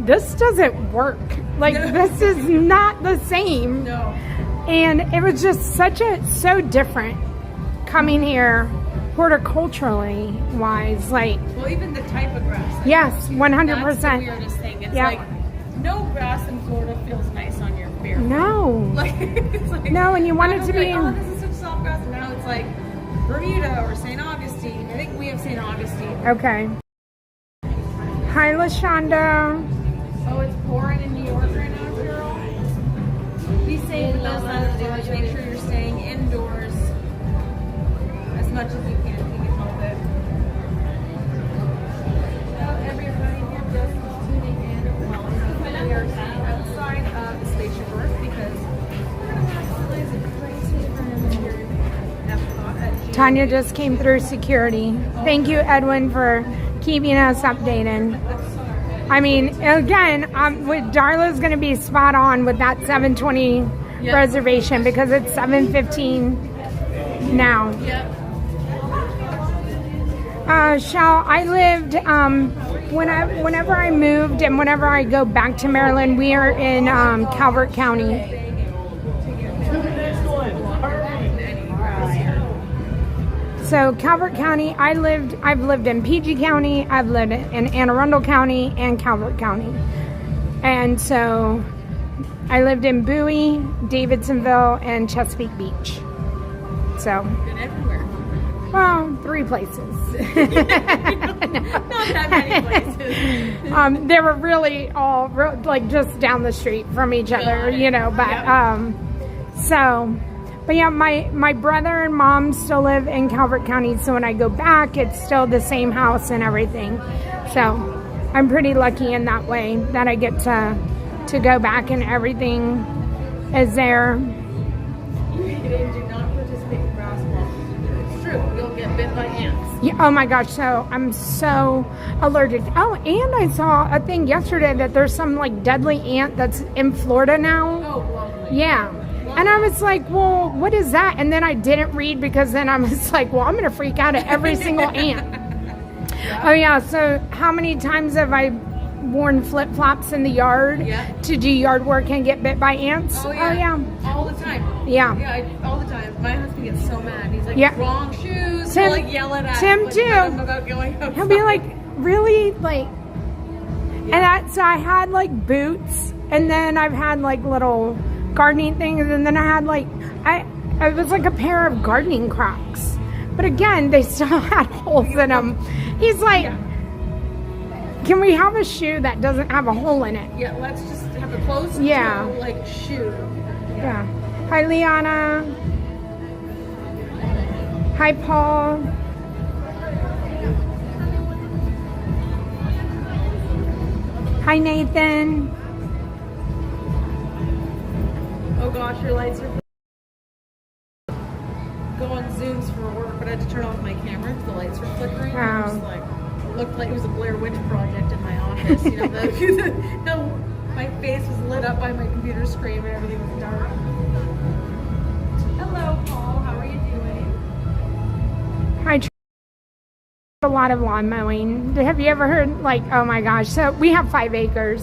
this doesn't work. Like this is not the same. No. And it was just so different coming here horticulturally wise, like. Well, even the type of grass. Yes, 100%. That's the weirdest thing. It's like no grass in Florida feels nice on your bare. No. Like it's like no, and you want it to be. Oh, this is such soft grass. And now it's like Bermuda or St. Augustine. I think we have St. Augustine. Okay. Hi, LaShonda. Oh, it's pouring in New York right now, Cheryl. Be safe with those things. Make sure you're staying indoors as much as you can if you can help it. So everybody, we're just tuning in. We are outside of the Spaceship Earth because we're going to maximize the crazy friends here at Epcot at Geode. Tanya just came through security. Thank you, Edwin, for keeping us updated. I mean, again, with Darla's going to be spot on with that 7:20 reservation because it's 7:15 now. Yep. I lived whenever I moved and whenever I go back to Maryland, we are in Calvert County. So Calvert County, I've lived in PG County, I've lived in Anne Arundel County and Calvert County. And so I lived in Bowie, Davidsonville, and Chesapeake Beach. So. Been everywhere. Well, 3 places. Not that many places. They were really all like just down the street from each other, you know, but but yeah, my brother and mom still live in Calvert County, so when I go back, it's still the same house and everything. So I'm pretty lucky in that way that I get to go back and everything is there. Do not participate in grass walk. It's true. You'll get bit by ants. Yeah, oh my gosh, so I'm so allergic. Oh, and I saw a thing yesterday that there's some like deadly ant that's in Florida now. Oh, lovely. Yeah. And I was like, well, what is that? And then I didn't read because then I was like, well, I'm going to freak out at every single ant. Oh, yeah. So how many times have I worn flip-flops in the yard to do yard work and get bit by ants? Oh, yeah. Oh, yeah. All the time. Yeah. Yeah, all the time. My husband gets so mad. He's like, wrong shoes. Tim, He'll like yell it at Tim, too. About going outside. He'll be like, really? Like, and so I had like boots, and then I've had like little gardening things, and then I had like it was like a pair of gardening Crocs, but again they still had holes in them. He's like, can we have a shoe that doesn't have a hole in it? Yeah, let's just have a closed toe, like shoe. Yeah. Hi Liana. Hi Paul. Hi, Nathan. Oh gosh, your lights are go on Zooms for work, but I had to turn off my camera because the lights were flickering. Oh. It was like, looked like it was a Blair Witch project in my office. You know, my face was lit up by my computer screen and everything was dark. Hello, Paul. How are you doing? Hi. A lot of lawn mowing. Have you ever heard, like, oh my gosh, so we have 5 acres.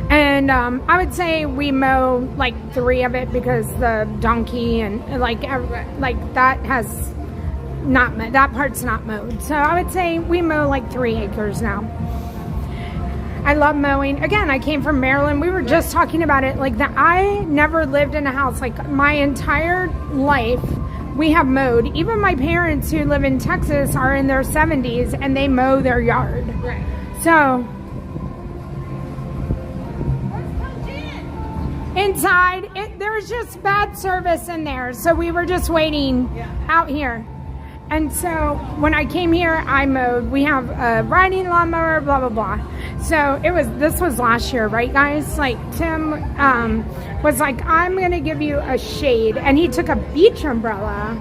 And I would say we mow like 3 of it because the donkey and like that has not that part's not mowed. So I would say we mow like 3 acres now. I love mowing. Again, I came from Maryland. We were just talking about it. Like that, I never lived in a house. Like my entire life, we have mowed. Even my parents who live in Texas are in their 70s and they mow their yard. Right. So. Inside, there was just bad service in there, so we were just waiting out here. And so when I came here, I mowed. We have a riding lawnmower, blah blah blah. So this was last year, right, guys? Like Tim was like, I'm gonna give you a shade, and he took a beach umbrella,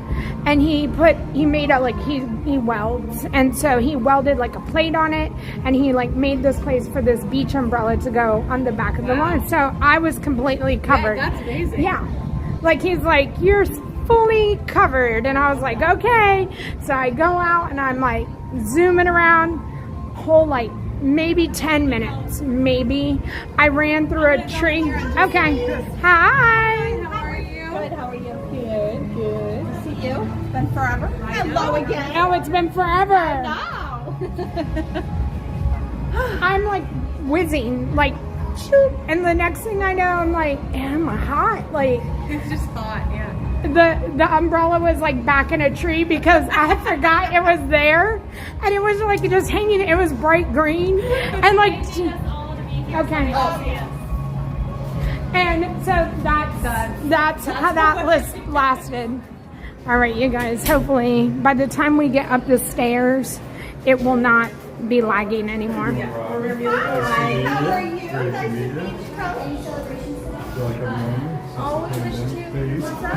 and he made a he welds, and so he welded like a plate on it, and he like made this place for this beach umbrella to go on the back of the lawn. So I was completely covered. Yeah, that's amazing. Yeah, like he's like, you're fully covered, and I was like, okay. So I go out and I'm like zooming around, whole like maybe 10 minutes, maybe. I ran through a tree. Okay. Hi. How are you? Good, how are you? Good, good. To see you. Been forever. Hello again. Oh, it's been forever. No. I'm like whizzing, like shoot, and the next thing I know, I'm like, am I hot? Like It's just hot, yeah. the umbrella was like back in a tree because I forgot it was there, and it was like just hanging. It was bright green, and like okay. And so that's how that lasted. All right, you guys. Hopefully, by the time we get up the stairs, it will not be lagging anymore. Hi, how are you? Nice to meet you. Oh, we wish to. What's up?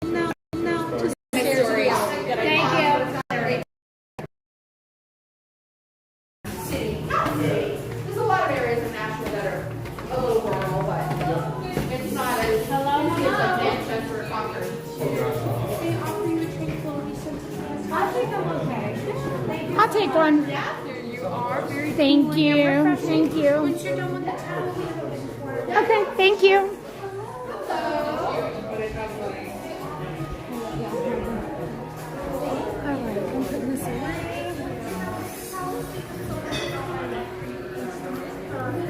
No, just Thank you. There's a lot of areas in Nashville that are a little rural, but it's not as easy as Manchester or Concord. I think I'm okay. I'll take one. Here you are. Very Thank you. Thank you. Once you're done with the towel, Okay, thank you.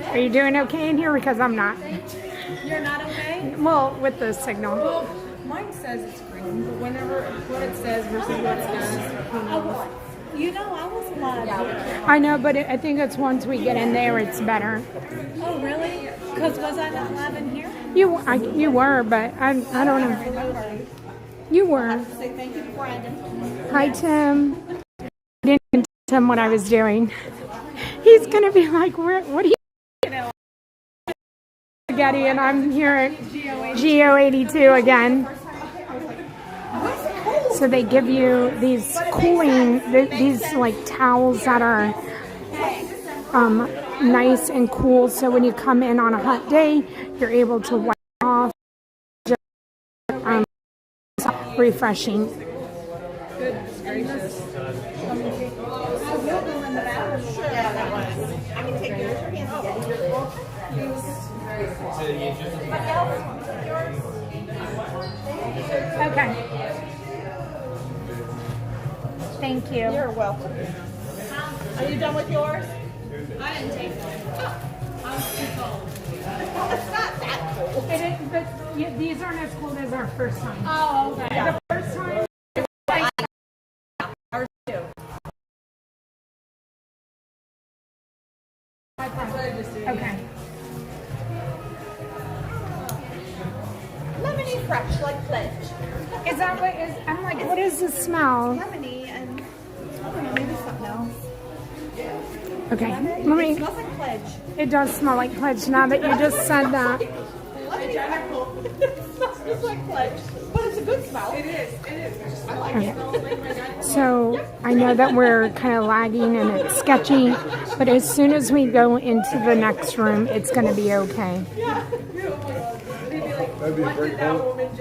Are you doing okay in here? Because I'm not. You're not okay? Well, with the signal. Well, mine says it's green, but what it says versus what it does, who knows? you know, I was live. I know, but I think it's once we get in there, it's better. Oh, really? Because was I not live in here? You were, but I don't know. Remember. You were. Say thank you to Brandon. Hi, Tim. I didn't even tell him what I was doing. He's gonna be like, "What are you?" Spaghetti, and I'm here at Geode 82 again. So they give you these cooling, these like towels that are nice and cool. So when you come in on a hot day, you're able to wipe off. Just, refreshing. Goodness gracious. Okay. Thank you. You're welcome. Are you done with yours? I didn't take one. I was too cold. It's not that cold. It is, but these aren't as cold as our first time. Oh, okay. The first time. Ours too. Okay. Lemony fresh, like pledge. Is that what is? I'm like, what is the smell? Lemony and I don't know, maybe something else. Okay, It let me. smells like pledge. It does smell like pledge now that you just said that. It smells like pledge, but it's a good smell. It is. I like it. So I know that we're kind of lagging and it's sketchy, but as soon as we go into the next room, it's going to be okay. That'd be a great home. That'd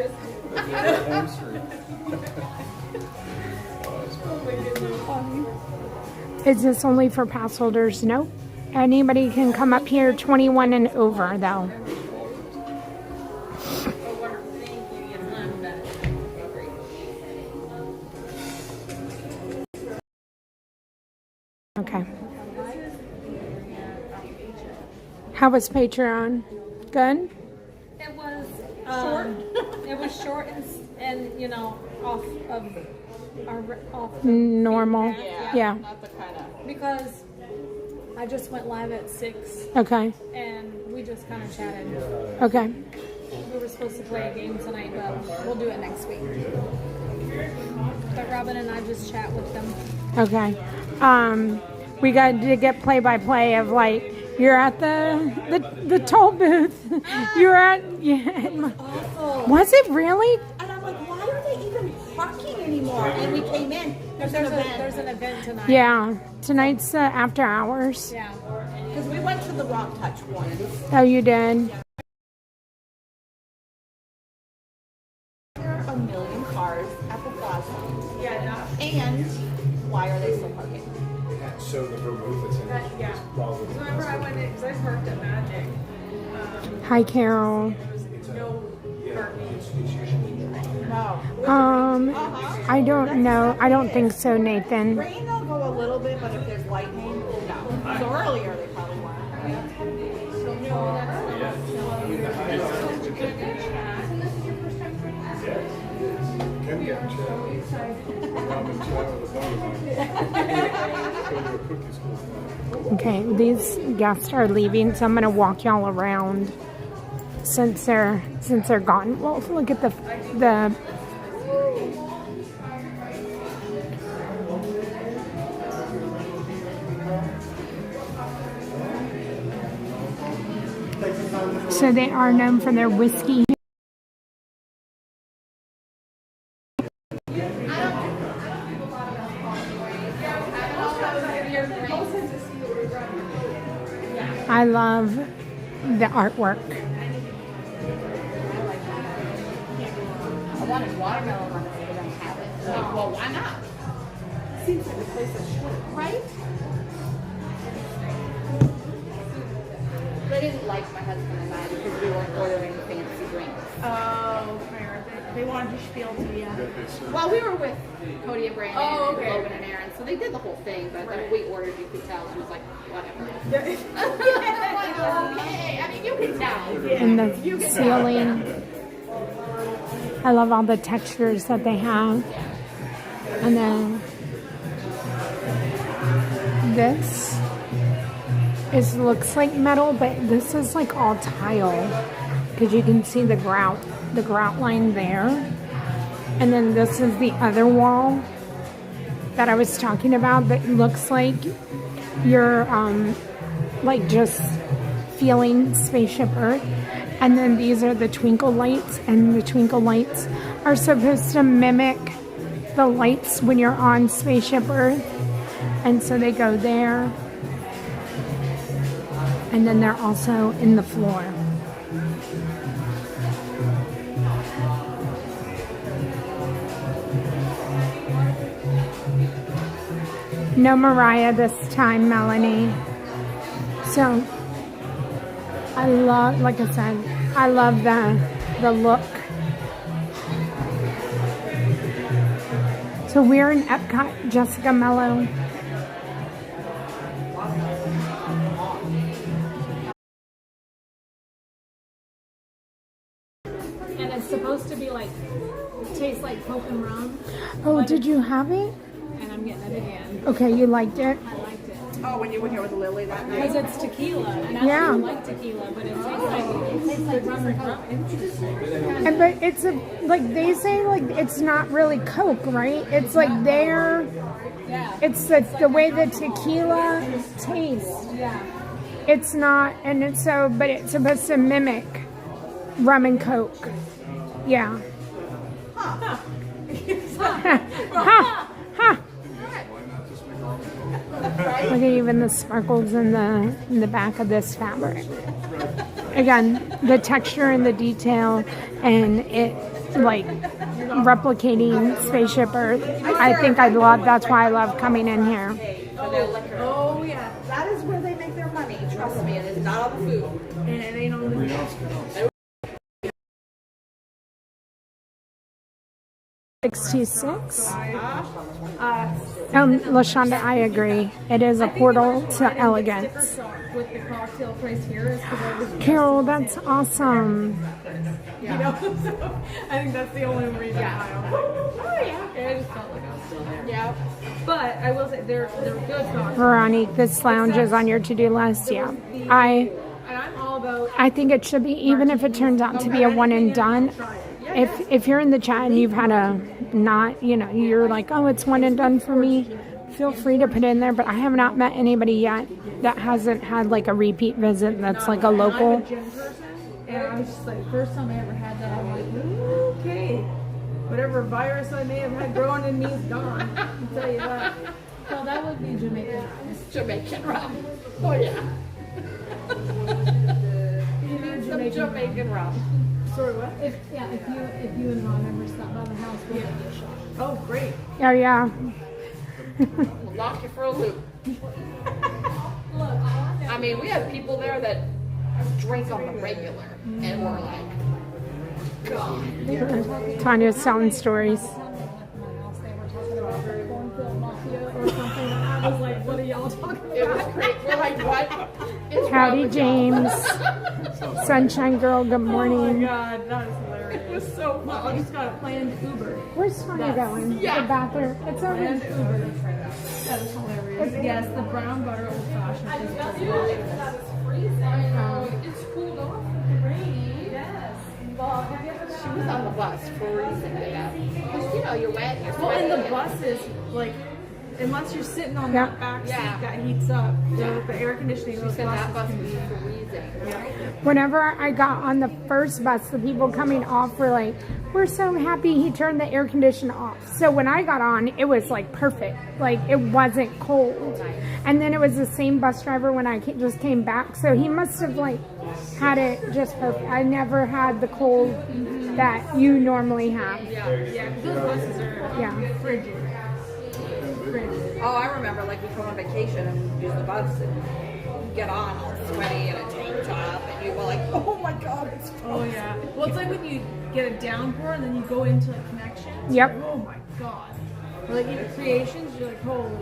be a great home street. Is this only for pass holders? Nope. Anybody can come up here, 21 and over, though. Okay. How was Patreon? Good? It was short. It was short and you know, off Normal. Yeah. Not the kind of, because I just went live at 6. Okay. And we just kind of chatted. Okay. We were supposed to play a game tonight, but we'll do it next week. But Robin and I just chat with them. Okay. We got to get play-by-play of like, you're at the toll booth. You're at, yeah. Awful. Was it really? And I'm like, why are they even parking anymore? And we came in. There's an event tonight. Yeah. Tonight's after hours. Yeah. Because we went to the Rock Touch one. Oh, you did? There are a million cars at the plaza. Yeah. And why are they still parking? So the vermouth that's in it is probably. Remember I went in, because I worked at Magic. Hi, Carol. I don't know. I don't think so, Nathan. Rain, they'll go a little bit, but if there's lightning, no. So earlier they probably weren't. Can get in chat. I'm in chat with a buddy of mine. Go to a cookie school tonight. Okay, these guests are leaving, so I'm gonna walk y'all around since they're gone. Well, look at the so they are known for their whiskey. I love the artwork. I wanted watermelon on it, but I don't have it. Like, well, why not? Seems like a place that should, right? They didn't like my husband and I because we weren't ordering fancy drinks. Oh, fair. They wanted to spiel to you. Well, we were with Cody and Brandon and okay. Logan and Aaron, so they did the whole thing, but then we ordered, you could tell, she was like, whatever. I'm like, okay, I mean, you can tell. And the ceiling. I love all the textures that they have. And then this looks like metal, but this is like all tile because you can see the grout line there. And then this is the other wall that I was talking about that looks like you're like just feeling Spaceship Earth. And then these are the twinkle lights, and the twinkle lights are supposed to mimic the lights when you're on Spaceship Earth. And so they go there. And then they're also in the floor. No Mariah this time, Melanie. So I love, like I said, I love the look. So we're in Epcot, Jessica Mello. And it's supposed to be like, taste like Coke and rum. Oh, did you have it? And I'm getting it again. Okay, you liked it? I liked it. Oh, when you were here with Lily that night? Because it's tequila, and I Yeah. don't like tequila, but it tastes like rum and rum. And but it's a like they say like it's not really Coke, right? It's like it's the way the tequila tastes. Yeah. It's not, and it's so, but it's supposed to mimic rum and Coke. Yeah. Huh. Huh. Look at even the sparkles in the back of this fabric. Again, the texture and the detail, and it like replicating Spaceship Earth. I think I love. That's why I love coming in here. Oh yeah, that is where they make their money. Trust me, it is not on the food, and it ain't on the. 66. LaShonda, I agree. It is a portal to elegance. With the cocktail price here is because I was. Carol, that's awesome. You know, so I think that's the only reason why I'm like, oh yeah. I just felt like I was still there. Yeah. But I will say they're good cocktails. Veronique, this lounge is on your to-do list. Yeah. And I'm all about. I think it should be, even if it turns out to be a one and done. If you're in the chat and you've had a not, you're like, oh, it's one and done for me, feel free to put it in there. But I have not met anybody yet that hasn't had like a repeat visit that's like a local. And I was just like, first time I ever had that, I'm like, okay, whatever virus I may have had growing in me is gone. I'll tell you that. Well, that would be Jamaican rum. Jamaican rum. Oh yeah. You need some Jamaican rum. Sorry, what? If you and Ron ever stop by the house, we'll give you a shot. Oh, great. Oh yeah. We'll lock you for a loop. I mean, we have people there that drink on the regular, and we're like, God. Tanya's telling stories. They were talking about the cornfield mafia or something, and I was like, what are y'all talking about? It was great. We're like, what? Is Howdy, wrong with James. Sunshine Girl, good Oh morning. my God, that is hilarious. It was so fun. I just got a planned Uber. Where's Tanya going? Yeah. The bathroom. It's over Planned there. Uber. That is hilarious. Yes, the brown butter old fashioned is delicious. It's cooled off with the rain. Yes. Well, have you ever she was on the bus freezing to death. Because, you're wet, you're Well, and sweating. the bus is like, unless you're sitting on Yeah. that back seat Yeah. that heats up, the air conditioning, those said that buses bus can was be freezing. Whenever I got on the first bus, the people coming off were like, we're so happy he turned the air conditioner off. So when I got on, it was like perfect. Like it wasn't cold. And then it was the same bus driver when I just came back. So he must have like had it just perfect. I never had the cold that you normally have. Yeah, those buses are frigid. Oh, I remember like we go on vacation and we use the bus and you get on all sweaty and a tank top and you go like, oh my God, it's cold. Oh yeah. Well, it's like when you get a downpour and then you go into like connections. Yep. Like, oh my God. Or like even creations, you're like, holy,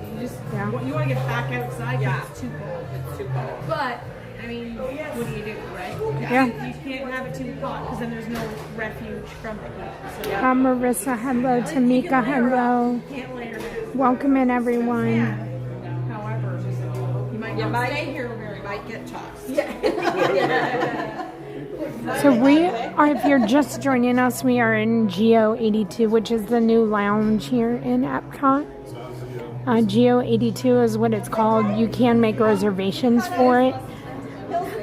you want to get back outside because it's too cold. It's too cold. But I mean, what do you do, right? Yeah. You can't have it too hot because then there's no refuge from the heat. So, Marissa, hello. Tamika, hello. can't layer it. Welcome in, everyone. However, you might not stay here very long. Might get tossed. So we are, if you're just joining us, we are in Geode 82, which is the new lounge here in Epcot. Geode 82 is what it's called. You can make reservations for it.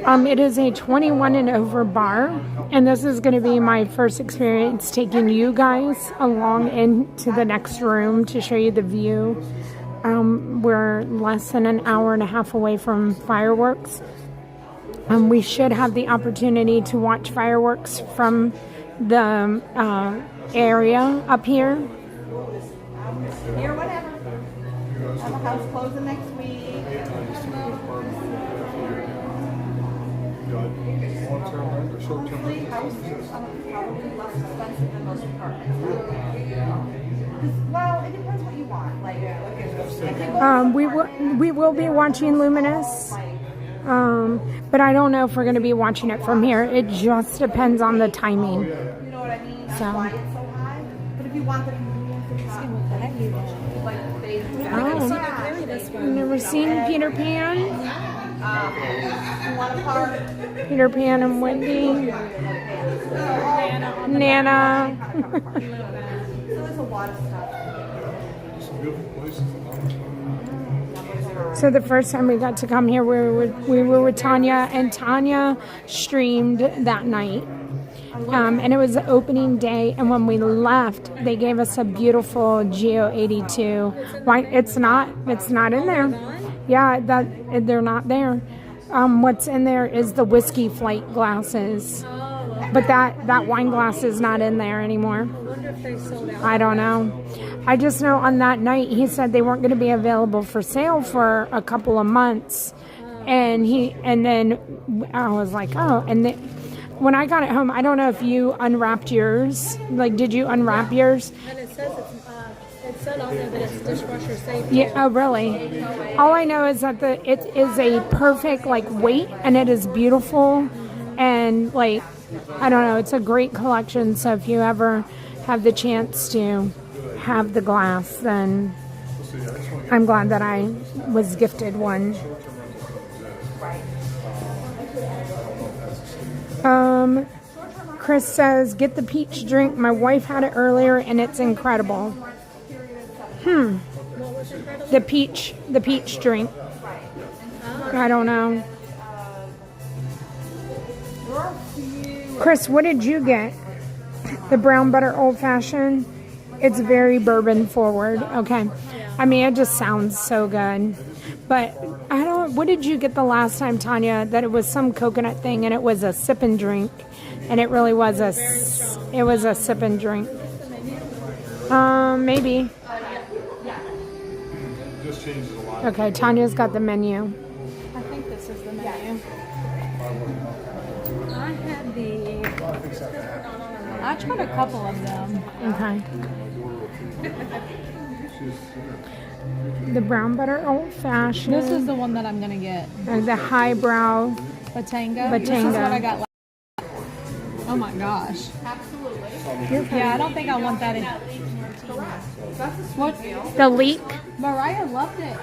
It is a 21 and over bar, and this is going to be my first experience taking you guys along into the next room to show you the view. We're less than an hour and a half away from fireworks. We should have the opportunity to watch fireworks from the area up here. Here, whatever. Have a house closing next week. Long-term rent or short-term Honestly, rent? houses are probably less expensive than most apartments. Well, it depends what you want. Like, We will be watching Luminous, but I don't know if we're going to be watching it from here. It just depends on the timing. you know what I mean? That's So. why it's so high. But if you want the convenience Oh, I've never seen Peter Pan. Peter Pan and Wendy. Nana. There's a lot of stuff. So the first time we got to come here, we were with Tanya, and Tanya streamed that night. And it was the opening day, and when we left, they gave us a beautiful Geode 82. Why? It's not in there. Yeah, they're not there. What's in there is the whiskey flight glasses, but that wine glass is not in there anymore. I don't know. I just know on that night he said they weren't going to be available for sale for a couple of months, and then I was like, oh, and then when I got it home, I don't know if you unwrapped yours. Like, did you unwrap yours? And it says it said on there that it's dishwasher safe. Yeah. Oh, really? All I know is that it is a perfect weight, and it is beautiful, and I don't know. It's a great collection. So if you ever have the chance to have the glass, then I'm glad that I was gifted one. Chris says, get the peach drink. My wife had it earlier and it's incredible. The peach drink. I don't know. Chris, what did you get? The brown butter old fashioned. It's very bourbon forward. Okay. I mean, it just sounds so good. But what did you get the last time, Tanya? That it was some coconut thing and it was a sip and drink. And it really was a sip and drink. Maybe. Just changes a lot. Okay, Tanya's got the menu. I think this is the menu. I had I tried a couple of them. Okay. The brown butter old fashioned. This is the one that I'm gonna get. The highbrow Batanga. This is what I got last. Oh my gosh. Absolutely. Yeah, I don't think I want that in. What? The leek. Mariah loved it.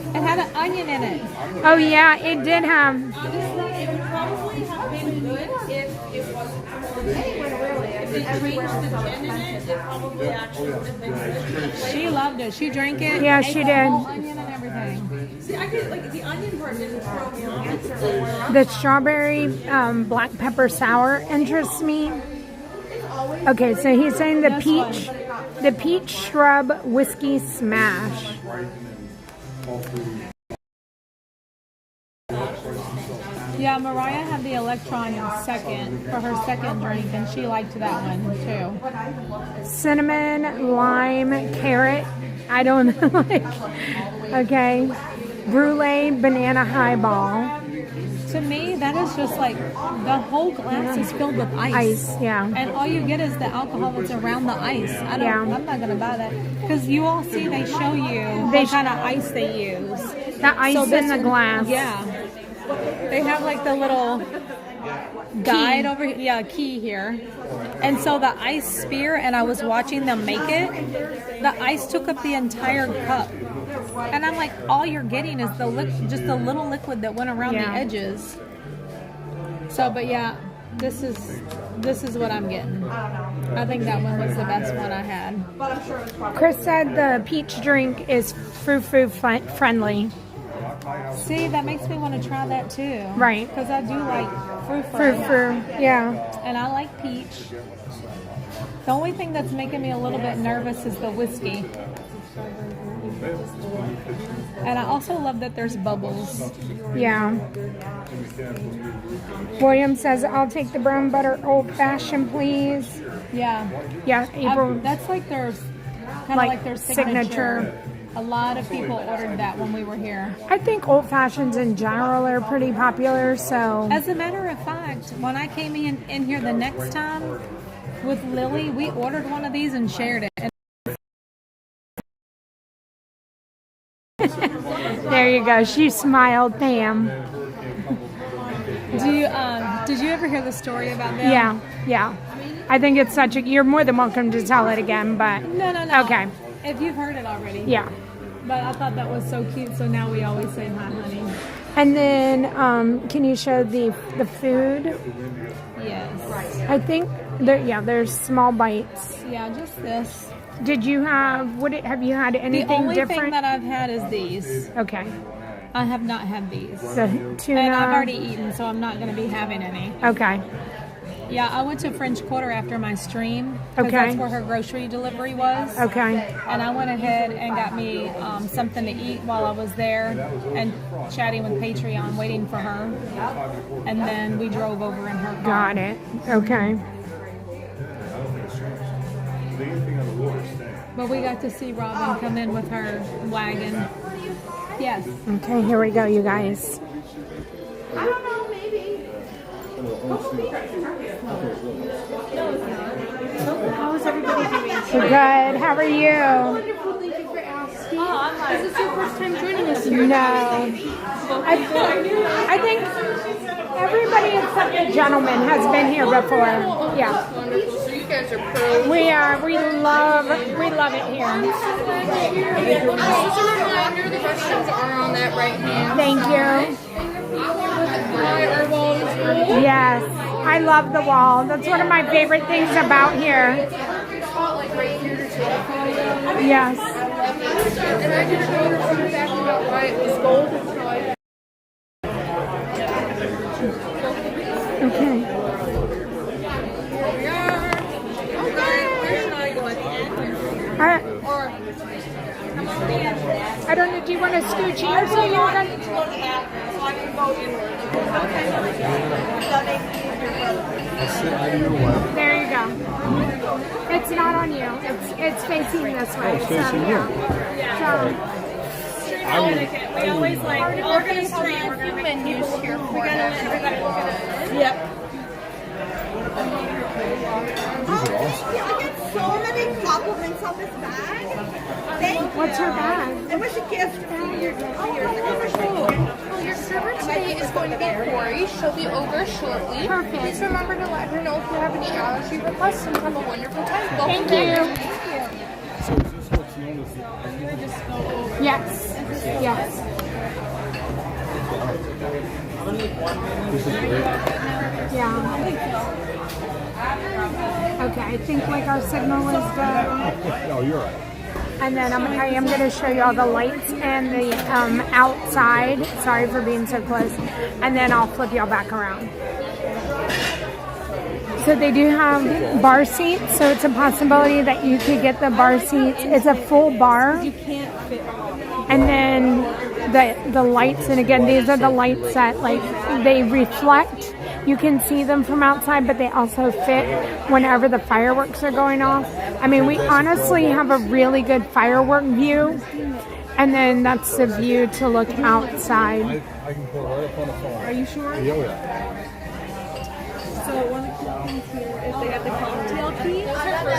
It had an onion in it. Oh yeah, it did have. Honestly, it would probably have been good if it wasn't. If they changed the gin in it, it probably actually would have been good. She loved it. She drank it. Yeah, ate she the did. whole onion and everything. See, I could the onion part didn't throw me off. The strawberry black pepper sour interests me. Okay, so he's saying the peach shrub whiskey smash. Yeah, Mariah had the electron second for her second drink, and she liked that one too. Cinnamon, lime, carrot. I don't know. Okay. Brulee, banana highball. To me, that is just the whole glass is filled with ice. Yeah. And all you get is the alcohol that's around the ice. I'm not going to buy that. Because you all see, they show you what kind of ice they use. The ice in the glass. Yeah. They have the little guide over here. Yeah, key here. And so the ice spear, and I was watching them make it, the ice took up the entire cup. And I'm like, all you're getting is just the little liquid that went around the edges. So, but yeah, this is what I'm getting. I think that one was the best one I had. Chris said the peach drink is frou-frou friendly. See, that makes me want to try that too. Right. Because I do like frou-frou. Yeah. And I like peach. The only thing that's making me a little bit nervous is the whiskey. And I also love that there's bubbles. Yeah. William says, I'll take the brown butter old fashioned, please. Yeah. Yeah, April. That's their kind of their signature. A lot of people ordered that when we were here. I think old fashions in general are pretty popular, so. As a matter of fact, when I came in here the next time with Lily, we ordered one of these and shared it. There you go. She smiled, Pam. Did you ever hear the story about them? Yeah. I think it's such a. You're more than welcome to tell it again, but No. Okay. If you've heard it already. Yeah. But I thought that was so cute, so now we always say hi, honey. And then, can you show the food? Yes. I think there's small bites. Yeah, just this. Did you have? Have you had anything The only different? thing that I've had is these. Okay. I have not had these. The tuna. And I've already eaten, so I'm not going to be having any. Okay. Yeah, I went to French Quarter after my stream. Okay. That's where her grocery delivery was. Okay. And I went ahead and got me something to eat while I was there and chatting with Patreon, waiting for her. And then we drove over in her car. Got it. Okay. But we got to see Robin come in with her wagon. Yes. Okay, here we go, you guys. I don't know, maybe. How is everybody doing? Good. How are you? Wonderful, thank you for asking. Is this your first time joining us here? No. I think everybody except the gentleman has been here before. Yeah. Wonderful. So you guys are pros. We are. We love it here. Just a reminder, the questions are on that right hand. Thank you. Yes, I love the wall. That's one of my favorite things about here. Yes. And I didn't know the fun fact about why it was gold until I. Okay. Here we are. Okay, where should I go? At the end? Or I don't know. Do you want to scooch here so you can? There you go. It's not on you. It's facing this way. It's facing you. We always we're gonna stream a few menus here for everybody. Yep. I get so many compliments on this bag. Thank you. What's her bag? It was a gift from your Well, your server today is going to be Corey. She'll be over shortly. Perfect. Please remember to let her know if you have any allergy requests and have a wonderful time. Welcome Thank you. So is this what's known as the... Yes. Yes. This is great. Yeah. Okay, I think like our signal is good. No, you're right. And then I am going to show you all the lights and the outside. Sorry for being so close. And then I'll flip y'all back around. So they do have bar seats, so it's a possibility that you could get the bar seats. It's a full bar. You can't fit. And then the lights, and again, these are the lights that they reflect. You can see them from outside, but they also fit whenever the fireworks are going off. I mean, we honestly have a really good firework view, and then that's the view to look outside. I can pull right up on the phone. Are you sure? Yeah. So one of the cool things here is they have the cocktail key.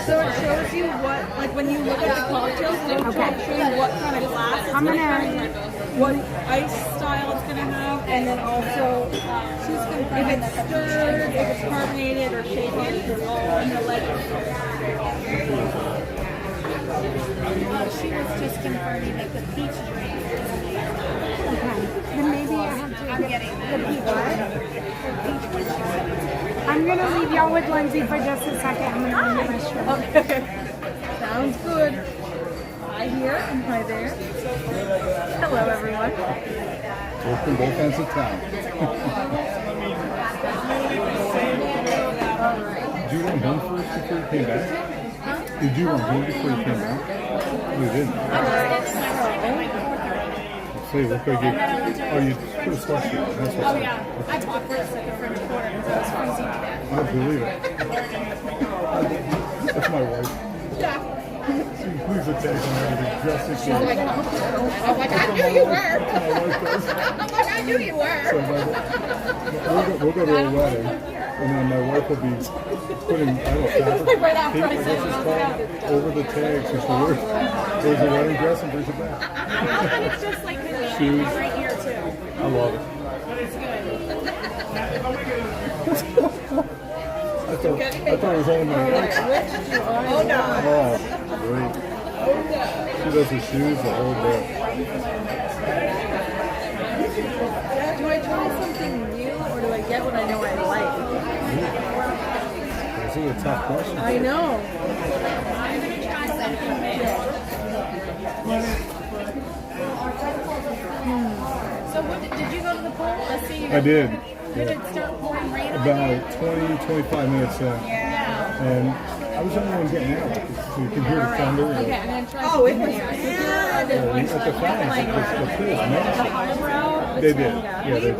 So it shows you what, like when you look at the cocktails, it will show you what kind of glass it's going to have, what ice style it's going to have, and then also if it's stirred, if it's carbonated or shaken, it's all in the legend. She was just confirming that the peach drink. Okay. Then maybe I have to get the peach one. I'm going to leave y'all with Lindsay for just a second. I'm going to go to the restroom. Okay. Sounds good. Hi here and hi there. Hello, everyone. Work from both ends of town. Did you run home first before you came back? Did you run home before you came back? No, you didn't. See, look like you... Oh, you put a sweatshirt. That's what's up. I talked first at the French Quarter because I was freezing to death. I believe it. That's my wife. Yeah. She leaves a tag on everything just in case. I'm like, I knew you were. I'm like, I knew you were. So we'll go to a wedding, and then my wife will be putting, I don't know, fabric, Right after tape, I I said guess it's called, over the tags, so she wears a wedding dress and brings it back. And it's just like Shoes. right here too. I love it. It's good. I thought it was only my ex. Oh no. Oh, great. She does her shoes the whole day. Do I try something new or do I get what I know I like? This is a tough question. I know. So what did you go to the pool? Let's see. I did. Did it start pouring rain on About 20, 25 minutes in. Yeah. And I was the only one getting out because you can hear the thunder. And, Okay, I'm gonna try. Oh, it was at the fans, the pool, man. They did. Yeah, they did.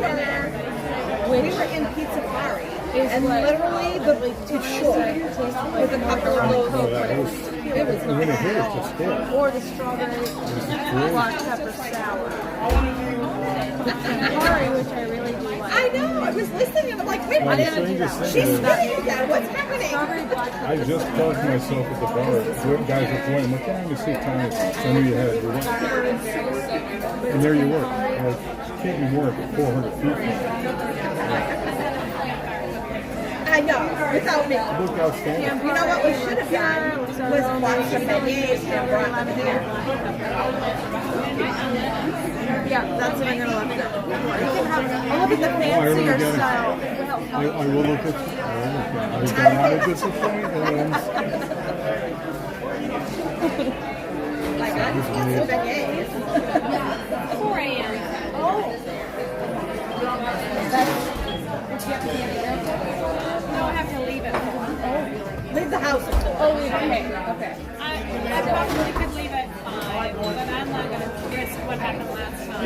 We were in Pizza Safari, and literally it's short with a couple of those. Oh, that was, It was when it hit, it just hit. or the strawberry black pepper sour. Safari, which I really do like. I know. I was listening, and I'm like, wait a minute, she's spinning again. What's happening? I just parked myself at the bar. The guys were pointing. I'm like, let me see time. I knew you had it. And there you were. I'm like, can't be more than 400 feet. I know, without me. Look outstanding. You know what we should have done was watch some beignets and brought them here. Yeah, that's what I'm going to look at. I'll look at the fancier style. I will look at I was not disappointed. I got some beignets. 4 a.m. No, I have to leave it. Leave the house at 4. Oh, leave it. Okay. I probably could leave at 5, but I'm not going to risk what happened last time.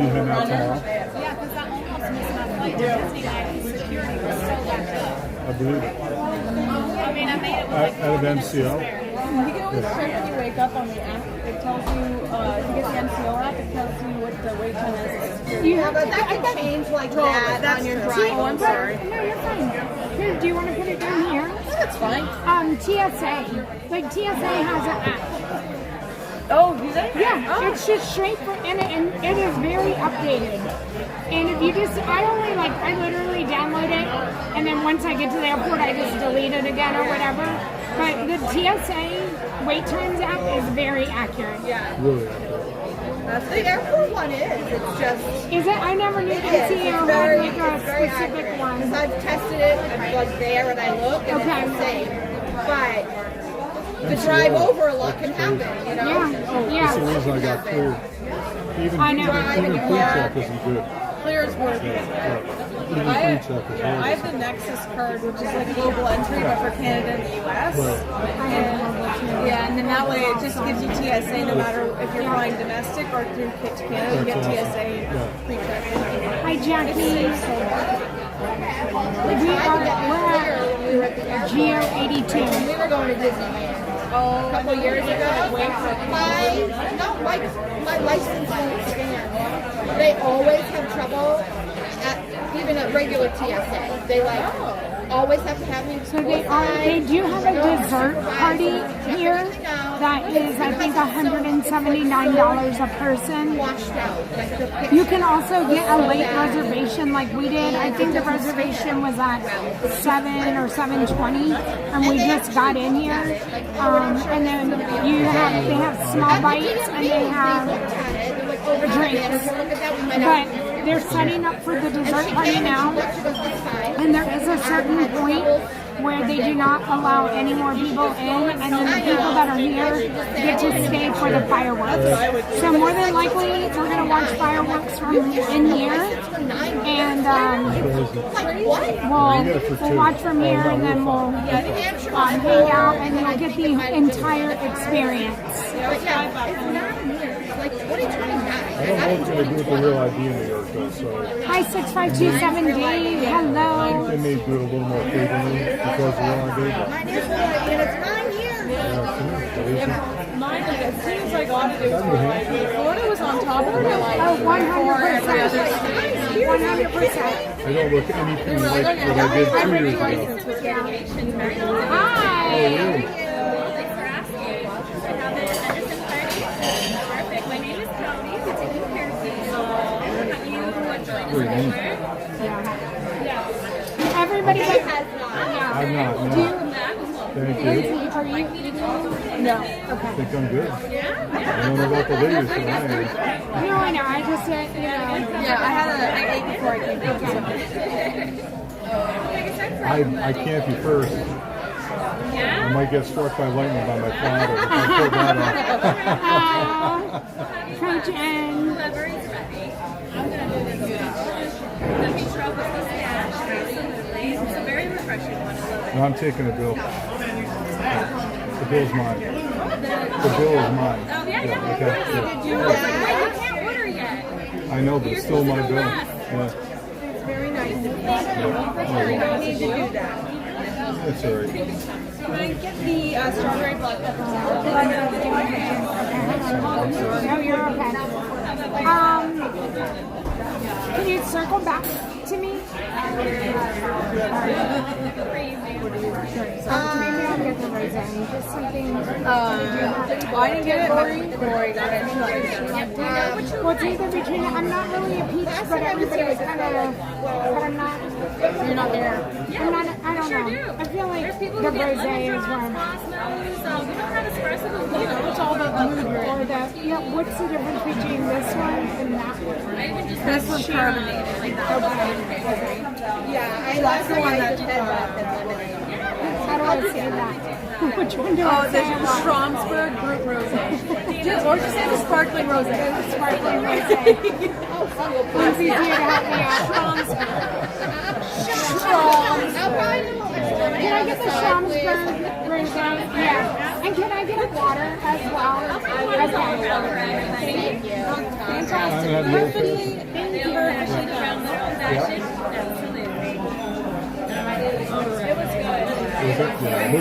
You head out tomorrow? Yeah, because I almost missed my flight to Disneyland. Security was so backed up. I believe it. I mean, I made it with like Out of 4 minutes to MCO? spare. You can always check when you wake up on the app. It tells you, if you get the MCO app, it tells you what the wait time is. You have that can change like that on your drive. Oh, I'm sorry. No, you're fine. Here, do you want to put it down here? That's fine. TSA. Like TSA has an app. Oh, do they? Yeah, it's just straight for, and it is very updated. And if you just, I literally download it, and then once I get to the airport, I just delete it again or whatever. But the TSA wait times app is very accurate. Yeah. Really? That's the airport one is. It's just. Is it? I never knew NCO had like a specific one. Because I've tested it, I'm like there and I look, and it's the same. But to drive over a lot can happen, you know? Yeah. It's the ones I got cleared. Even I know. even pre-check isn't good. Clear's worth it. Even I pre-check is have always. the Nexus card, which is like global entry, but for Canada and the US. And then that way it just gives you TSA no matter if you're flying domestic or through Canada, you get TSA pre-check. Hi, Jackie. We're at Geode 82. We were going to Disneyland a couple years ago. My license won't scan. They always have trouble even at regular TSA. They always have to have me. So they do have a dessert party here that is, I think, $179 a person. You can also get a late reservation like we did. I think the reservation was at 7 or 7:20, and we just got in here. And then they have small bites and they have drinks. But they're setting up for the dessert party now, and there is a certain point where they do not allow any more people in, and then the people that are here get to stay for the fireworks. So more than likely, we're going to watch fireworks from in here, and we'll watch from here, and then we'll hang out, and you'll get the entire experience. I don't know what they're going to do with the real ID in New York, though, so. Hi, 6527D. Hello. They may do it a little more frequently because of real ID. Mine is and it's 9 years. Mine, it seems like ought to do with real ID. Florida was on top of real ID. Oh, 100%. 100%. I don't look anything like what I did 2 years ago. Hi. Oh, really? Thanks for asking. I have an Anderson party. Perfect. My name is Cody. It's a new hair piece. You want to join us Great name. over? Yeah. I'm not. Do No. you? Thank you. Lindsay, are you eating? No. I Okay. think I'm good. I don't know about the ladies, but I am. No, I know. I just said, you know. Yeah, I ate before I came down. I can't be first. I might get struck by lightning by my father if I pull that off. Coach N. It's a very refreshing one. I love it. No, I'm taking a bill. The bill's mine. The bill is mine. Oh, yeah, no, okay. you can't order yet. I know, but it's still my bill. Yeah. It's very nice. You don't need to do that. That's all right. Can I get the strawberry black pepper salad? No, you're okay. Can you circle back to me? Maybe I'll get the rosé. Just something. I didn't get it, but Lori got it. Well, it's either between. I'm not really a peach, but everybody was kind of. But I'm not. You're not there. I'm not. I don't know. I feel like the rosé is where I'm at. We don't have espresso. You know, it's all about the mood you're in. Or the. Yeah. What's the difference between this one and that one? This one's carbonated. Like that. Okay. Yeah, I like the one that How do I say that? Which one do I Oh, say? there's the Stromsburg Group Rosé. Or just say the sparkling rosé. Sparkling rosé. It's easier to help me out. Can I get the Stromsburg rosé? Yeah. And can I get a water as well? Thank you. Fantastic. Thank you.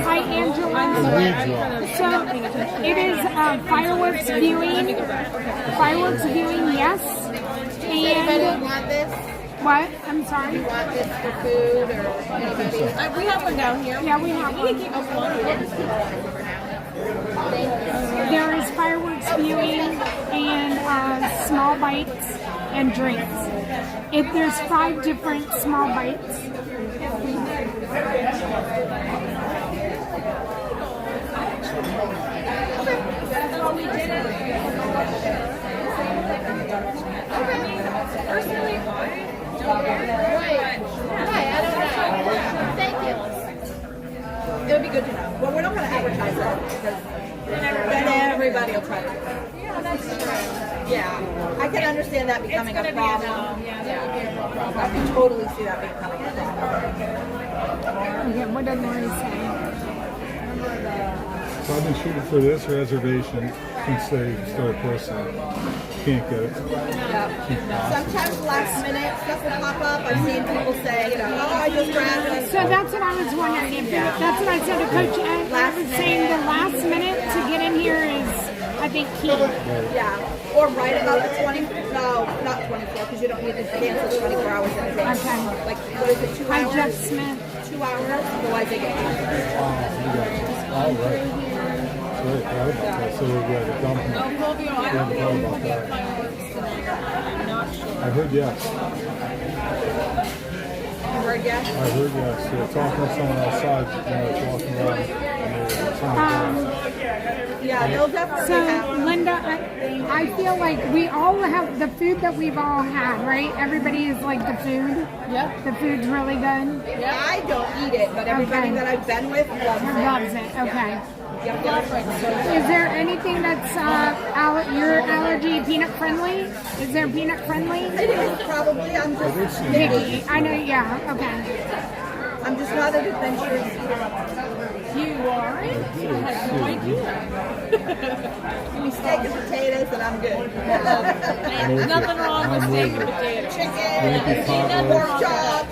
Hi, Angela. So it is fireworks viewing. Fireworks viewing, yes. Anybody want this? What? I'm sorry. You want this for food or anybody? We have one down here. Yeah, we have one. There is fireworks viewing and small bites and drinks. If there's 5 different small bites. Thank you. It would be good to know. Well, we're not going to advertise it because then everybody will try to do it. Yeah, that's true. Yeah, I can understand that becoming a problem. I can totally see that becoming a problem. Okay, what did Lori say? So I've been shooting for this reservation since they started posting. Can't get it. Yeah. Sometimes last minute stuff will pop up. I've seen people say, oh, I just grabbed it. So that's what I was wondering. That's what I said to Coach Ed. I was saying the last minute to get in here is, I think, key. Yeah. Or right about the 20, no, not 24, because you don't need to cancel 24 hours in advance. Okay. Like, what is it, 2 hours? Hi, Jeff Smith. 2 hours, otherwise they get canceled. All right. Right, right. So we got a dump. Oh, Fulvio, I don't know if we'll get fireworks tonight. I'm not sure. I heard yes. You heard yes? I heard yes. They're talking to someone outside. They're walking around. Yeah, they'll definitely So, have. Linda, I feel like we all have the food that we've all had, right? Everybody is like the food. Yep. The food's really good. Yeah, I don't eat it, but everybody that I've been with loves it. Loves it. Okay. Yep. Is there anything that's your allergy peanut friendly? Is there peanut friendly? It is probably. I'm just picky. I know. Yeah. Okay. I'm just not an adventurous eater. You are? I had no idea. Give me steak and potatoes and I'm good. Nothing wrong with steak and potatoes. Chicken, pork chops,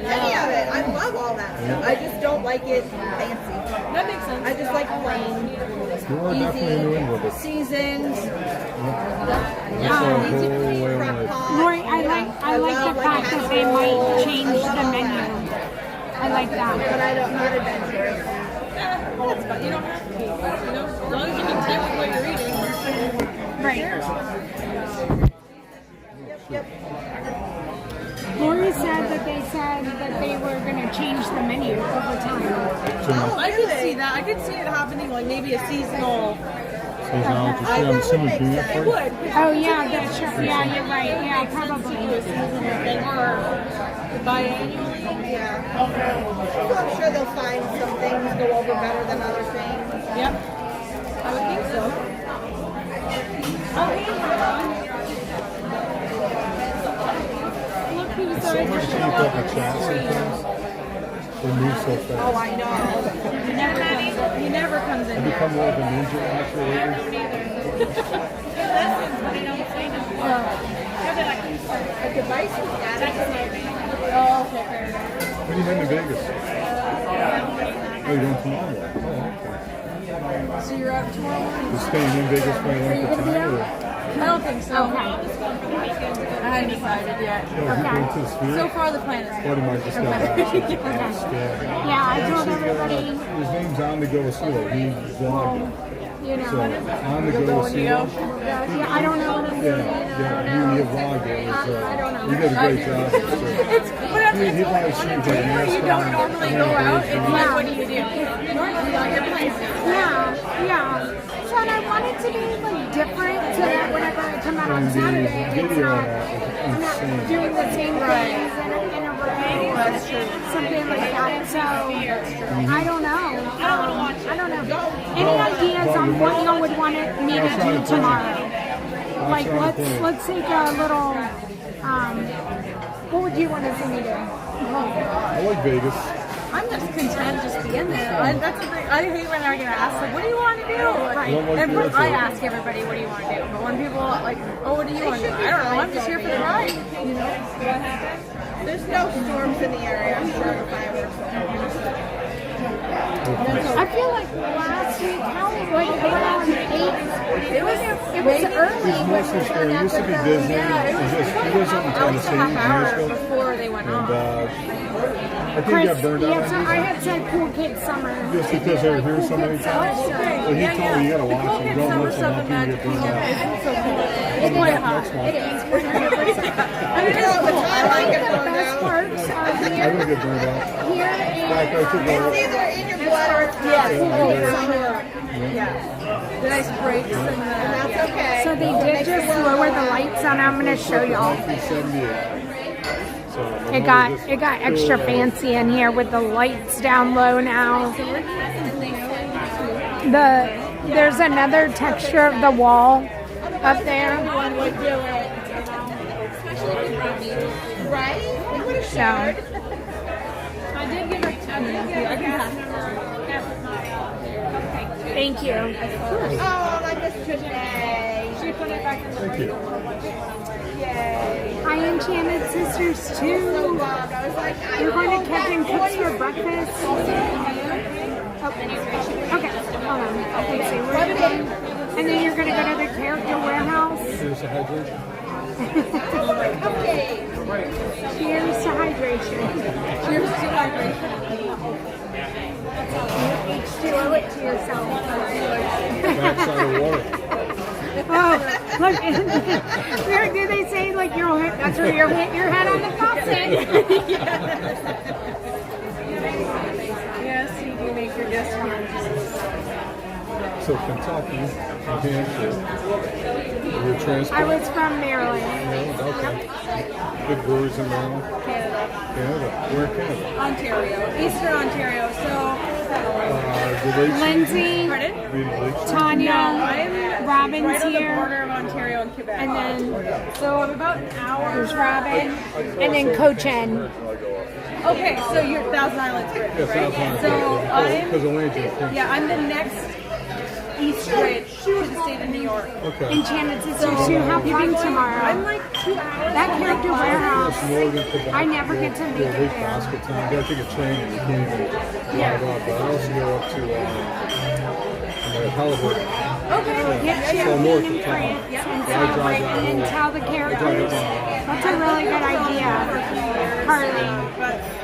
any of it. I love all that stuff. I just don't like it fancy. That makes sense. I just like plain, You are definitely New England. seasoned. Lori, I like the fact that they might change the menu. I like that. But I'm not adventurous. That's fine. You don't have to be. As long as you can tell what you're eating. Right. Yep. Lori said that they said that they were going to change the menu over time. Oh, I could see that. I could see it happening, like maybe a seasonal. I'm assuming peanut It would. Oh yeah, that's true. Yeah, you're right. Yeah, probably. Or biannually. Yeah. I'm sure they'll find some things go over better than other things. Yep. I would think so. Look who's so much cheap up the chat sometimes. They move so fast. Oh, I know. He never comes in. I become more of a ninja actually lately. A device with oh, okay. What are you heading to Vegas? Oh, you're going tomorrow? Oh, okay. So you're out tomorrow morning? You're staying in Vegas for a length of time? Or? I don't think so. Okay. I hadn't decided yet. Oh, you going to the Sphere? So far the plan is Buddy might just go back. Yeah, I told everybody. His name's On the Go Seal. He's vlogging. You know. So, On the Go Seal. Yeah, I don't know what I'm doing. Yeah, you vlog it. I don't know. You did a great job. So. He probably seems like a nice you don't normally go out, and like, what do you do? Normally on your place. Yeah. So and I wanted to be like different so that whenever I come out on Saturday, it's not, I'm not doing the same things in a row. That's true. Something like that. So I don't know. I don't know. Any ideas on what you would want me to do tomorrow? Like let's take a little. What would you want to see me do? I like Vegas. I'm just content just being there. I hate when they're gonna ask like, what do you want to do? Like, and I ask everybody, what do you want to do? But when people are like, oh, what do you want to do? I don't know. I'm just here for the ride. You know. There's no storms in the area. I'm sure the fireworks. I feel like last week, how was like around 8? It was early. It's mostly scary. It used to be Disney. It was up in Tennessee years ago. Before they went on. I think he got burned out. Yeah, so I had said Cool Kid Summer. Just because they were here so many times. Well, he told me you gotta watch it. You don't watch it until you get burned out. It's quite hot. It is 100%. I like it. The best parts are I here. wouldn't get burned out. Here Like I took over. In your blood. Yeah. The nice breaks and that's okay. So they did just lower the lights on. I'm going to show y'all. 1978. It got extra fancy in here with the lights down low now. There's another texture of the wall up there. Right? So I did give it. thank you. Oh, I missed your day. She put it back in the Thank you. Yay. Hi, Enchanted Sisters too. You're going to Kevin Cooks for breakfast. Okay, hold on. Okay, so we're going, and then you're going to go to the character warehouse. Here's a hydration. Cheers to hydration. Cheers to hydration. H2O it to yourself. Backside of water. Oh, look, where do they say like you'll hit, that's where you'll hit your head on the faucet? Yes, you do make your guest So Kentucky, New Hampshire. Your transport? I was from Maryland. Maryland, okay. Big breweries in Maryland? Canada. Where in Canada? Ontario. Eastern Ontario. So, Lindsay, Tanya, Robin's right on the here. border of Ontario and Quebec. And then, so I'm about an hour. There's Robin. And then Cochin. Okay, so you're Thousand Islands Bridge, Yes, right? so I'm the next East Bridge to the state of New York. Okay. Enchanted Sisters 2, how fun tomorrow. I'm like 2 hours. That character warehouse, I never get to make it there. Basket time. You gotta take a train and you can't even drive up. But I also go up to Halliburton. Okay, get champagne in France and celebrate and then tell the characters. That's a really good idea, Carly.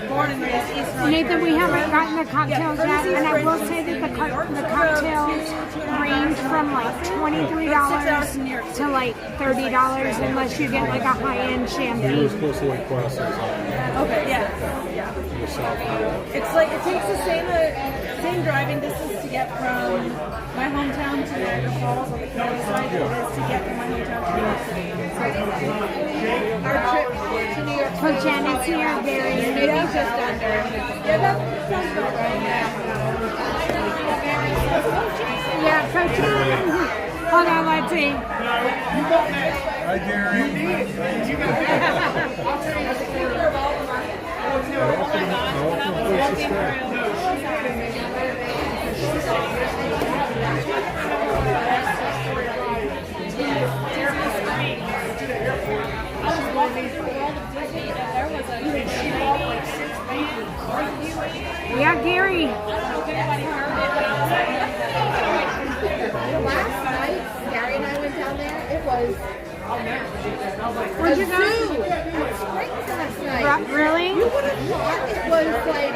Born and raised Eastern Nathan, we haven't gotten the cocktails yet, and I will say that the cocktails range from like $23 to like $30 unless you get like a high-end He champagne. was supposed to like classes. Okay, yeah. It's like it takes the same driving distance to get from my hometown to Niagara Falls on the Canada side than it is to get from my hometown to New York City. So our trip to New York Coach Anna's here, Gary. maybe just under. Yeah, that sounds about right. Yeah, Coach Anna. Hold on, let's see. Hi, Gary. Yeah, Gary. Last night, Gary and I went down there. It was Where'd you a go? zoo at Springs last night. Really? You would have thought it was like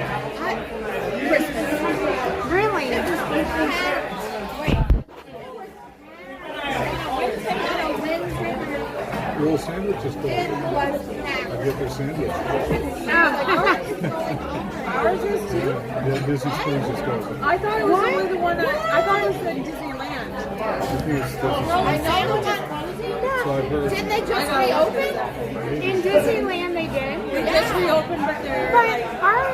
Christmas. Really? It had, Little sandwiches. it was packed. I get their sandwich. Ours is too. Yeah, Disney Springs is good. I thought it was only the one I thought it was in Disneyland. I know So I've heard. Didn't they just reopen? In Disneyland they did. They just reopened, but they're But our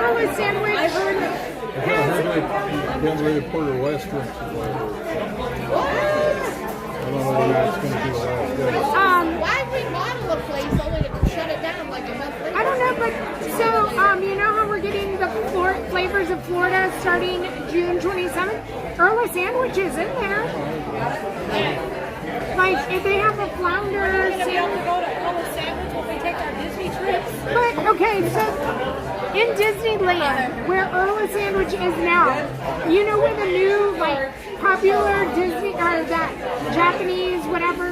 early sandwich. I heard I heard they ready to put a restaurant. I don't know when that's going to be the last day. Why remodel a place only to shut it down like a month later? I don't know, but so you know how we're getting the flavors of Florida starting June 27th? Early sandwiches in there. Like if they have a flounder sandwich. Go to Earl Sandwich when we take our Disney trips. But okay, so in Disneyland, where Earl Sandwich is now, you know where the new like popular Disney or that Japanese whatever.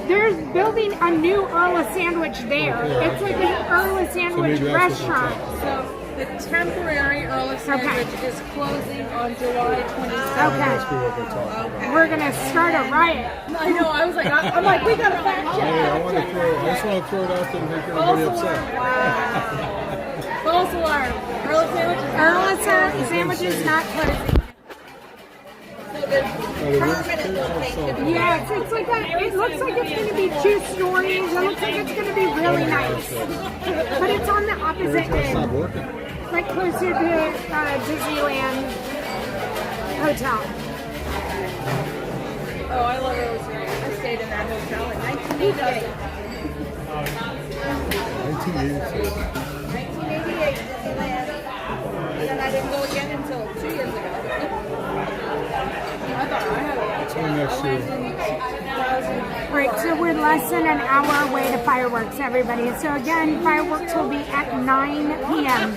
There's building a new Earl Sandwich there. It's like an Earl Sandwich restaurant. So the temporary Earl Sandwich is closing on July 27th. Okay. We're gonna start a riot. I know. I was like, I'm like, we gotta fact check. I just want to throw it out there and make everybody upset. False alarm. Earl Sandwich is Earl Sandwich is not closing. Yes, it's like that. It looks like it's going to be 2 stories. It looks like it's going to be really nice. But it's on the opposite end. Like closer to Disneyland Hotel. Oh, I love Earl Sandwich. I stayed in that hotel in 1988. 1988, Disneyland. And then I didn't go again until 2 years ago. I thought I had Right, so we're less than an hour away to fireworks, everybody. So again, fireworks will be at 9 p.m.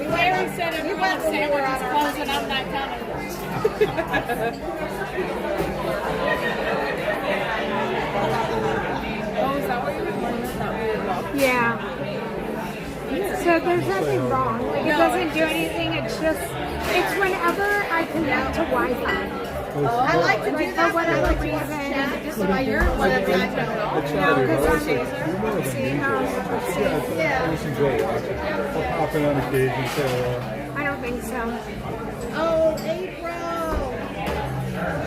Larry said everyone's sandwich is closing, I'm not coming. Oh, is that what you were doing? That's not really well. Yeah. So there's nothing wrong. Like it doesn't do anything. It's whenever I connect to Wi-Fi. I like to do that for whatever reason. just by your whatever I don't know. No, because I'm Just enjoy it. I'll pop in on occasion and say hello. I don't think so. Oh, April.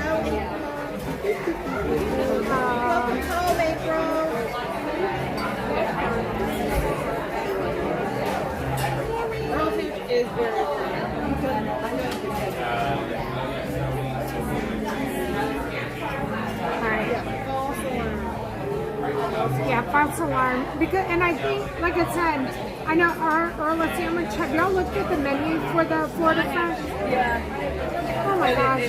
Hello, April. Welcome home, April. Earl Sandwich is very good. Yeah, false alarm. Because, and I think, like I said, I know our Earl Sandwich. Have y'all looked at the menu for the Florida Fest? Yeah. Oh my gosh,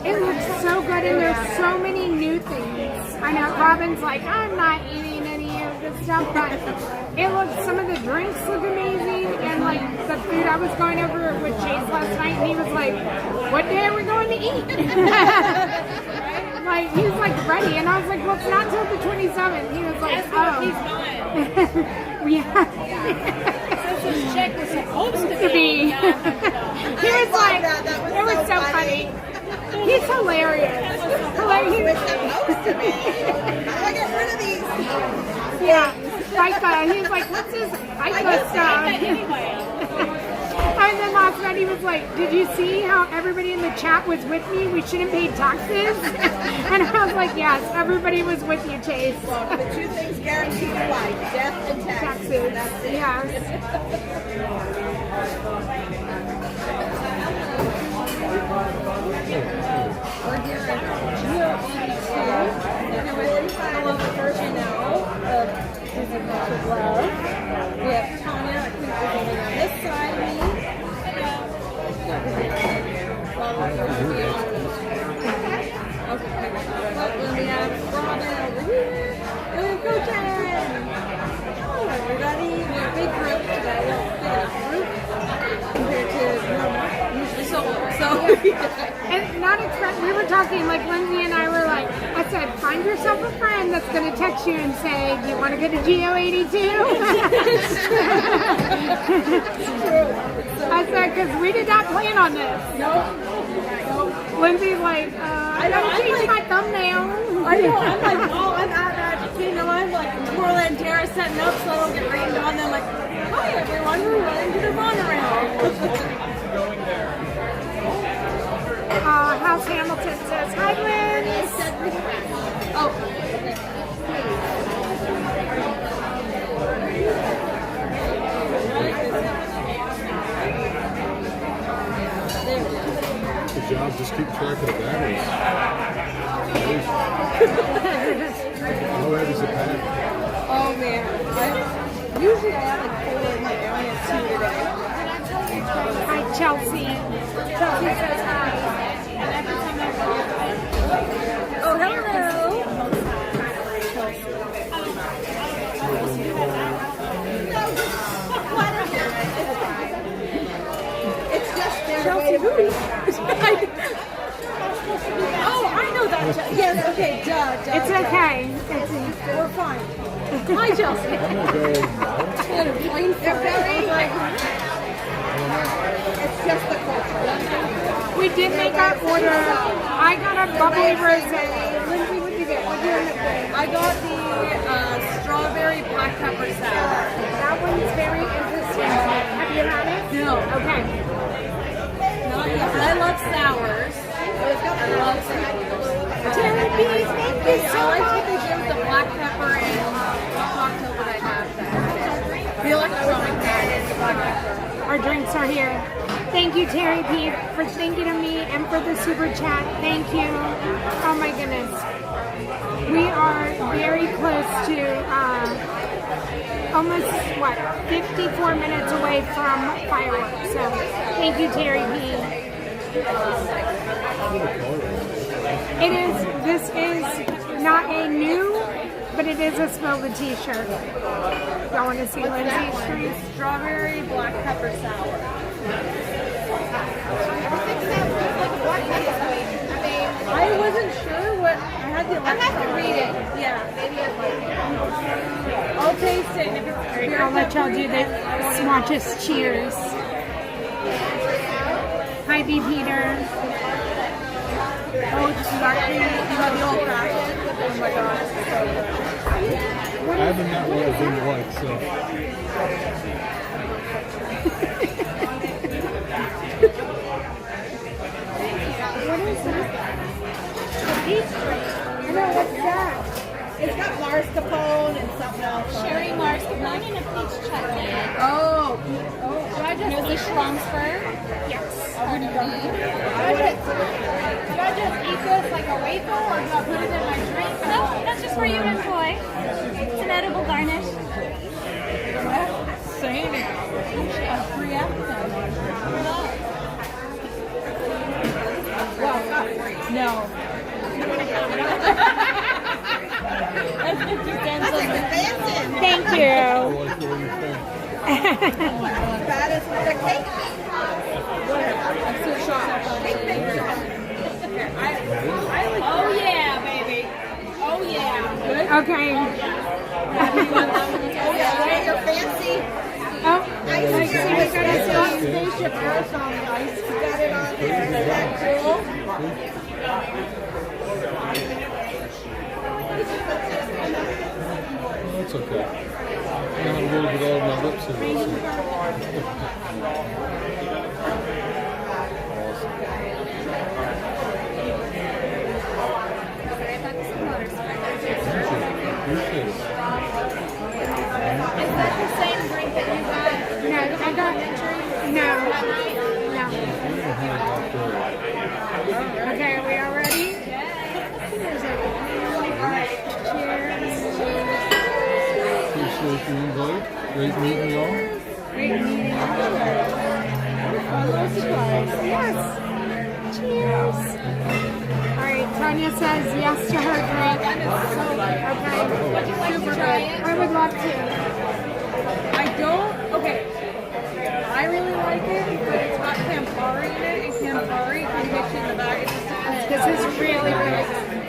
it looks so good, and there's so many new things. I know Robin's like, I'm not eating any of this stuff, but it looks. Some of the drinks look amazing, and like the food. I was going over with Chase last night, and he was like, "What day are we going to eat?" Like he was like ready, and I was like, "Well, it's not till the 27th." He was like, "Oh, yeah." This check was supposed to be. He was like, it was so funny. He's hilarious. Hilarious. Supposed to be. I get rid of these. Yeah. FICA. He's like, what's his FICA stuff? And then last night he was like, did you see how everybody in the chat was with me? We shouldn't pay taxes. And I was like, yes, everybody was with you, Chase. Well, the two things guaranteed in life, death and taxes. That's it. Yes. We're here at Geode, and we're following the version now of Disney World Love. We have Tanya, I think, is on this side of me. Then we have Robin over here. And we have Coach Jen. Hello, everybody. We're a big group today. We're a big group compared to normal, usually solo. So, and not expect, we were talking, like Lindsay and I were like, I said, find yourself a friend that's going to text you and say, do you want to go to Geo 82? I said, because we did not plan on this. Nope. Lindsay's like, I gotta change my thumbnail. I know, I'm like, oh, I'm at Magic Kingdom. I'm like Tomorrowland Terrace setting up so I don't get rained on. Then like, hi everyone, we're running to the monorail. House Hamilton says, hi Lynn. Oh, Good job, just keep track of the batteries. How heavy is the pack? oh man. Usually I have like 4 in here. I only have 2 today. Hi Chelsea. Chelsea says hi. Oh, hello. It's just their Chelsea Booty. Oh, I know that. Yes, okay, duh. It's okay. We're fine. Hi, Chelsea. They're very like. It's just the culture. We did make our order. I got a bubbly rosé. Lindsay, what did you get? What did you end up getting? I got the strawberry black pepper salad. That one's very interesting. Have you had it? No. Okay. Not yet, but I love sours. I love sours. Terry B, thank you so I like much. what they do with the black pepper and cocktail that I have there. The electronic that black pepper. Our drinks are here. Thank you, Terry P, for thinking of me and for the super chat. Thank you. Oh my goodness. We are very close to almost, 54 minutes away from fireworks. So thank you, Terry P. This is not a new, but it is a Spill the T-shirt. Y'all want to see Lindsay's drink? Strawberry black pepper sour. I wasn't sure what I had the. I have to read it. Yeah. I'll taste it. If it's I'll let y'all do the swatches. Cheers. Hi, B. Peter. Oh, just dark cream. You got the old fashioned. Oh my gosh. I haven't met one of them like, so. What is this? The peach drink. I know, what's that? It's got mascarpone and something else. Cherry mascarpone and a peach chutney. Oh. Should I just eat Schlommsburg? Yes. Should I just eat this like a wafer, or do I put it in my drink? No, that's just for you to enjoy. It's an edible garnish. Saying it. A free appetizer. Well, not free. No. That's 50 cents. Thank you. That is the cake. I'm so shocked. Oh yeah, baby. Oh yeah. Good? Okay. Oh yeah, right, you're fancy. Oh, I see we got a spaceship Earth on the ice. We got it on there. Isn't that cool? That's okay. I have a little bit all over my lips here. Appreciate it. Is that the same drink that you got? No, I got no. Okay, are we all ready? Appreciate the invite. Great meeting y'all. Great meeting you. Hello, surprise. Yes. Cheers. All right, Tanya says yes to her drink. Okay. Would you like to try it? I would love to. I don't. Okay. I really like it, but it's got Campari in it, and Campari can hit you in the back. It just depends. This is really, really good.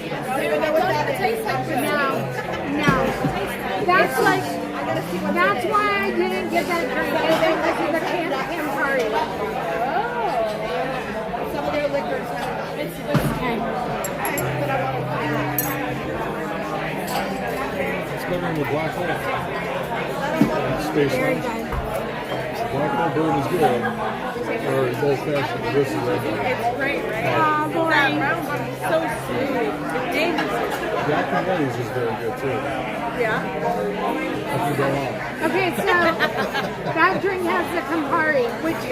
I don't even know what that tastes like. No. That's like, that's why I didn't get that drink. I didn't like the Campari. Oh. Some of their liquors have It's okay. but I want to find out. It's better than the black hole. Space Very Ice. good. Black hole bourbon is good. Or old fashioned. This is like It's great, right? Oh, boy. That brown one is so smooth. It's dangerous. Jack and Denny's is very good too. Yeah. I can go on. Okay, so that drink has the Campari, which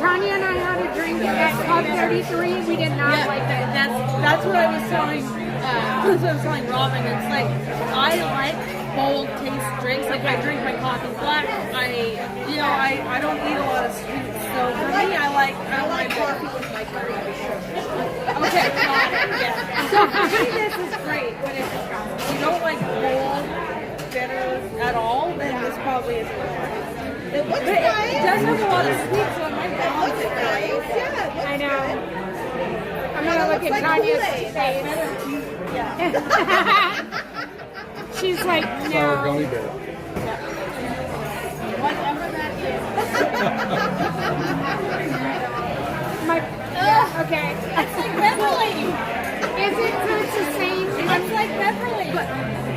Tanya and I had a drink at Club 33. We did not like it. That's what I was telling. That's what I was telling Robin. It's like I like bold taste drinks. Like I drink my coffee black. I don't eat a lot of sweets. So for me, I like coffee with my curry. Okay, yeah. So for me, this is great. But if you don't like bold, bitter at all, then this probably is good. It looks But nice. it does have a lot of sweets, so it might It looks nice. Yeah, it looks I know. good. I'm going to look at Like Tanya's Kool-Aid. face. She's like, Sour no. gummy bear. Whatever that is. Okay. It's like Beverly. Is it so it's the same? It's like Beverly. But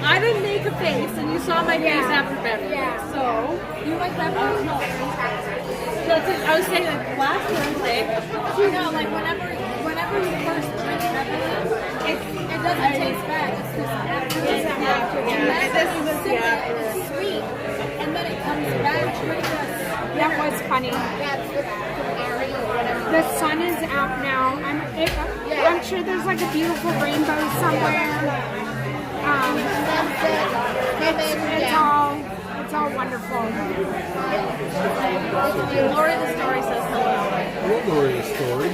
I didn't make a face, and you saw my face after Beverly. Yeah. So, you like Beverly? No. So I was saying like last Thursday, you know, like whenever you first drink Beverly, it doesn't taste bad. It's just after. It's sweet, and then it comes back with us. That was funny. That's the Campari or whatever. The sun is out now. I'm sure there's like a beautiful rainbow somewhere. It's all wonderful. Lori the Story says hello. What Lori the story?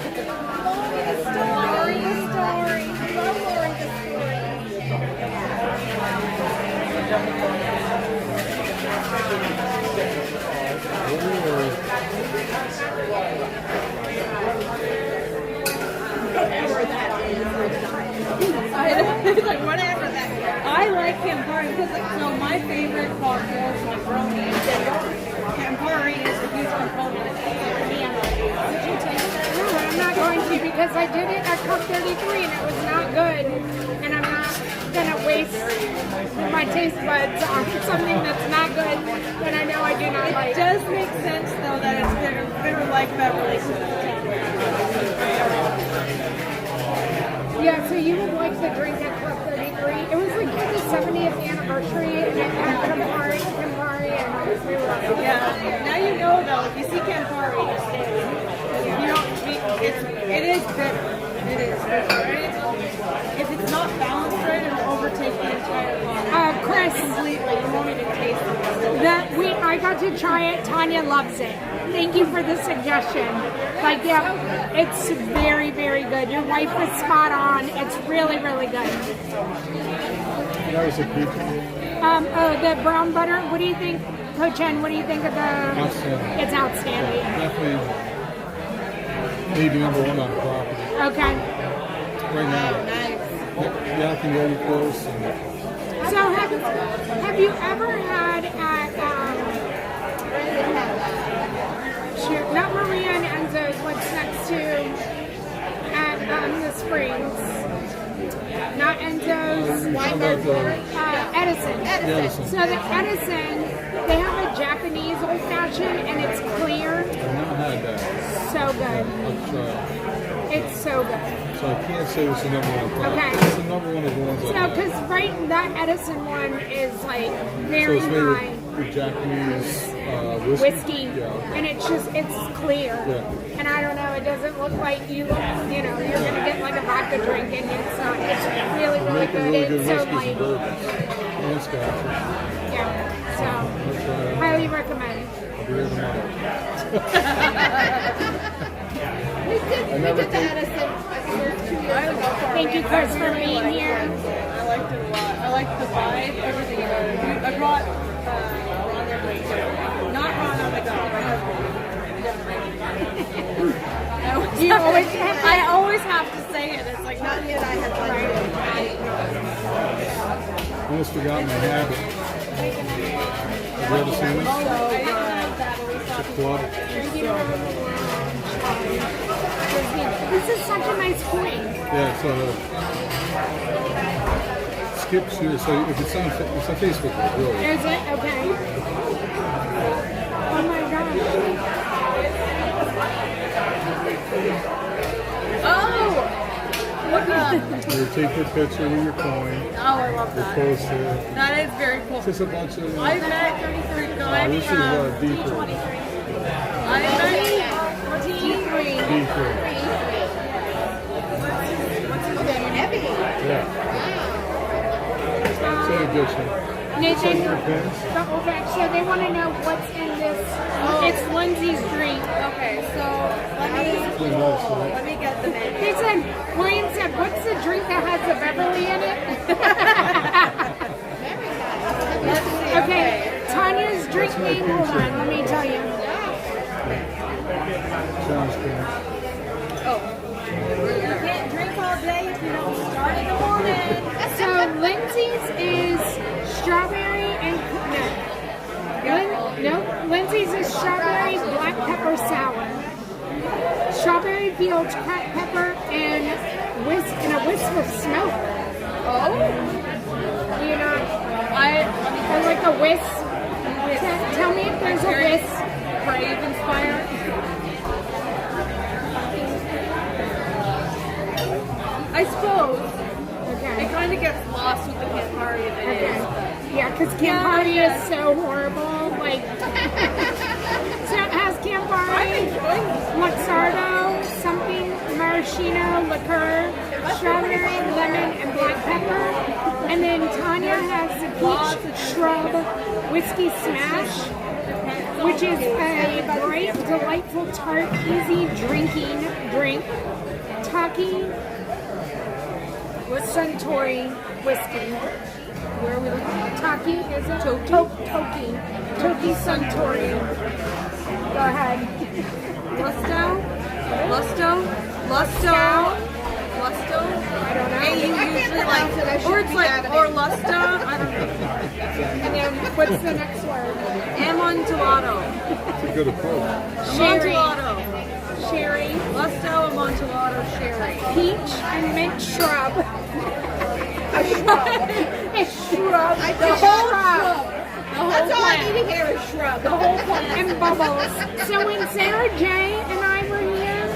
Lori the story. Love Lori the Whatever that is. Like whatever that. I like Campari because so my favorite cocktails like Negroni. Campari is a huge component. Did you taste it? No, I'm not going to because I did it at Cup 33 and it was not good. And I'm not going to waste my taste buds on something that's not good that I know I do not like. It does make sense though that it's bitter like Beverly. Yeah, so you would like the drink at Club 33. It was like for the 70th anniversary, and it had Campari, and we were like, Yeah. Now you know though, if you see Campari, you stay. You don't. It is bitter. It is bitter. If it's not balanced right, it'll overtake the entire bottle. Chris, completely. You won't even taste it. I got to try it. Tanya loves it. Thank you for the suggestion. Like, yeah, it's very, very good. Your wife was spot on. It's really, really good. That was a pizza. The brown butter. What do you think, Coach Chen? What do you think of the? Outstanding. It's outstanding. Definitely maybe number one on the property. Okay. Right now. Yeah, I can go close. So have you ever had at not Maria and Enzo's, what's next to at the Springs? Not Enzo's. Weinberg. Edison. Edison. So the Edison, they have a Japanese old fashioned and it's clear. I've not had that. So good. I'll try. It's so good. So I can't say it's the number one product. Okay. It's the number one of the ones I So, had. because that Edison one is like So very it's made high with Japanese whiskey. Yeah. and it's clear. Yeah. And I don't know, it doesn't look like you're gonna get like a vodka drink, and it's not. It's really, really Making good. really good It's so whiskeys light. and bourbons. And scotch. Yeah. So highly recommend. I'll be there tomorrow. We did the Edison 2 years ago. Thank you, Chris, for being here. I liked it a lot. I liked the vibe, everything about it. I brought Ron every too. Not Ron on the go. I always have to say it. It's like not yet. I have I almost forgot my habit. Have you ever seen this? The club. This is such a nice point. Yeah, so skips here. So if it's on Facebook, really. Is it? Okay. Oh my gosh. Oh! What You take your picture with your coin. Oh, I love You that. post it. That is very cool. It's just a bunch of. I met This is deeper. I met D3. Deeper. Heavy. Yeah. Same edition. Nathan, Send your pins. so they want to know what's in this. It's Lindsay's drink. Okay, so let me get the name. They said, William said, what's the drink that has the Beverly in it? Let's see. Okay, Tanya's drink name, hold on, let me tell you. Sounds good. Oh. You can't drink all day if you don't start in the morning. So Lindsay's is strawberry and Lindsay's is strawberry black pepper sour, strawberry fields cracked pepper and a whisk of smoke. Oh, You know, or like a whisk. Tell me if there's a whisk. Brave inspired. I suppose. Okay. It kind of gets lost with the Campari if it is. Yeah, because Campari is so horrible. Like, so it has Campari, Luxardo, something, maraschino, liqueur, strawberry, lemon, and black pepper. And then Tanya has the peach shrub whiskey smash, which is a bright, delightful, tart, easy drinking drink. Taki with Suntory whiskey. Where are we looking? Taki, is it? Toki Suntory. Go ahead. Lusto. I don't know. And you usually like, or it's like, or Lusto. I don't know. And then what's the next word? Amontillado. It's a good approach. Amontillado. Sherry. Lusto Amontillado sherry. Peach and mint shrub. A shrub. A shrub. I The think whole shrub. shrub. That's all I need to hear is shrub. The whole plant. And bubbles. So when Sarah J and I were here,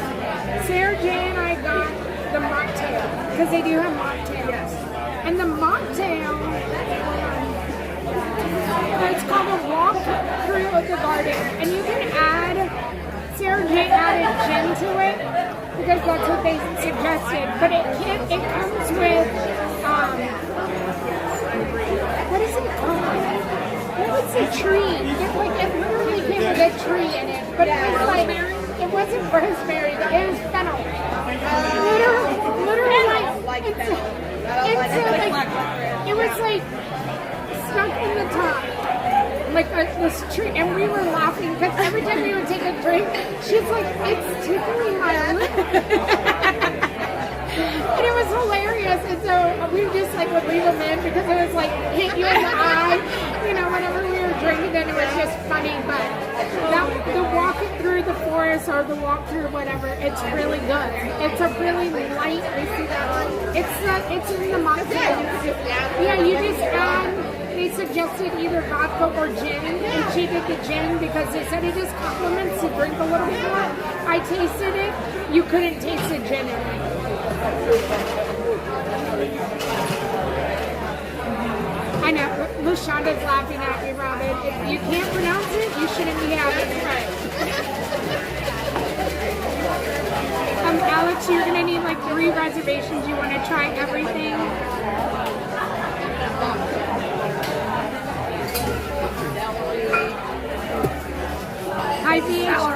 Sarah J and I got the mocktail. Because they do have mocktails. Yes. And the mocktail, it's called a walk through the garden. And you can add, Sarah J added gin to it because that's what they suggested. But it comes with, what is it called? What was the tree? It literally came with a tree in it. But it was like, it wasn't rosemary, but it was fennel. Literally like, it was like stuck in the top. Like this tree, and we were laughing because every time we would take a drink, she's like, it's tickling my lip. And it was hilarious, and so we just like would leave them in because it was like hit you in the eye, whenever we were drinking, and it was just funny. But the walk through the forest or the walk through whatever, it's really good. It's a really light. It's in the mocktail. Yeah, you just add. they suggested either vodka or gin, and she did the gin because they said it just complements the drink a little more. I tasted it. You couldn't taste the gin in it. I know. Lushonda's laughing at me, Robin. If you can't pronounce it, you shouldn't be having it. Alex, you're gonna need like 3 reservations. You want to try everything. Hi, Beach. Hello.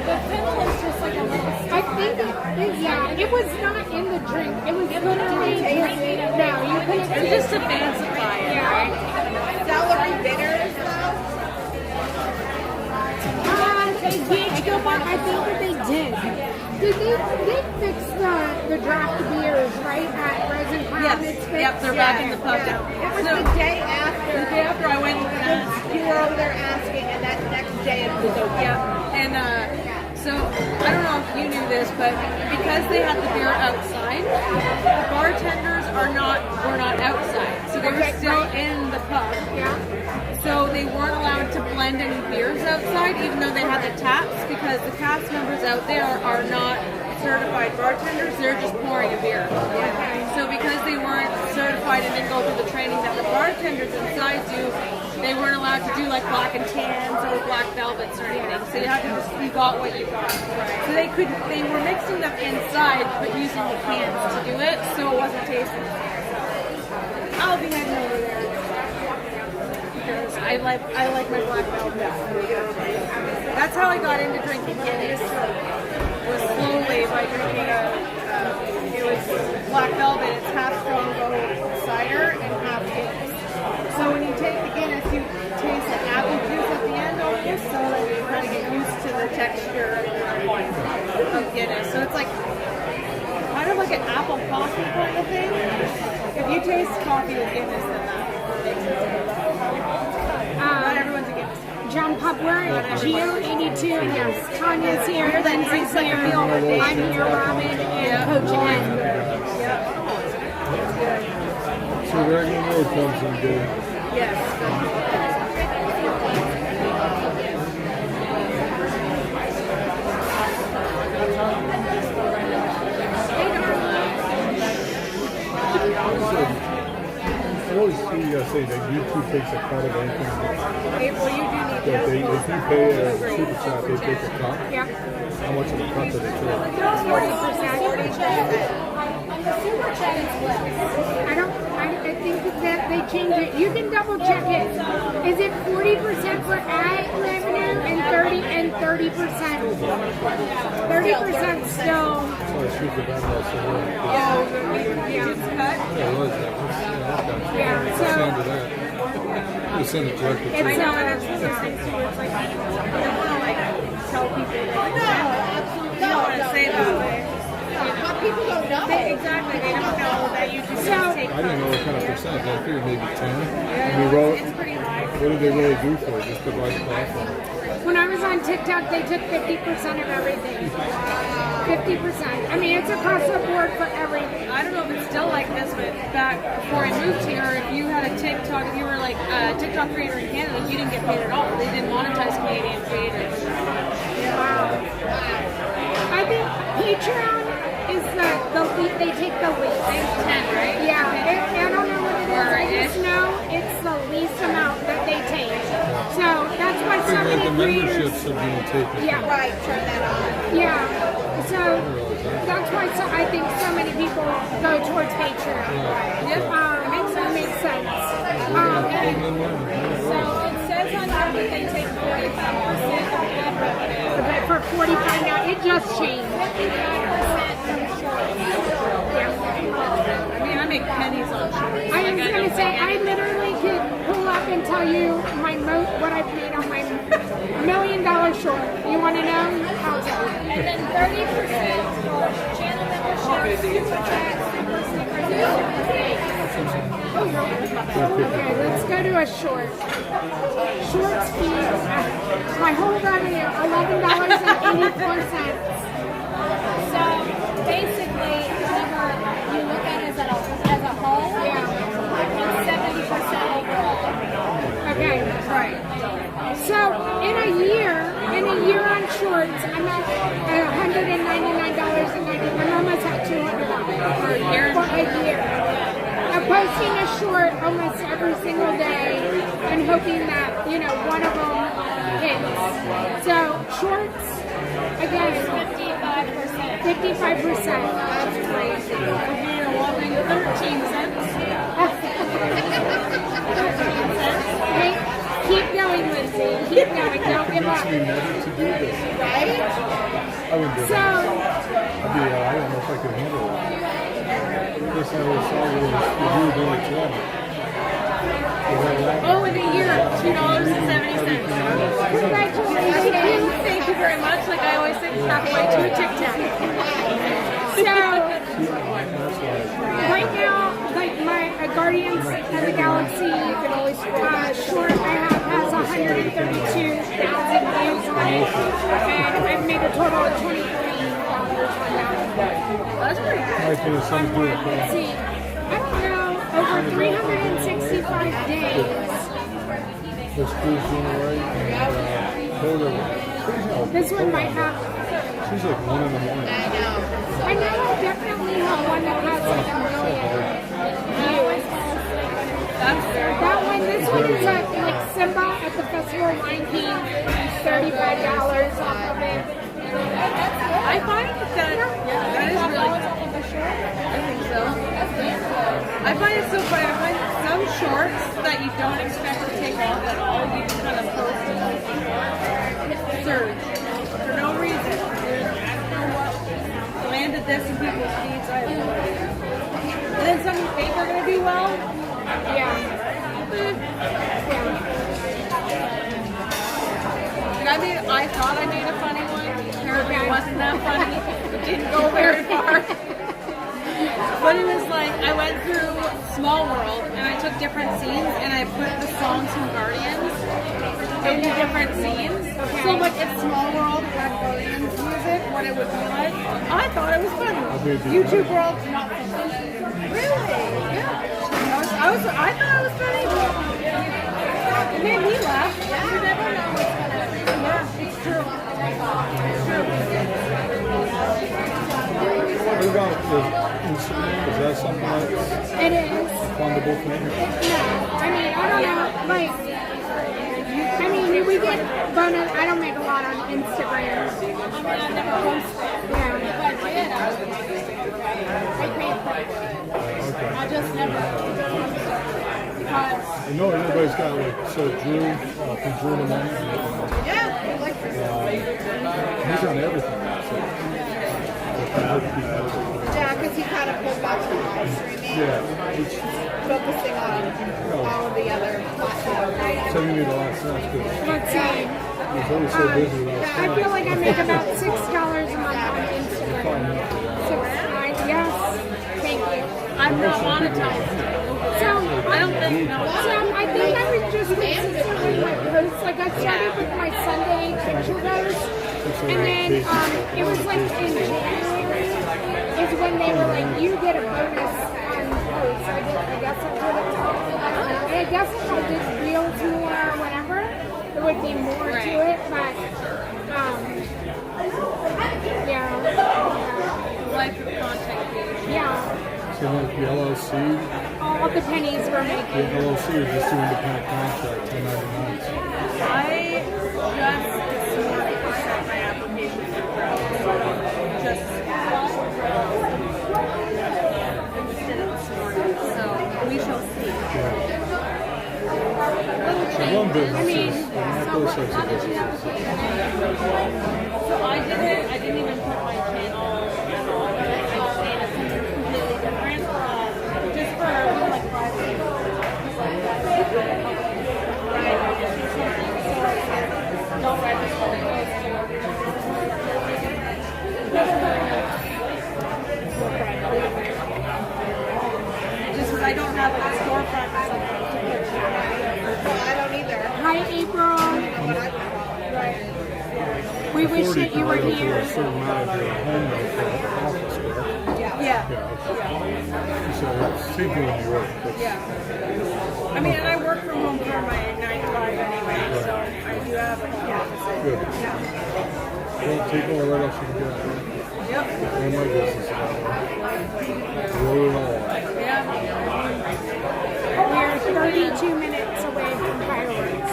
The fennel is just like a little. I think it was not in the drink. It was literally no. You couldn't. It's just to fancify it, right? Celery bitters, though. Beach go back. I think that they did. Did they fix the draft beers right at Resin Crown? Yes. Yep, they're back in the pub now. It was the day after. The day after I went. You were over there asking, and that next day it was open. Yeah, and so I don't know if you knew this, but because they had the beer outside, the bartenders were not outside, so they were still in the pub. Yeah. So they weren't allowed to blend any beers outside, even though they had the taps, because the cast members out there are not certified bartenders, they're just pouring a beer. So because they weren't certified and didn't go through the training that the bartenders inside do, they weren't allowed to do like black and tans or black velvets or anything. So you had to just, you got what you got. So they were mixing them inside, but using the cans to do it, so it wasn't tasting. I'll be heading over there. Because I like my black velvet. That's how I got into drinking Guinness. Was slowly by drinking it was black velvet. It's half Strongbow cider and half Guinness. So when you take the Guinness, you taste the apple juice at the end almost, so that you kind of get used to the texture of Guinness. So it's like kind of like an apple coffee kind of thing. If you taste coffee with Guinness, then that makes it. Not everyone's a Guinness. John Pop, we're at Geode 82. Yes, Tanya's here, Lindsay's here, I'm here, Robin, and Coach Ann. So regular comes in good. Yes. I always see say that YouTube takes a cut of anything. Well, you do need If you pay a super chat, they take a cut. Yeah. How much of a cut do they take? 40%. The super chat is less. I think that they changed it. You can double check it. Is it 40% for ad revenue and 30%? 30% still. Oh, shoot, the bad house. Yeah, so you send it directly to I know, and that's one of those things too, where it's like, you don't want to like tell people, you don't want to say that way. But people don't know. Exactly, they don't know that you can just take. I didn't know what kind of percent. I figured maybe 10. It's pretty high. What did they really do for it? Just to buy the platform? when I was on TikTok, they took 50% of everything. 50%. I mean, it's across the board for everything. I don't know if it's still like this, but back before I moved here, if you had a TikTok, if you were like a TikTok creator in Canada, you didn't get paid at all. They didn't monetize Canadian creators. Wow. I think Patreon is the lead, they take the least. It's 10, right? Yeah, I don't know what it is. I just know it's the least amount that they take. So that's why so many the creators. memberships are being taken. Yeah, Right, turn that on. yeah. So that's why I think so many people go towards Patreon. Makes sense. So it says on here that they take 45% of ad revenue. But for 45 now, it just changed. 55% from shorts. I mean, I make pennies on shorts. I was going to say, I literally could pull up and tell you what I've made on my $1 million short. You want to know? I'll tell you. And then 30% for channel memberships, super chats, super stickers. Okay, let's go to a short. Short speed. My whole revenue, $11.84. So basically, whenever you look at it as a year of posting a short almost every single day and hoping that, you know, one of them hits. So shorts, again, 55%. That's crazy. You're walking 13 cents. Hey, keep going, Lindsay. Keep going. Don't give up. It convinced me never to do this. Right? I wouldn't do So, that. I don't know if I could handle it. First time I ever saw it was the Geode doing it to me. Oh, in a year, $2.70. congratulations. Thank you very much. Like I always say, halfway to a Tic Tac. So, right now, like my Guardians of the Galaxy short I have has 132,000 views on it, and I've made a total of $23 on that. That's pretty good. Let's see, I don't know, over 365 days. This cruise doing it right, and This one might have. She's like 1 in the morning. I know I definitely have one that has like a million views. That one, this one is at like Simba at the Festival of Lion King, $35 off of it. I find that that is really I think so. I find it so funny. I find some shorts that you don't expect to take off at all, you just kind of post and surge for no reason. I don't know what landed this in people's feeds. I have no idea. And then some you think are going to do well. Yeah. Like I thought I made a funny one. Apparently it wasn't that funny. It didn't go very far. But it was like, I went through Small World and I took different scenes and I put the songs from Guardians into different scenes. So like if Small World had Guardians music, what it would be like, I thought it was funny. YouTube World, not funny. Really? Yeah. I thought it was funny. It made me laugh. You never know what's gonna happen. Yeah, it's true. It's true. What about the Instagram? Is that something that's It is fundable for you? No, I mean, I don't know, like, I mean, we get bonus, I don't make a lot on Instagram. I mean, I never post it. Yeah. But I did. I paid for it. I just never I know everybody's got like, so Drew, from Drew the Money. Yeah, I like he's on everything. So. Yeah, because he kind of pulled back from live streaming. Yeah. Focusing on all of the other platforms. So you need a lot of sense because Let's see. he's always so busy with us. I feel like I make about $6 a month on Instagram. Yes. Thank you. I'm not monetized. So, I don't think, no. So, I think I would just consistently like post. Like I started with my Sunday picture post, and then it was like in January is when they were like, you get a bonus on posts. I guess that's what it's called. And I guess if I did reels more or whatever, there would be more to it. But yeah. Like the content page. Yeah. So like the LLC? All the pennies we're making. The LLC or just doing independent contract, 1099s? I just this morning sent my application for growth. Just did it this morning, so we shall see. One business I mean, is not those sorts of businesses. So I didn't even put my channel at all. I just made it something completely different. Just for like private. Don't just because I don't have a storefront or something to put I don't either. Hi, April. We wish that you were here. A certain amount of your home for office, correct? Yeah. So same thing in New York. I mean, and I work from home for my 9 to 5 anyway, so I do have a home office. Good. Yeah. Well, take all the right off you can get. Yep. And my business about one. Rolling on. We're 32 minutes away from fireworks.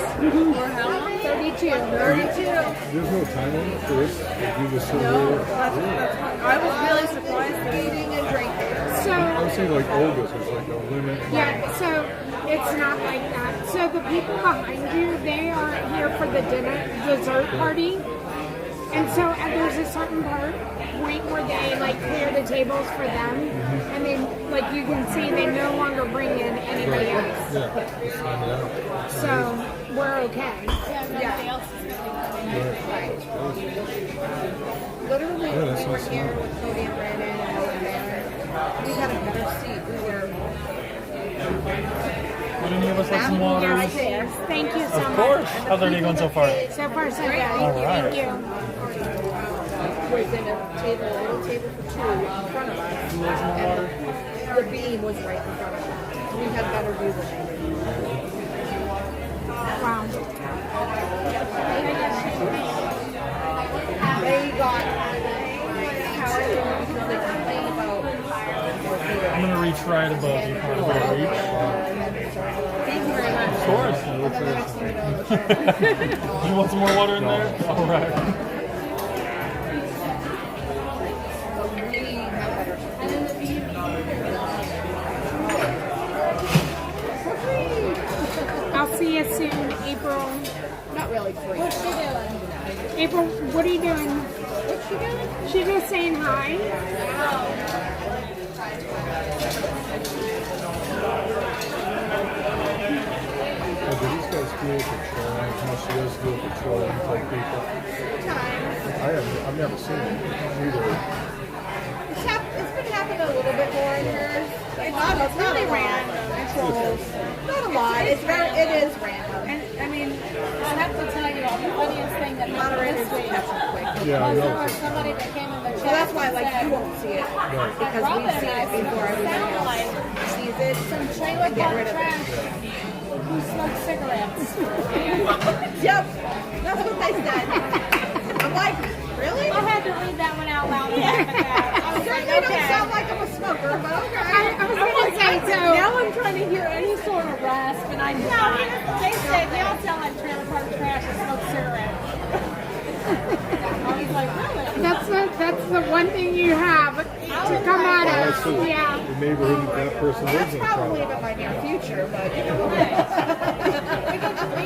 Or how long? 32. 32. There's no time limit for this. They do this so No, rare. I was really surprised. Eating and drinking. So, I was saying like Olga's was like no limit. yeah, so it's not like that. So the people behind you, they are here for the dessert party. And so there's a certain point where they like clear the tables for them. And they, like you can see, they no longer bring in anybody else. Yeah. So we're okay. Yeah. Right. Literally, Yeah, we that's were awesome. here with Cody and Brandon and over there. We had a better seat. We were. Would any of us like some water? Yes, thank you so much. Of course. How's everything going so far? So far, so good. All right. Thank you. Was in a little table for two in front of us. And the beam was right in front of us. We had better view than they did. Wow. They got how they complain about. I'm going to reach right above you. Part of the reach. Thank you very much. Of course. You want some more water in there? All right. I'll see you soon, April. Not really free. What's she doing? April, what are you doing? What's she doing? She's just saying hi. Do these guys do patrolling? How much do you guys do patrolling type people? I've never seen it either. It's been happening a little bit more in here. It's really random. Not a lot. It is random. And I mean, I have to tell you, the funniest thing that Moderators happened will this catch week them quick. Yeah, I was there know. was somebody that came in the chat. So that's why, and like, said, you won't see it. Right. Because Robin we've seen and I it before everybody else sees it. some trailer Get park rid of it. trash who smoked cigarettes. Yep. That's what they said. I'm like, really? I had to read that one out loud. and laugh at that. I was like, Certainly don't okay. sound like I'm a smoker, but okay. I was going to say, so Now I'm trying to hear any sort of rasp, and I'm not. They said they all sound like trailer park trash and smoke cigarettes. I was like, really? that's the one thing you have to come out I of. see. Yeah. The neighborhood that person lives That's in. probably Probably. in my near future, but We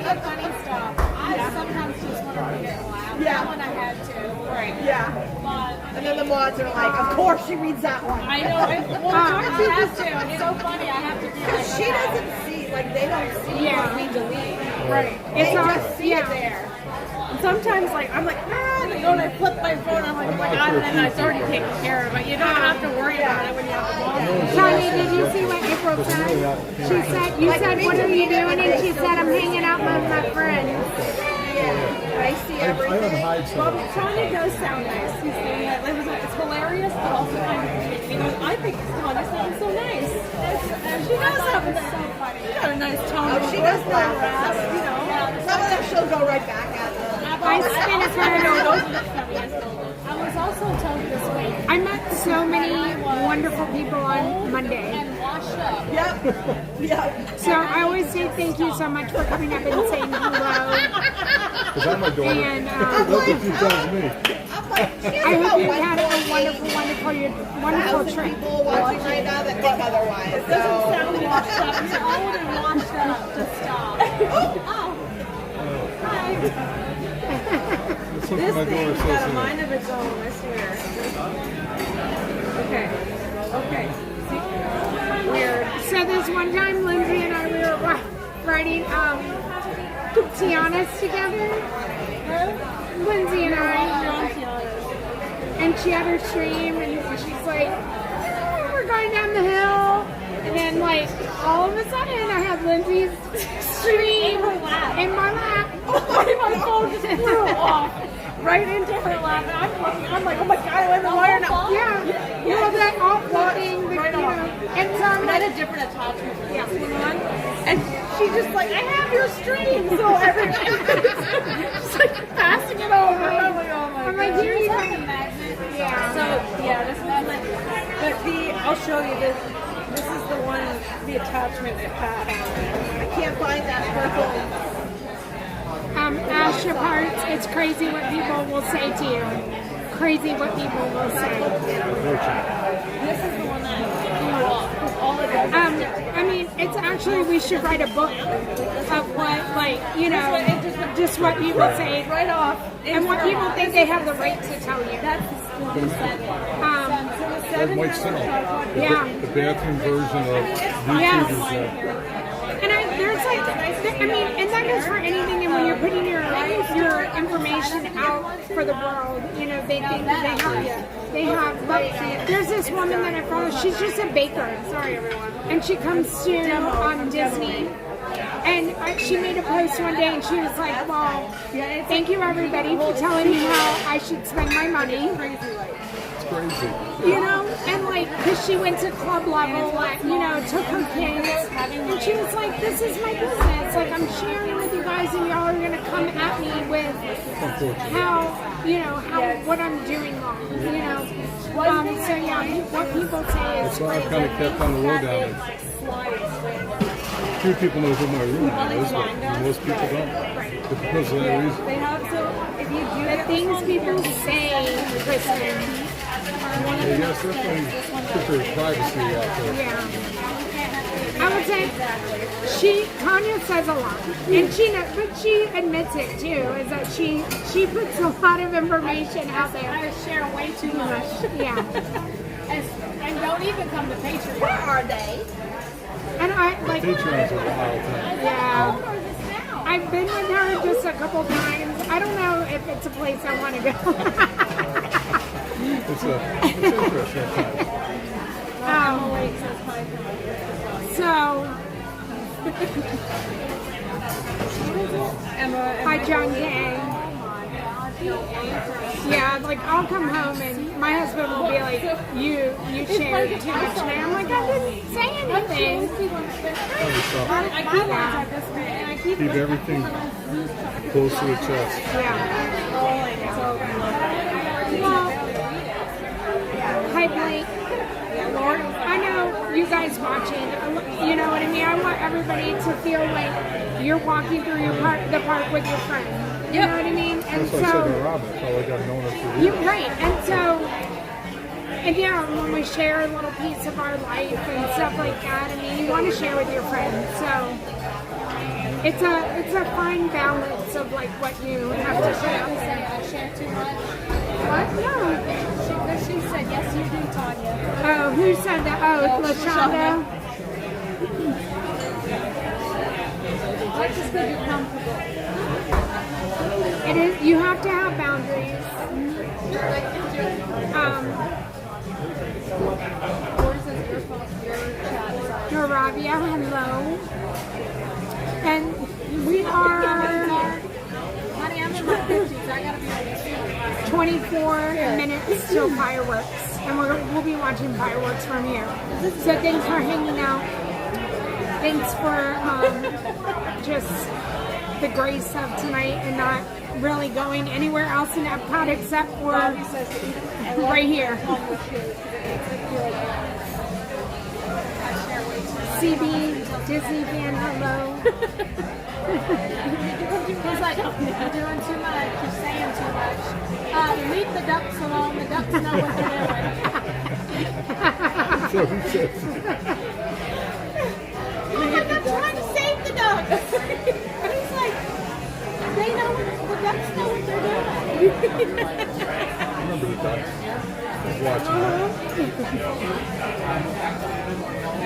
get funny stuff. I sometimes just want to read it aloud. Yeah. That one I had to. Right. yeah. But And then the mods are like, of course she reads that one. I know. Well, I have to. It's so funny. I have to do Because like she that. doesn't see, like they don't see Yeah. what we delete. Right. They It's all, just see it there. And sometimes, like, I'm like, and you know, and I flip my phone, I'm like, oh my god, and then it's already taken care of. But you don't have to worry about it when you have the mods. Tony, did you see what April said? She said, you said, what are you doing? And she said, I'm hanging out with my friends. Yeah, I see I everything. unhide some. Well, Tanya does sound nice. He's saying that it's hilarious, but also kind of creepy. He goes, I think Tanya sounds so nice. And she does have so funny. She got a nice tone. Oh, she does laugh. You know. Some of them she'll go right back at them. I spent a I was also told this week. I met so many wonderful people on Monday. And washed up. Yep. Yep. So I always say thank you so much for coming up and saying hello. Because I'm my daughter. And That's what she tells me. I'm like, she has I hope about you had a 1,000 wonderful trip. people watching right now that think otherwise. It doesn't sound washed up. You're old and washed up to stop. Oh. Hi. That's what This my daughter thing's says got to a me. mind of its own, I swear. Okay. Okay. Weird. So this one time, Lindsay and I, we were riding Tiana's together. Lindsay and I. And she had her stream, and she's like, oh, we're going down the hill. And then, like, all of a sudden, I had Lindsay's stream in my lap. My phone just flew off right into her lap, and I'm like, oh my god, I'm in the wire now. Yeah. You know, that off-loading, Right you know. on. And so I'm And I like, had a different attachment for this one, and she just like, I have your stream, so everybody's just like passing it over. I'm like, oh my I'm god. like, here you go. Yeah. So Yeah, this one's like, but I'll show you this. This is the one, the attachment that had on it. I can't find that purple. Asha parts, it's crazy what people will say to you. Crazy what people will say. This is the one that blew off. All it does. I mean, it's actually, we should write a book of what, like, you know, just what people say right off. And what people think they have the right to tell you. That might sell. Yeah. The bathroom version of YouTube is and there's like, I mean, and that goes for anything. And when you're putting your information out for the world, you know, they think that they have. There's this woman that I follow. She's just a baker. Sorry, everyone. And she comes to Disney. And she made a post one day, and she was like, "Well, thank you everybody for telling me how I should spend my money." It's crazy. You know, and like, because she went to club level, like, you know, took her kids, and she was like, "This is my business. Like, I'm sharing with you guys, and y'all are gonna come at me with how, you know, what I'm doing wrong." You know, so yeah, what people say is that's why I kind of kept on the lowdown. Few people know who my roommate is, but most people don't. Because of that reason. They have to, if you do the things people say, Kristen. Yes, definitely put their privacy out there. Yeah. I would say Tanya says a lot, and but she admits it too, is that she puts a lot of information out there. I share way too much. Yeah. And don't even come to Patreon. Where are they? And I like. Patreon's a wild thing. Yeah. I've been with her just a couple times. I don't know if it's a place I want to go. It's interesting. So. Hi, John Gang. Yeah, like I'll come home and my husband will be like, you shared too much today. I'm like, I didn't say anything. Keep everything close to the chest. Yeah. Well, hi Blake. I know you guys watching, you know what I mean? I want everybody to feel like you're walking through the park with your friend. You know what I mean? And that's what I said to Robin. I felt like I've known her for years. You're right. And yeah, when we share a little piece of our life and stuff like that, I mean, you want to share with your friends. So it's a fine balance of like what you have to share. I share too much. What? No. She said, yes, you do, Tanya. Oh, who said that? Oh, LaShonda. Let's just make you comfortable. It is. You have to have boundaries. Moravia, hello. And we are. Honey, I'm in my 50s. I gotta be honest. 24 minutes till fireworks, and we'll be watching fireworks from here. So thanks for hanging out. Thanks for just the grace of tonight and not really going anywhere else in Epcot except for right here. CB, Disney fan, hello. He's like, you're doing too much, you're saying too much. Leave the ducks alone, the ducks know what they're doing. I'm like, I'm trying to save the ducks. He's like, they know, the ducks know what they're doing. Remember the ducks? Watching.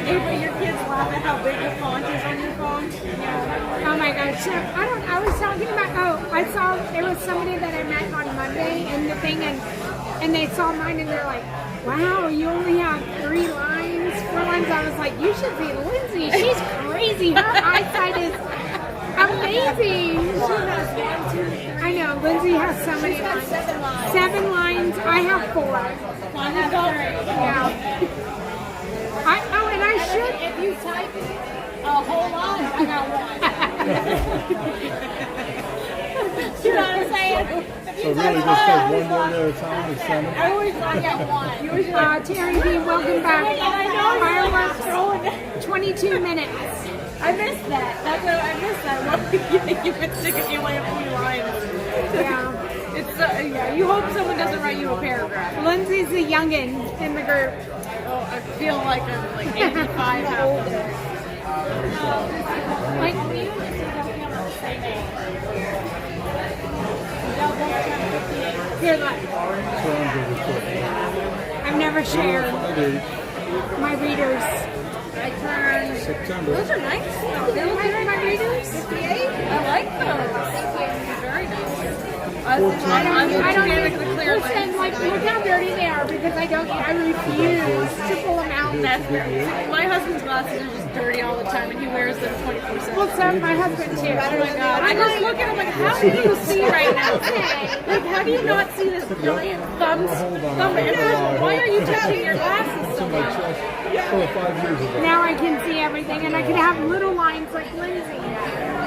Ava, your kids laugh at how big the font is on your phone. Oh my gosh. So, I was talking about, I saw, there was somebody that I met on Monday and the thing, and they saw mine and they're like, wow, you only have 3 lines, 4 lines. I was like, you should see Lindsay. She's crazy. Her eyesight is amazing. I know, Lindsay has so many lines. 7 lines. I have 4. Yeah. And I should. If you type a whole line, I got 1. You know what I'm saying? So really just take one word at a time and send it? I get one. Terry B, welcome back. Fireworks, 22 minutes. I missed that. That's what I missed that. You could stick it in like a few lines. Yeah. It's yeah. You hope someone doesn't write you a paragraph. Lindsay's the youngin in the group. Oh, I feel like I'm like 85 older. Like, here, look. I've never shared my readers. I turned September. Those are nice. My readers? 58. I like those. Very nice. I don't listen, like, look how dirty they are because I refuse to pull them out. My husband's glasses are just dirty all the time and he wears them 24/7. Well, so my husband too. Oh my God. I just look at him like, how do you see right now? Like, how do you not see this giant thumb? Why are you touching your glasses so much? 5 years ago. Now I can see everything and I can have little lines like Lindsay.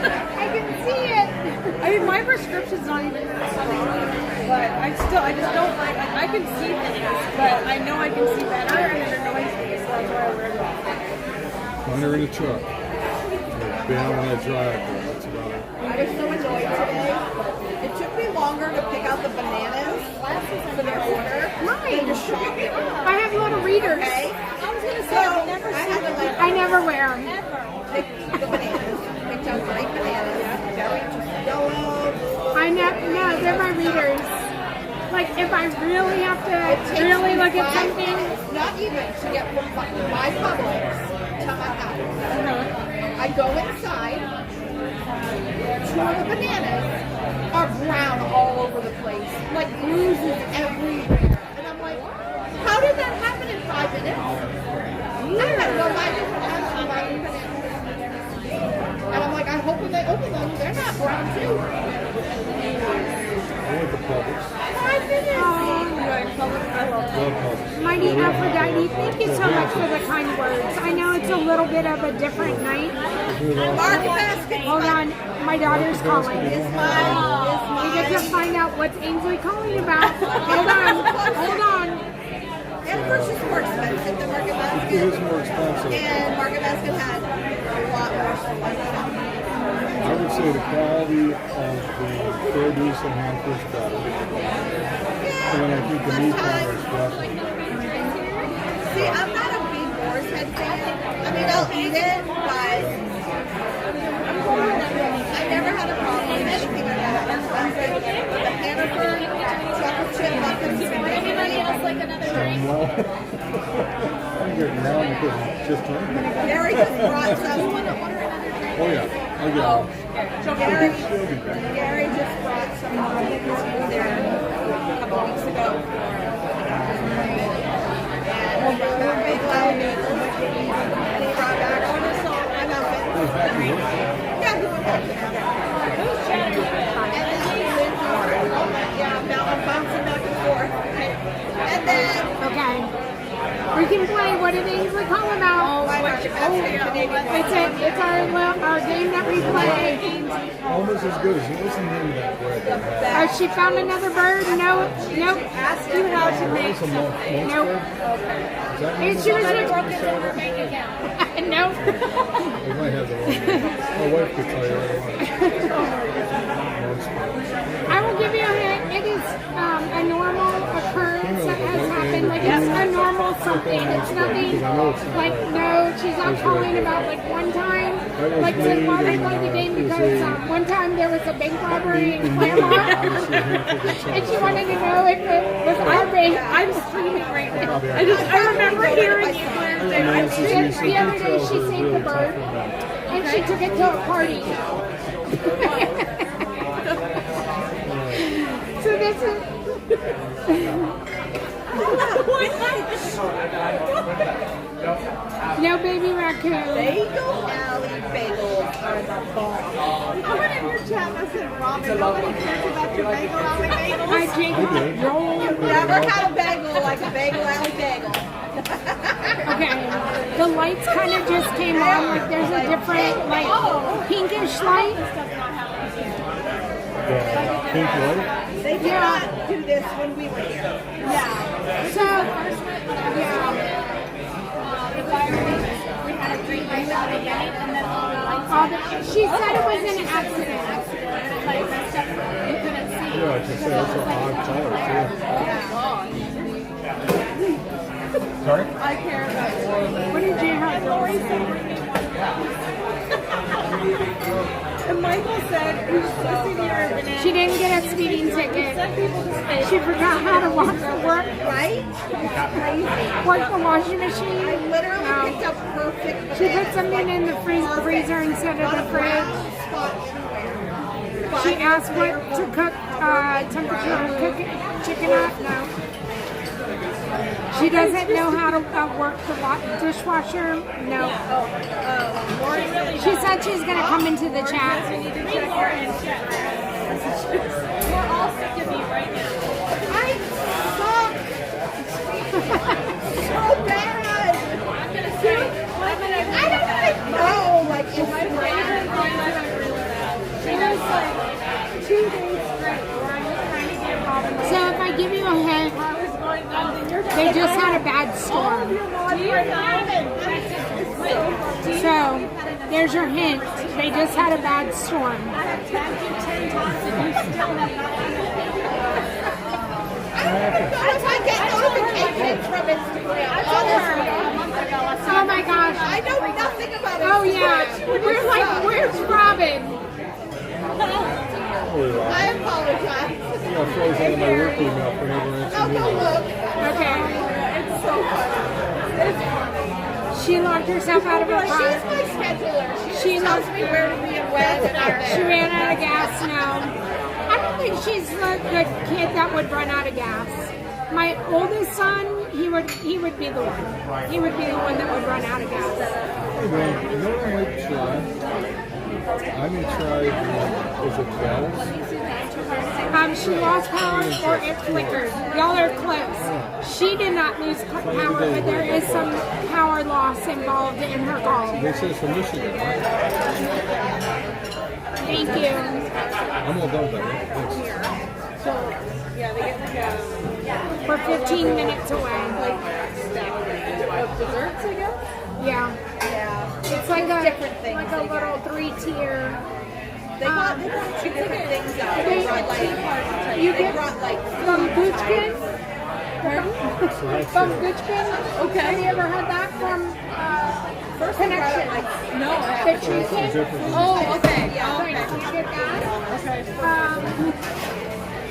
I can see it. I mean, my prescription's not even that strong, but I just don't like, I can see things, but I know I can see better and it annoys me, so that's why I wear glasses. Mine are in the truck. They're down when I drive, but that's about it. I was so annoyed today. It took me longer to pick out the bananas for their order than to shop it. I have little readers. Okay. I was going to say, I've never seen them. I never wear them. Pick the bananas. Picked out great bananas. Very just yellow. No, they're my readers. Like, if I really have to really look at something. Not even to get from my Publix to my house. I go inside. 2 of the bananas are brown all over the place. Like bruises everywhere. And I'm like, how did that happen in 5 minutes? I had no idea what happened by bananas. And I'm like, I hope when they open them, they're not brown too. I went to Publix. 5 minutes. Mighty Aphrodite, thank you so much for the kind words. I know it's a little bit of a different night. Market basket. Hold on, my daughter's calling. We get to find out what's Ainsley calling about. Hold on. Of course, it's more expensive than Market Basket. It is more expensive. And Market Basket had a lot more selection. I would say the quality of the produce and hand is better. And I think the meat is better. See, I'm not a big Boar's Head fan. I mean, I'll eat it, but I never had a problem with anything like that. The Hannaford chocolate chip muffins. Anybody else like another drink? Well, I'm getting now because it's just drinking. Gary just brought some. Oh yeah, I got it. Gary just brought some muffins there a couple weeks ago. And he brought back big loud noodles. And he brought back all the salt and muffins. Yeah, he went back to that. Who's chatting? And then I'm bouncing back and forth. And then, Okay. We can play what it is we call about. It's our game that we play. Almost as good as you listen to that bread. She found another bird. Nope. Ask you how to make something. Nope. She was Nope. We might have the wrong. My wife could tell you right I will give you a hint. It is a normal occurrence that has happened. Like it's a normal something. It's nothing like no. She's not calling about like one time. Like so why we played the game because one time there was a bank robbery in Claremont, and she wanted to know if it was our bank. I'm screaming right now. I remember hearing you. The other day she saved the bird and she took it to a party. So this is no baby raccoon. Bagel Alley bagels are the bomb. Someone in your chat said, Robin, nobody cares about your Bagel Alley bagels. I drink You've never had a bagel like a Bagel Alley bagel. Okay, the lights kind of just came on. Like there's a different, like pinkish light. Pink light? They did not do this when we were here. Yeah. So, yeah. We had a dreamy at the beginning, and then all the lights. She said it was an accident. Like messed up. You couldn't see. Yeah, like I said, that's an odd color, too. Sorry? I care about you. What did you have? And Michael said, she didn't get a speeding ticket. She forgot how to work, right? Crazy. Work the washing machine. I literally picked up perfect. She put something in the freezer instead of the fridge. She asked what to cook, temperature to cook chicken at. No. She doesn't know how to work the dishwasher. No. She said she's going to come into the chat. We're all sick of you right now. I suck so bad. I'm gonna say, I don't even know. Like, it's my favorite She was like 2 days straight where I was trying to get Robin. So if I give you a hint, they just had a bad storm. So there's your hint. They just had a bad storm. I get notifications from Instagram. Oh my gosh. I know nothing about it. Oh yeah. We're like, where's Robin? I apologize. I got froze out of my work email for never answering I'll go look. Okay. It's so funny. She locked herself out of her car. She's my scheduler. She tells me where to be and when and out She ran out of gas now. I don't think she's the kid that would run out of gas. My oldest son, he would be the one. He would be the one that would run out of gas. Hey man, you know what I might try? I may try, is it bells? She lost power or it flickered. Y'all are close. She did not lose power, but there is some power loss involved in her call. They say it's from Michigan. Thank you. I'm all done with that. Thanks. So, yeah, they get like a... We're 15 minutes away. Like, stack of desserts, I guess? Yeah. Yeah. It's like a different things. like a little 3-tier. They brought 2 different things out. They brought like... You they get brought like... from Goochkin? From Goochkin? Okay. Have you ever had that from First Connection? No. The tree cake? Oh, okay. Yeah, okay. You get that? Okay.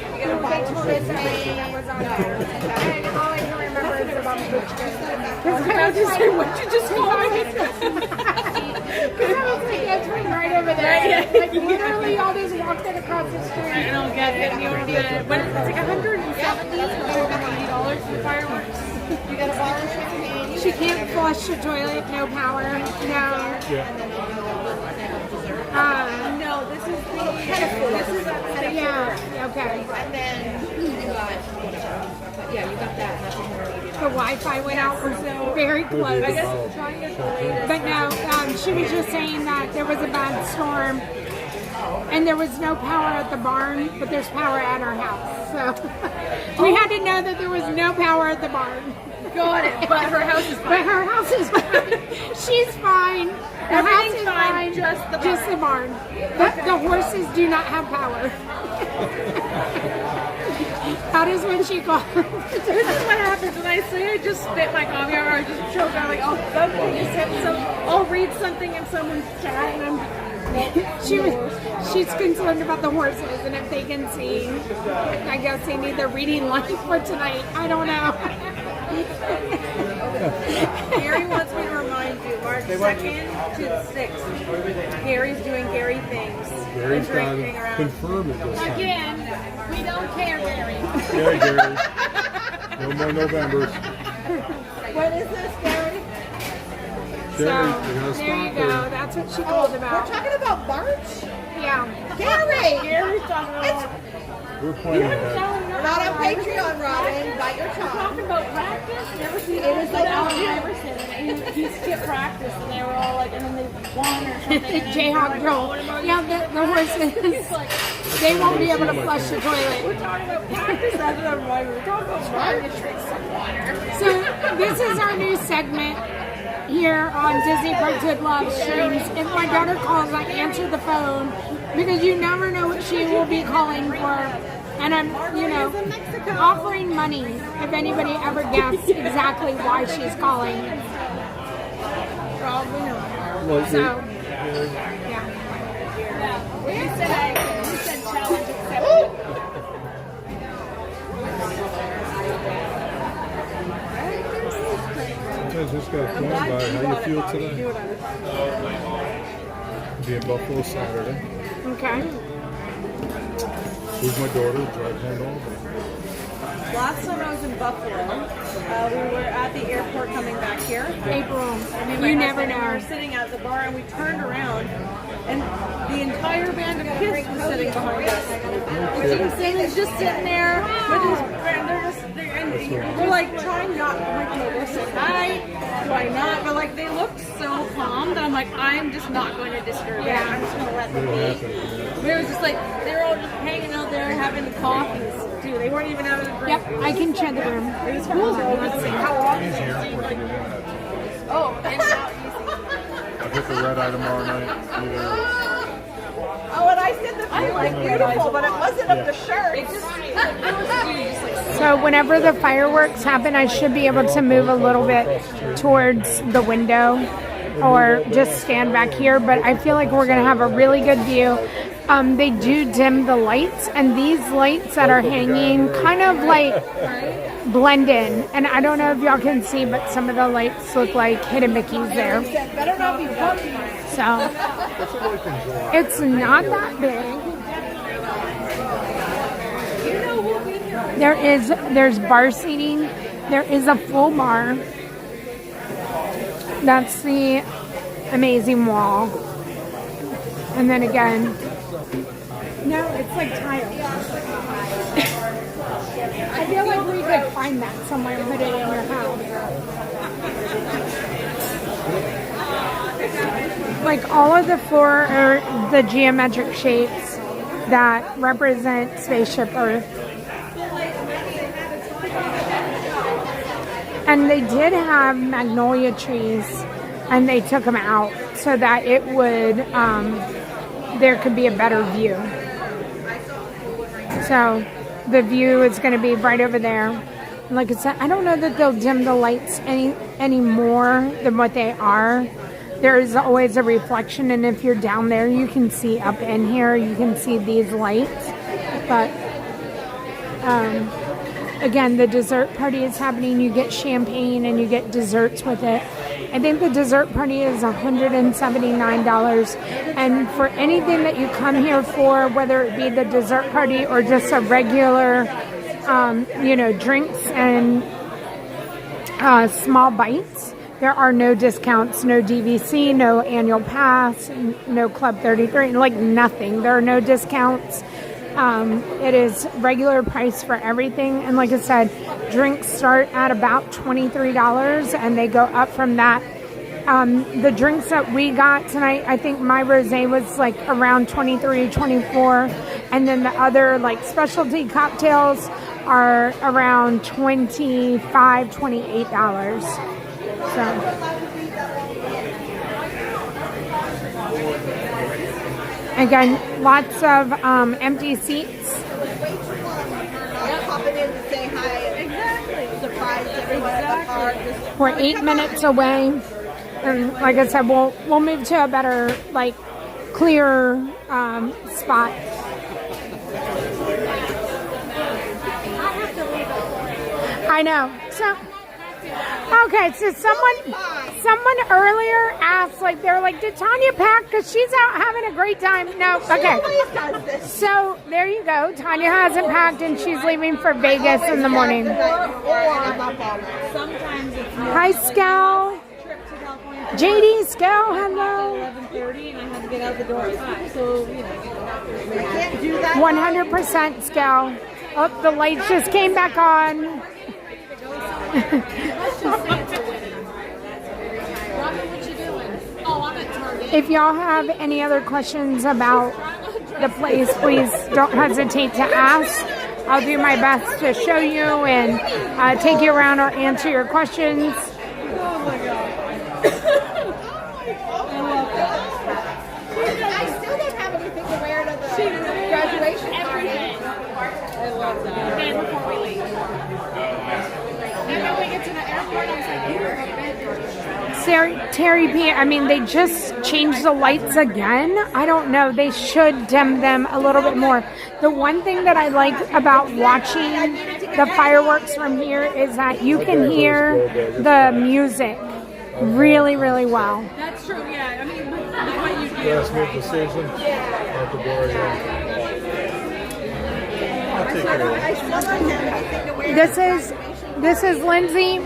You get a bottle of champagne that was on there. And all I can remember is about Goochkin. Because I was just like, what you just call me? Because I was like, that's right over there. Like, literally, y'all just walked it across the street. I don't get it. You don't get it. What is it? It's like $170 for fireworks. You got a bottle of champagne. She can't flush the toilet, no power. No. No, this is the yeah, okay. And then you got you got that. That's The Wi-Fi went out very close. I guess trying to delay But no, she was just saying that there was a bad storm and there was no power at the barn, but there's power at our house. So we had to know that there was no power at the barn. Got it. But her house is fine. But her house is fine. She's fine. The house is fine. Just the barn. The horses do not have power. That is when she calls. This is what happens when I say I just spit my coffee or I just choke out. Like, I'll read something in someone's chat and I'm. She's concerned about the horses and if they can see. I guess they need their reading light for tonight. I don't know. Gary wants me to remind you, March 2nd to the 6th. Gary's doing Gary things. Gary's done confirmed it this time. Again, we don't care, Gary. Yeah, Gary. No more Novembers. What is this, Gary? So, there you go. That's what she called about. We're talking about March? Yeah. Gary! Gary's talking about We're pointing at that. We're not on Patreon, Robin. Bite your tongue. Talking about practice. Never seen It was like Allen Iverson, and he skipped practice, and they were all like, and then they won or something. Jayhawk Joel. Yeah, the horses. They won't be able to flush the toilet. We're talking about practice. That's what I'm right. We're talking about trying to drink some water. So this is our new segment here on Disney Parks with Love streams. If my daughter calls, I answer the phone because you never know what she will be calling for. And I'm, offering money if anybody ever guesses exactly why she's calling. Probably not. Well, So, yeah. You said challenge accepted. Sometimes this guy's going by. How you feel today? Be in Buffalo Saturday. Okay. Who's my daughter? Drive home over. Last time I was in Buffalo, we were at the airport coming back here. April, You you never We were know. sitting at the bar and we turned around and the entire band of kids was sitting behind us. And he's just sitting there with his friend. We're like trying not to like, say hi. Do I not? But like they looked so calm that I'm like, I'm just not going to disturb them. I'm just going to let them be. But it was just like, they were all just hanging out there having coffees too. They weren't even having a drink. Yep, I can share the room. It was cool though. Let's see how long is it? Oh, and out easy. I'll hit the red eye tomorrow night. Oh, and I said the view was beautiful, but it wasn't of the shirt. It just like So whenever the fireworks happen, I should be able to move a little bit towards the window or just stand back here. But I feel like we're going to have a really good view. They do dim the lights, and these lights that are hanging kind of like blend in. And I don't know if y'all can see, but some of the lights look like hidden Mickeys there. better not be pumpy. So it's not that big. There's bar seating. There is a full bar. That's the amazing wall. And then again, no, it's like tile. I feel like we could find that somewhere and put it in your house. Like all of the floor are the geometric shapes that represent Spaceship Earth. And they did have magnolia trees, and they took them out so that it would, there could be a better view. So the view is going to be right over there. Like I said, I don't know that they'll dim the lights any more than what they are. There is always a reflection, and if you're down there, you can see up in here, you can see these lights. But again, the dessert party is happening. You get champagne and you get desserts with it. I think the dessert party is $179. And for anything that you come here for, whether it be the dessert party or just a regular, drinks and small bites, there are no discounts, no DVC, no annual pass, no Club 33, like nothing. There are no discounts. It is regular price for everything. And like I said, drinks start at about $23 and they go up from that. The drinks that we got tonight, I think my rosé was like around $23, $24. And then the other like specialty cocktails are around $25, $28. So. Again, lots of empty seats. Popping in to say hi. Exactly. Surprise everybody at the park. We're 8 minutes away, and like I said, we'll move to a better, like, clear spot. I know. So. Okay, so someone earlier asked, like, they were like, did Tanya pack? Because she's out having a great time. No, okay. So there you go. Tanya hasn't packed and she's leaving for Vegas in the morning. Hi, Scal. JD, Scal, hello. 11:30 and I had to get out the door at 5. So, I can't do that. 100% Scal. Oh, the lights just came back on. Let's just say it's a winning. Robin, what you doing? Oh, I'm at Target. If y'all have any other questions about the place, please don't hesitate to ask. I'll do my best to show you and take you around or answer your questions. Oh my god. I still don't have anything to wear to the graduation party. I love that. And before we leave. And then we get to the airport, I was like, Terry P, I mean, they just changed the lights again. I don't know. They should dim them a little bit more. The one thing that I like about watching the fireworks from here is that you can hear the music really, really well. that's true, yeah. I mean, with what you do. Last minute decision. At the door, yeah. I'll take care of it. This is Lindsay,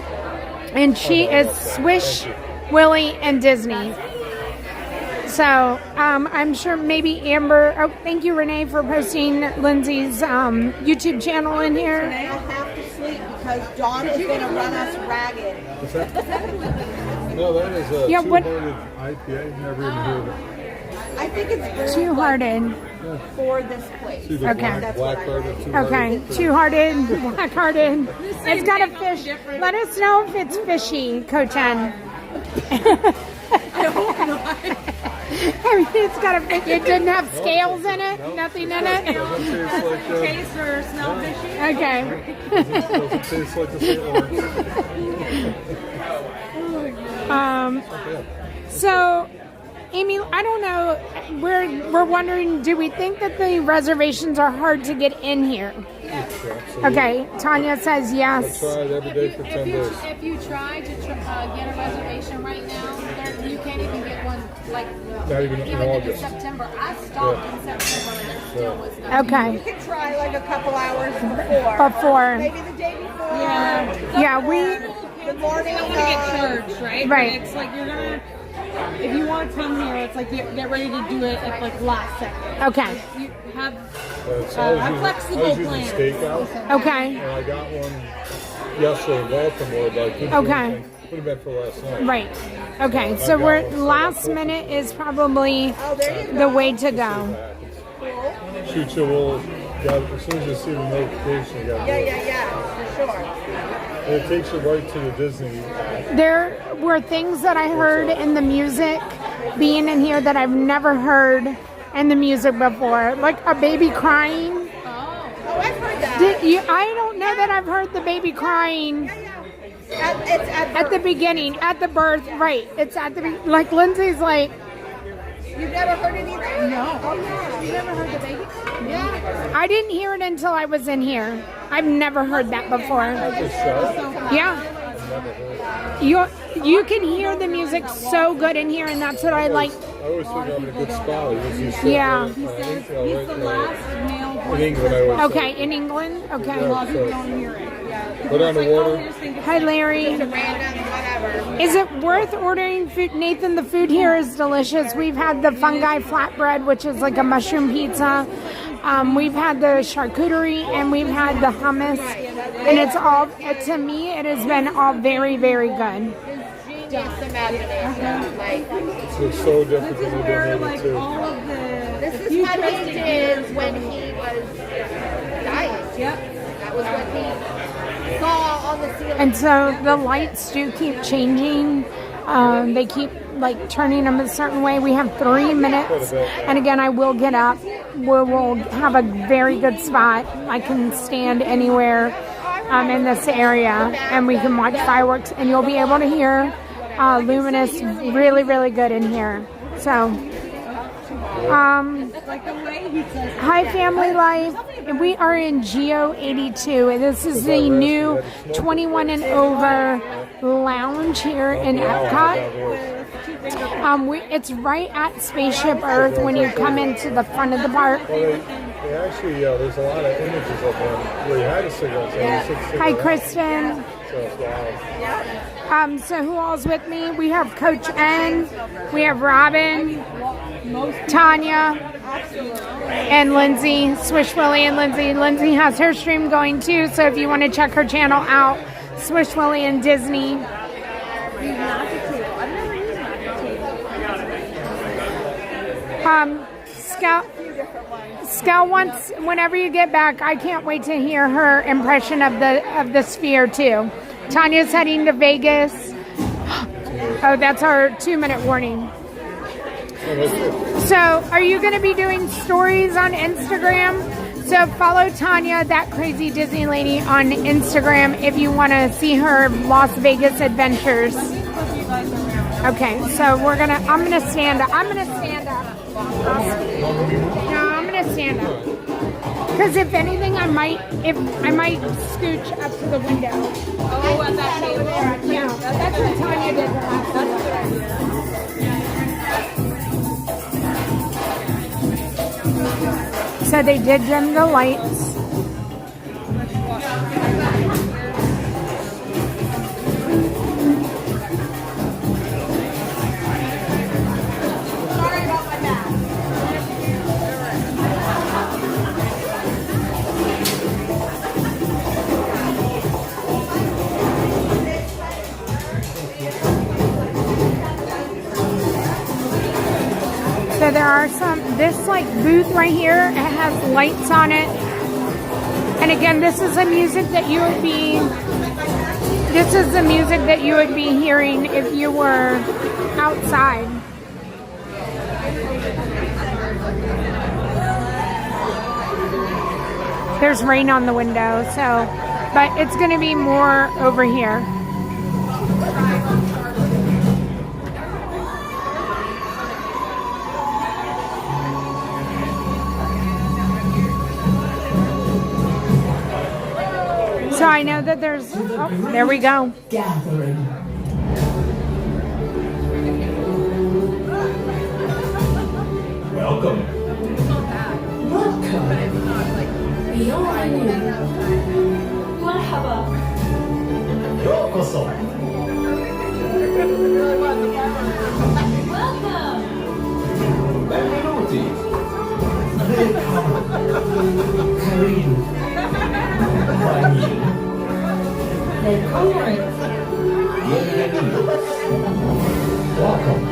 and she is Swish, Willie, and Disney. So I'm sure maybe Amber. Oh, thank you, Renee, for posting Lindsay's YouTube channel in here. Today I'll have to sleep because Dawn is going to run us ragged. What's that? No, that is a two-hearted IPA. Never even heard of it. I think it's very Two-hearted. for this place. Okay. Black-hearted, two-hearted. Okay, two-hearted, black-hearted. It's got a fish. Let us know if it's fishy, Cochen. I hope not. I mean, it's got a fish. It didn't have scales in it? Nothing in it? Taste or smell fishy? Okay. Doesn't taste like the St. Lawrence. So, Amy, I don't know. We're wondering, do we think that the reservations are hard to get in here? Yes. Okay, Tanya says yes. I tried every day for 10 days. If you try to get a reservation right now, you can't even get one like Not even in August. September. I stopped in September and there still was nothing. Okay. You could try like a couple hours Before. Maybe the day before. Yeah, The morning. You don't want to get charged, right? Right. It's like you're gonna. If you want to come here, it's like get ready to do it at like last second. Okay. You have So I a flexible was using plan. Stakeout. Okay. And I got one yesterday in Baltimore, but I couldn't do Okay. anything. Would have been for last night. Right. Okay, so we're last minute is probably the way to go. Shoot, you will, as soon as you see the notification, you got to do it. Yeah, for sure. And it takes you right to the Disney. There were things that I heard in the music being in here that I've never heard in the music before, like a baby crying. Oh, I've heard that. I don't know that I've heard the baby crying. It's at the beginning, at the birth, right? It's at the like Lindsay's like. You've never heard it either? No. Oh yeah. You never heard the baby cry? Yeah. I didn't hear it until I was in here. I've never heard that before. Yeah. You can hear the music so good in here, and that's what I like. I always think I'm in a good spot. Yeah. He's the last male in England, I always Okay, in England? Okay. A lot of people don't hear it. Put on the water. Hi, Larry. Is it worth ordering food? Nathan, the food here is delicious. We've had the fungi flatbread, which is like a mushroom pizza. We've had the charcuterie, and we've had the hummus. And it's all, to me, it has been all very, very good. Genius imagination. Like, It's so different than we've been able to. this is what he did when he was dying. Yep. That was what he saw on the ceiling. And so the lights do keep changing. They keep like turning them a certain way. We have 3 minutes. And again, I will get up. We will have a very good spot. I can stand anywhere in this area and we can watch fireworks. And you'll be able to hear Luminous really, really good in here. So, hi Family Life. We are in Geode 82. And this is the new 21 and over lounge here in Epcot. It's right at Spaceship Earth when you come into the front of the park. Well, they actually, there's a lot of images of them where you had a cigarette. Hi, Kristen. So it's wild. So who all's with me? We have Coach N. We have Robin. Tanya. And Lindsay, Swish Willie and Lindsay. Lindsay has her stream going too, so if you want to check her channel out, Swish Willie and Disney. Scout wants, whenever you get back, I can't wait to hear her impression of the sphere too. Tanya's heading to Vegas. Oh, that's our 2-minute warning. So, are you going to be doing stories on Instagram? So, follow Tanya, that crazy Disney lady, on Instagram if you want to see her Las Vegas adventures. Okay, so I'm gonna stand up. I'm gonna stand up. No, I'm gonna stand up. Because if anything, I might scooch up to the window. Oh, at that table. Yeah, that's what Tanya did the last time. So they did dim the lights. So there are this like booth right here, it has lights on it. And again, this is the music that you would be hearing if you were outside. There's rain on the window, but it's going to be more over here. So I know that there's, there we go. Gathering. Welcome. Welcome. Beyond you. Marhaba. Yokoso. Welcome. Benvenuti. Karibu. Welcome.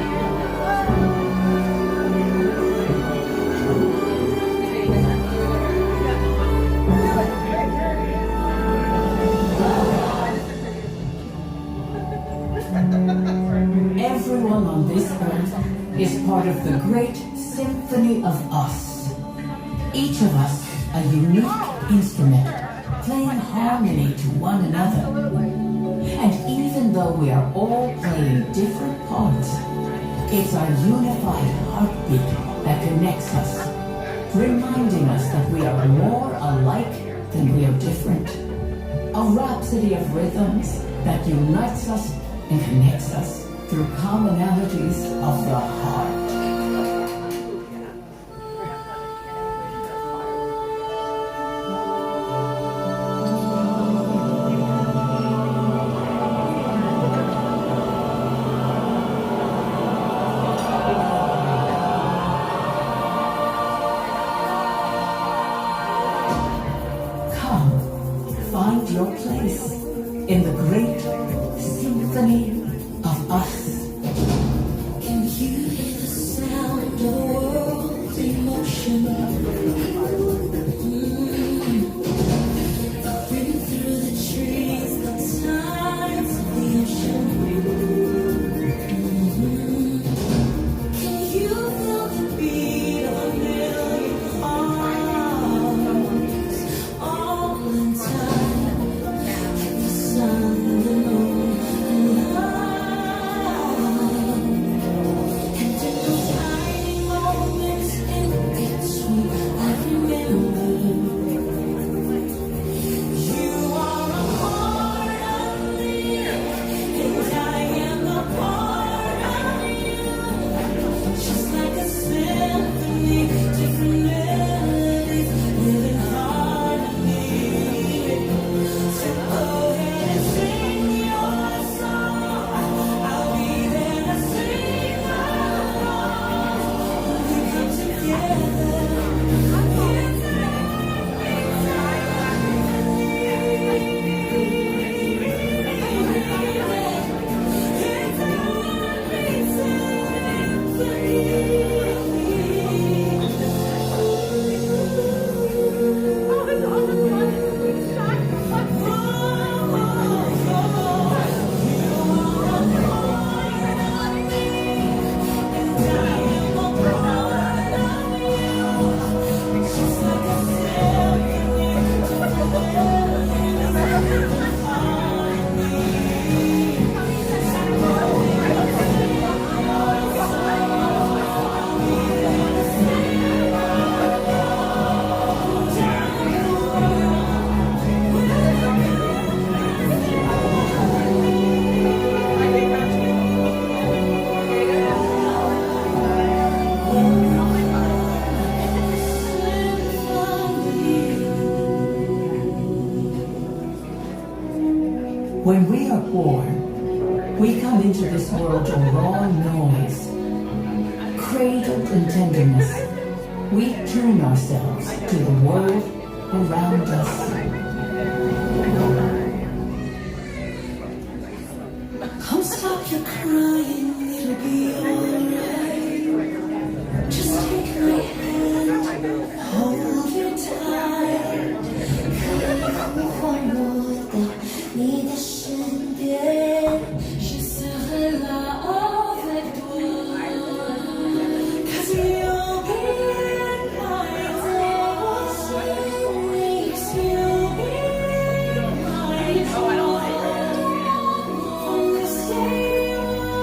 Everyone on this earth is part of the great Symphony of Us. Each of us a unique instrument, playing harmony to one another. And even though we are all playing different parts, it's our unified heartbeat that connects us, reminding us that we are more alike than we are different. A rhapsody of rhythms that unites us and connects us through commonalities of the heart. Find your place in the great Symphony of Us. Can you hear the sound of the world's emotion? Bring through the trees the tides of the ocean. Can you feel the beat of a million hearts all in time? The sun, the moon, and light. When we are born, we come into this world of raw noise. Cradled in tenderness, we tune ourselves to the world around us. Come stop your crying, it'll be alright. Just take my hand, hold it tight. Ni de siebie, je serai là avec toi. 'Cause you'll be in my arms, you'll be in my heart. From this day on,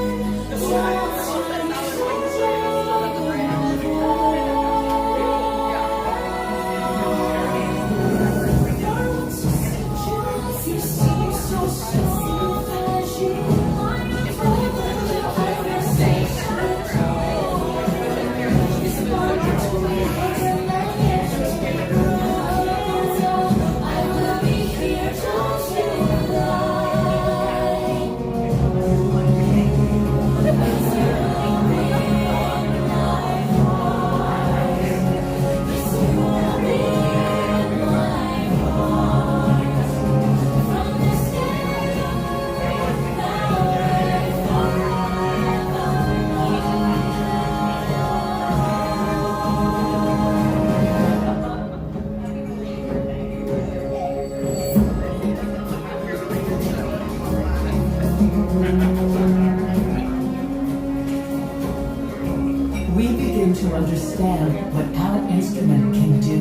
we begin to understand what our instrument can do.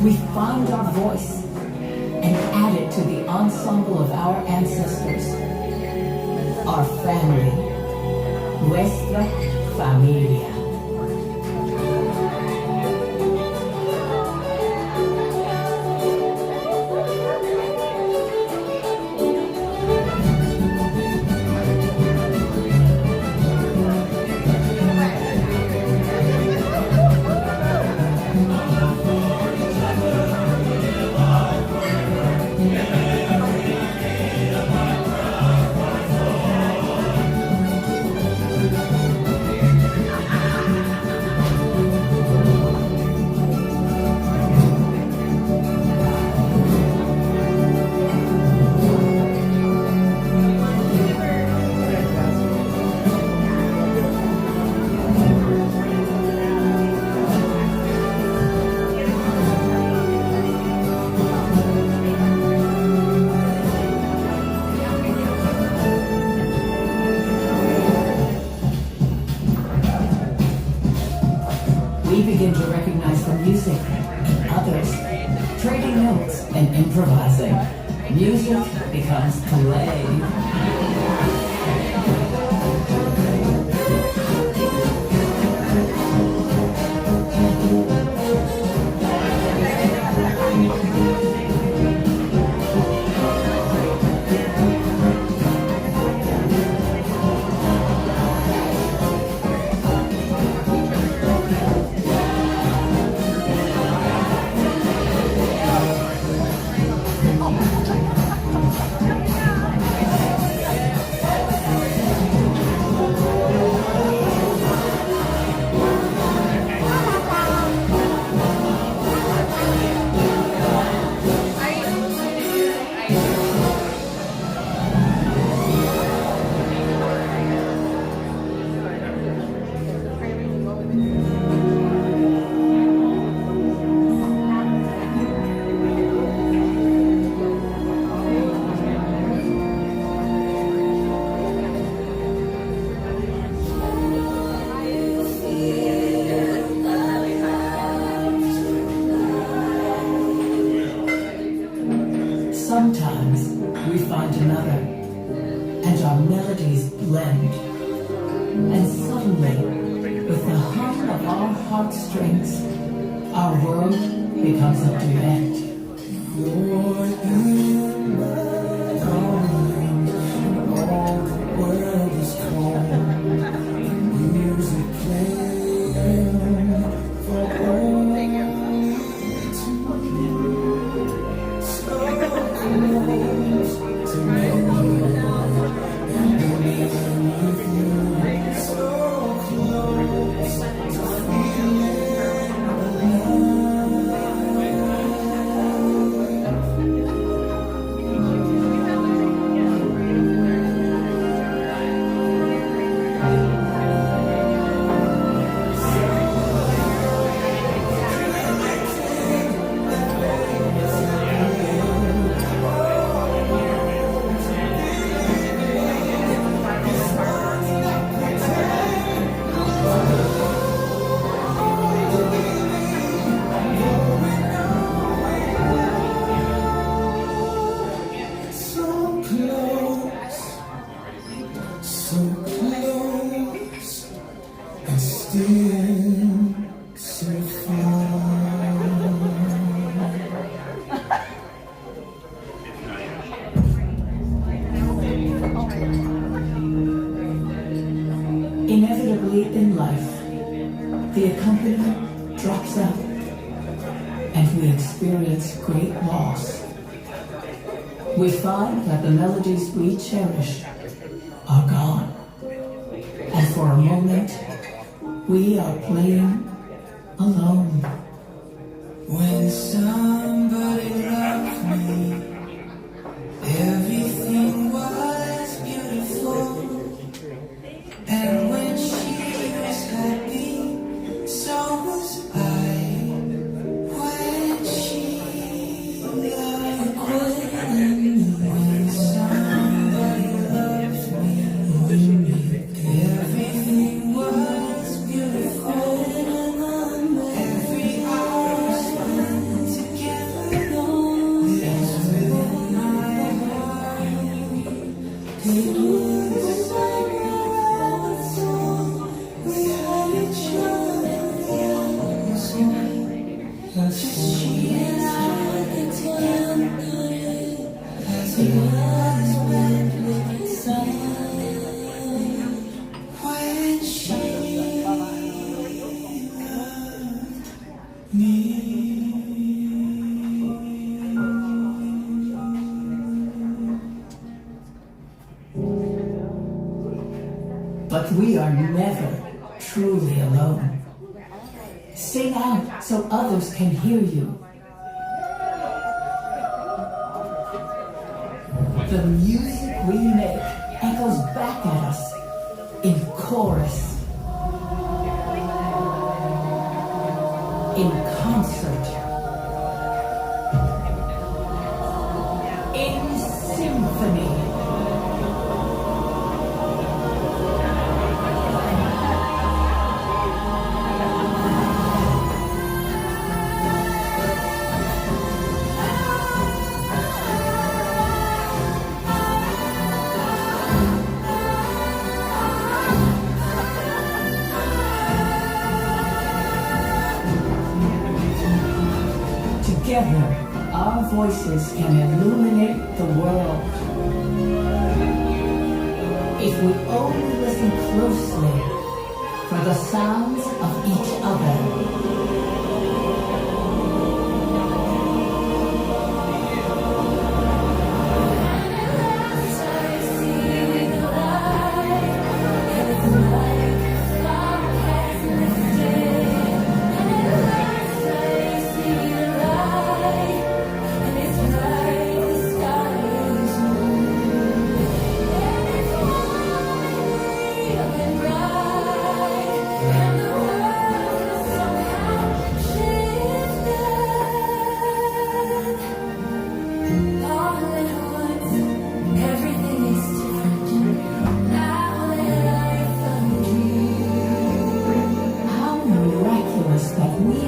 We find our voice and add it to the ensemble of our ancestors, our family, nuestra familia. We begin to recognize the music in others, trading notes and improvising. Music becomes play. Sometimes we find another, and our melodies blend. And suddenly, with the hum of our heartstrings, our world becomes a duet. You're in my arms, all the world is calm. Music playing for all. So close. late in life, the accompaniment drops out, and we experience great loss. We find that the melodies we cherish are gone, and for a moment, we are playing alone. When somebody loved me, everything was beautiful. And when she was happy, so was I. When she loved when somebody loved me, everything was beautiful. Every hour spent together is within my heart. It was like a song we had each other in the song. Just she and I could tell as it was went with the sun. When she But we are never truly alone. Sing out so others can hear you. The music we make echoes back at us in chorus, in concert, in symphony. Together, our voices can illuminate the world. If we only listen closely for the sounds of each other.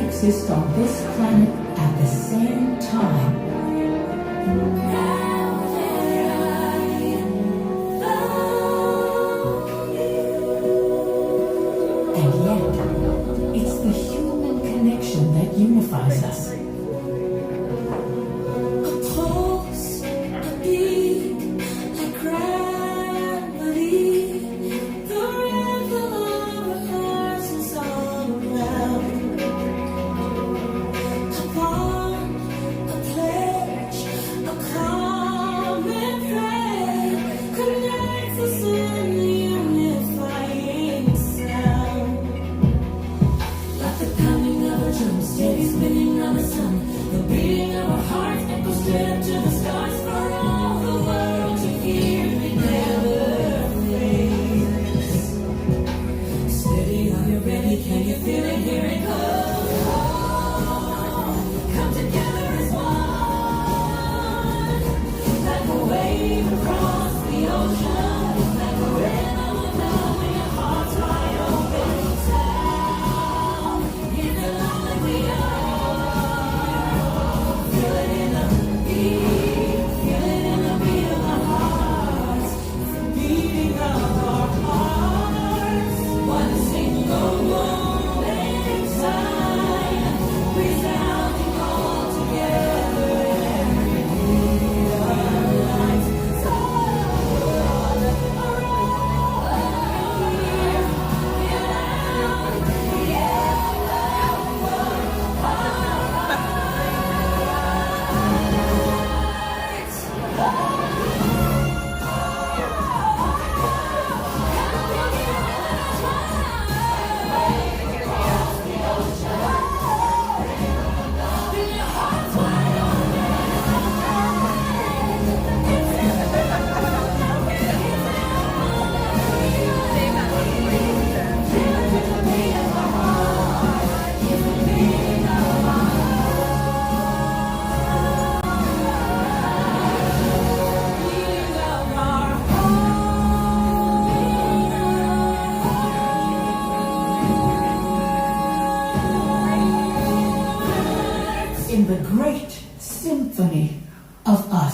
Exist on this planet at the same time. And yet, it's the human connection that unifies us. a pulse, a beat, like gravity. The rhythm of our hearts is all around.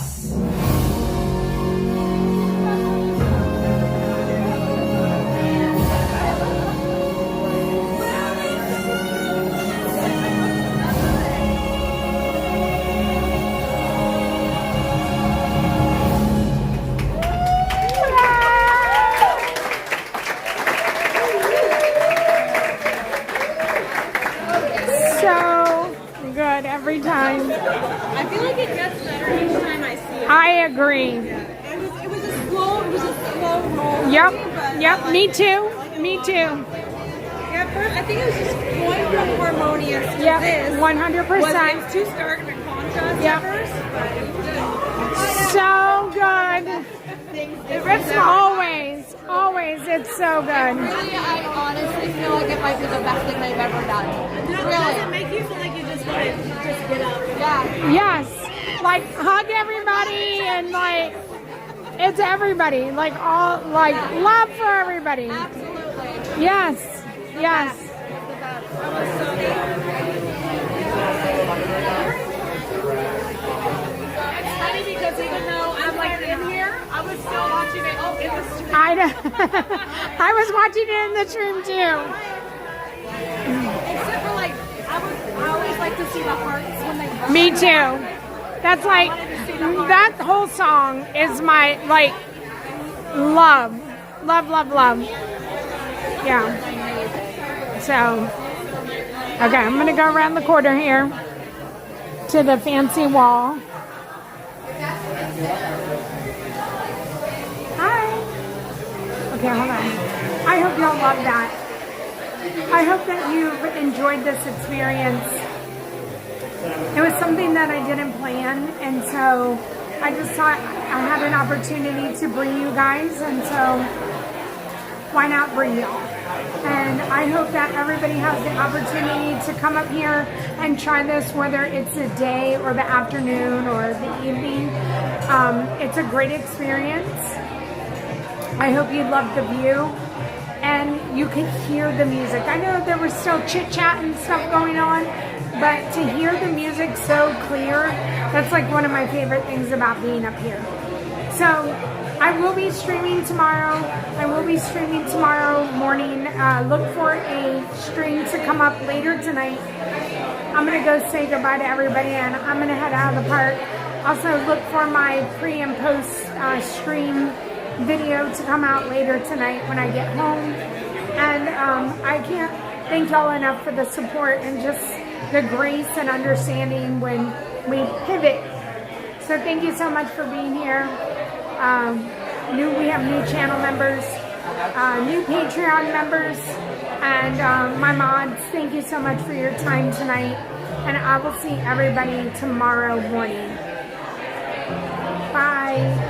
Us. So good every time. I feel like it gets better each time I see it. I agree. It was a slow roll. Yep, me too. Me too. Yeah, first, I think it was just going from harmonious to Yep, this. 100%. It was too stark of a contrast Yep. at first. So good. It's always, it's so good. Really, I honestly feel like it might be the best thing they've ever done. Does it make you feel like you just want to just get up? Yeah. Yes, like hug everybody and like it's everybody, like all like love for everybody. Absolutely. Yes, yes. It's funny because even though I'm like in here, I was still watching it in the stream. I know. I was watching it in the stream too. Except for like, I always like to see the hearts when they burn. Me too. That's like that whole song is my like love. Yeah. So okay, I'm gonna go around the corner here to the fancy wall. Hi. Okay, hold on. I hope y'all love that. I hope that you've enjoyed this experience. It was something that I didn't plan, and so I just thought I had an opportunity to bring you guys, and so why not bring y'all? And I hope that everybody has the opportunity to come up here and try this, whether it's the day or the afternoon or the evening. It's a great experience. I hope you loved the view and you could hear the music. I know there was still chit chat and stuff going on, but to hear the music so clear, that's like one of my favorite things about being up here. So I will be streaming tomorrow. Morning. Look for a stream to come up later tonight. I'm going to go say goodbye to everybody and I'm going to head out of the park. Also look for my pre and post stream video to come out later tonight when I get home. And I can't thank y'all enough for the support and just the grace and understanding when we pivot. So thank you so much for being here. We have new channel members, new Patreon members, and my mods. Thank you so much for your time tonight, and I will see everybody tomorrow morning. Bye.